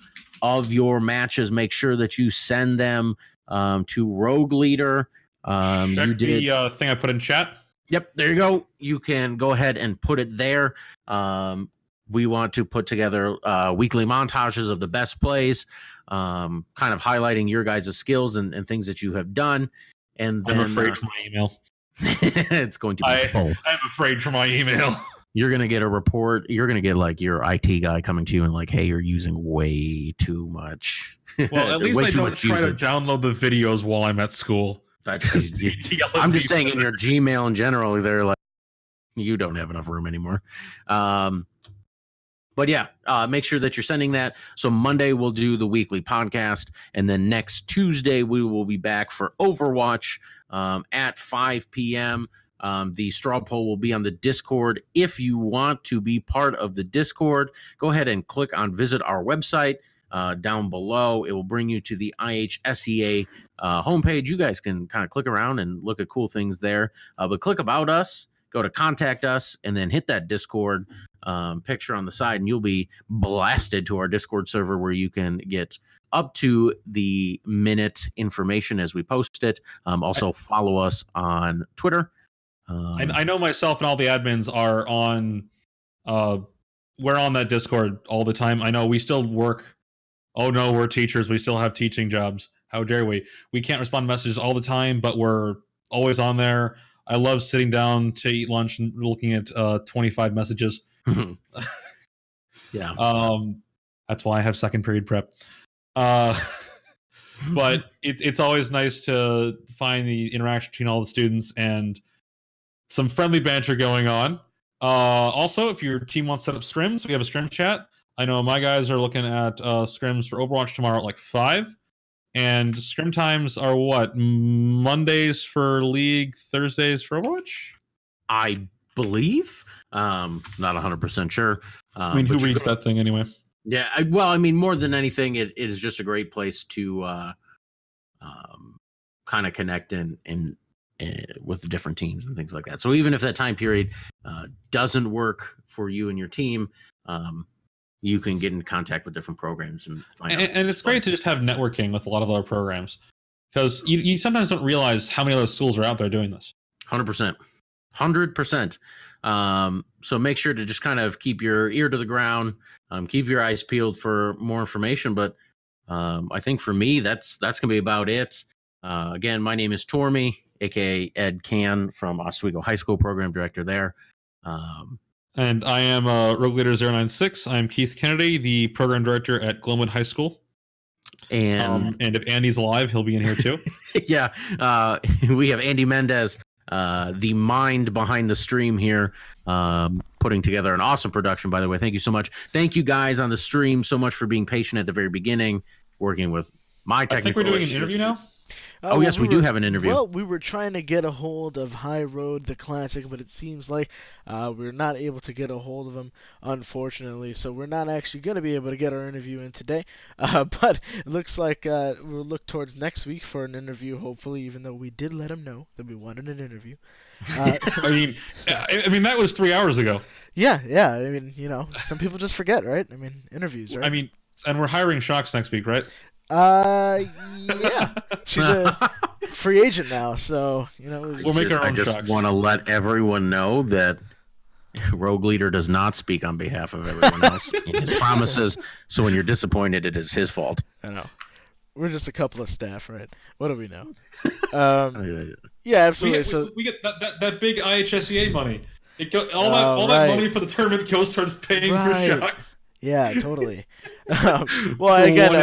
of your matches, make sure that you send them to Rogue Leader. Check you did the thing I put in chat. Yep, there you go. You can go ahead and put it there. We want to put together weekly montages of the best plays, kind of highlighting your guys' skills and things that you have done. And then, I'm afraid for my email. It's going to be full. I'm afraid for my email. You're going to get a report. You're going to get like your IT guy coming to you and like, hey, you're using way too much. Well, at least I don't try to download the videos while I'm at school. I'm just saying in your Gmail in general, they're like, you don't have enough room anymore. But yeah, make sure that you're sending that. So Monday we'll do the weekly podcast, and then next Tuesday we will be back for Overwatch at 5 p.m. The straw poll will be on the Discord. If you want to be part of the Discord, go ahead and click on visit our website down below. It will bring you to the IHSEA homepage. You guys can kind of click around and look at cool things there. But click about us, go to contact us, and then hit that Discord picture on the side, and you'll be blasted to our Discord server where you can get up to the minute information as we post it. Also follow us on Twitter. I know myself and all the admins are on we're on that Discord all the time. I know we still work. Oh no, we're teachers. We still have teaching jobs. How dare we? We can't respond to messages all the time, but we're always on there. I love sitting down to eat lunch and looking at 25 messages. Yeah. That's why I have second period prep. But it's always nice to find the interaction between all the students and some friendly banter going on. Also, if your team wants to set up scrims, we have a scrim chat. I know my guys are looking at scrims for Overwatch tomorrow at like 5. And scrim times are what? Mondays for League, Thursdays for Overwatch? I believe. Not 100% sure. I mean, who reads that thing anyway? Yeah, I mean, more than anything, it is just a great place to kind of connect and with the different teams and things like that. So even if that time period doesn't work for you and your team, you can get in contact with different programs and find out. And it's great to just have networking with a lot of other programs, because you sometimes don't realize how many other schools are out there doing this. 100%. 100%. So make sure to just kind of keep your ear to the ground, keep your eyes peeled for more information. But I think for me, that's going to be about it. Again, my name is Tormy, aka Ed Can from Oswego High School, program director there. And I am Rogue Leader 096. I'm Keith Kennedy, the program director at Glenwood High School. And if Andy's alive, he'll be in here too. Yeah. We have Andy Mendez, the mind behind the stream here, putting together an awesome production, by the way. Thank you so much. Thank you guys on the stream so much for being patient at the very beginning, working with my technical I think we're doing issues. an interview now. Oh, yes, we do have an interview. Well, we were trying to get a hold of High Road, the classic, but it seems like we're not able to get a hold of him, unfortunately. So we're not actually going to be able to get our interview in today. But it looks like we'll look towards next week for an interview, hopefully, even though we did let him know that we wanted an interview. I mean, that was 3 hours ago. Yeah. I mean, some people just forget, right? I mean, interviews, right? I mean, and we're hiring Shocks next week, right? Yeah. She's a free agent now, so we'll make our own I just Shocks. want to let everyone know that Rogue Leader does not speak on behalf of everyone else in his promises. So when you're disappointed, it is his fault. I know. We're just a couple of staff, right? What do we know? Yeah, absolutely. We get that big IHSEA money. All right. that money for the tournament goes towards paying for Shocks. Yeah, totally. Well, again,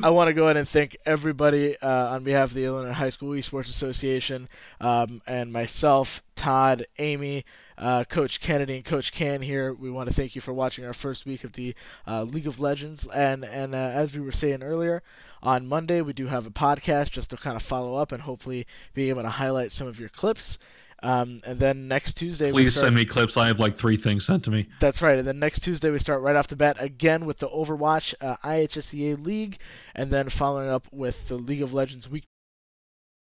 I want to go ahead and thank everybody on behalf of the Illinois High School Esports Association and myself, Todd, Amy, Coach Kennedy, and Coach Can here. We want to thank you for watching our first week of the League of Legends. And as we were saying earlier, on Monday we do have a podcast just to kind of follow up and hopefully be able to highlight some of your clips. And then next Tuesday, please send me clips. I have like 3 things sent to me. That's right. And then next Tuesday, we start right off the bat again with the Overwatch IHSEA League, and then following up with the League of Legends Week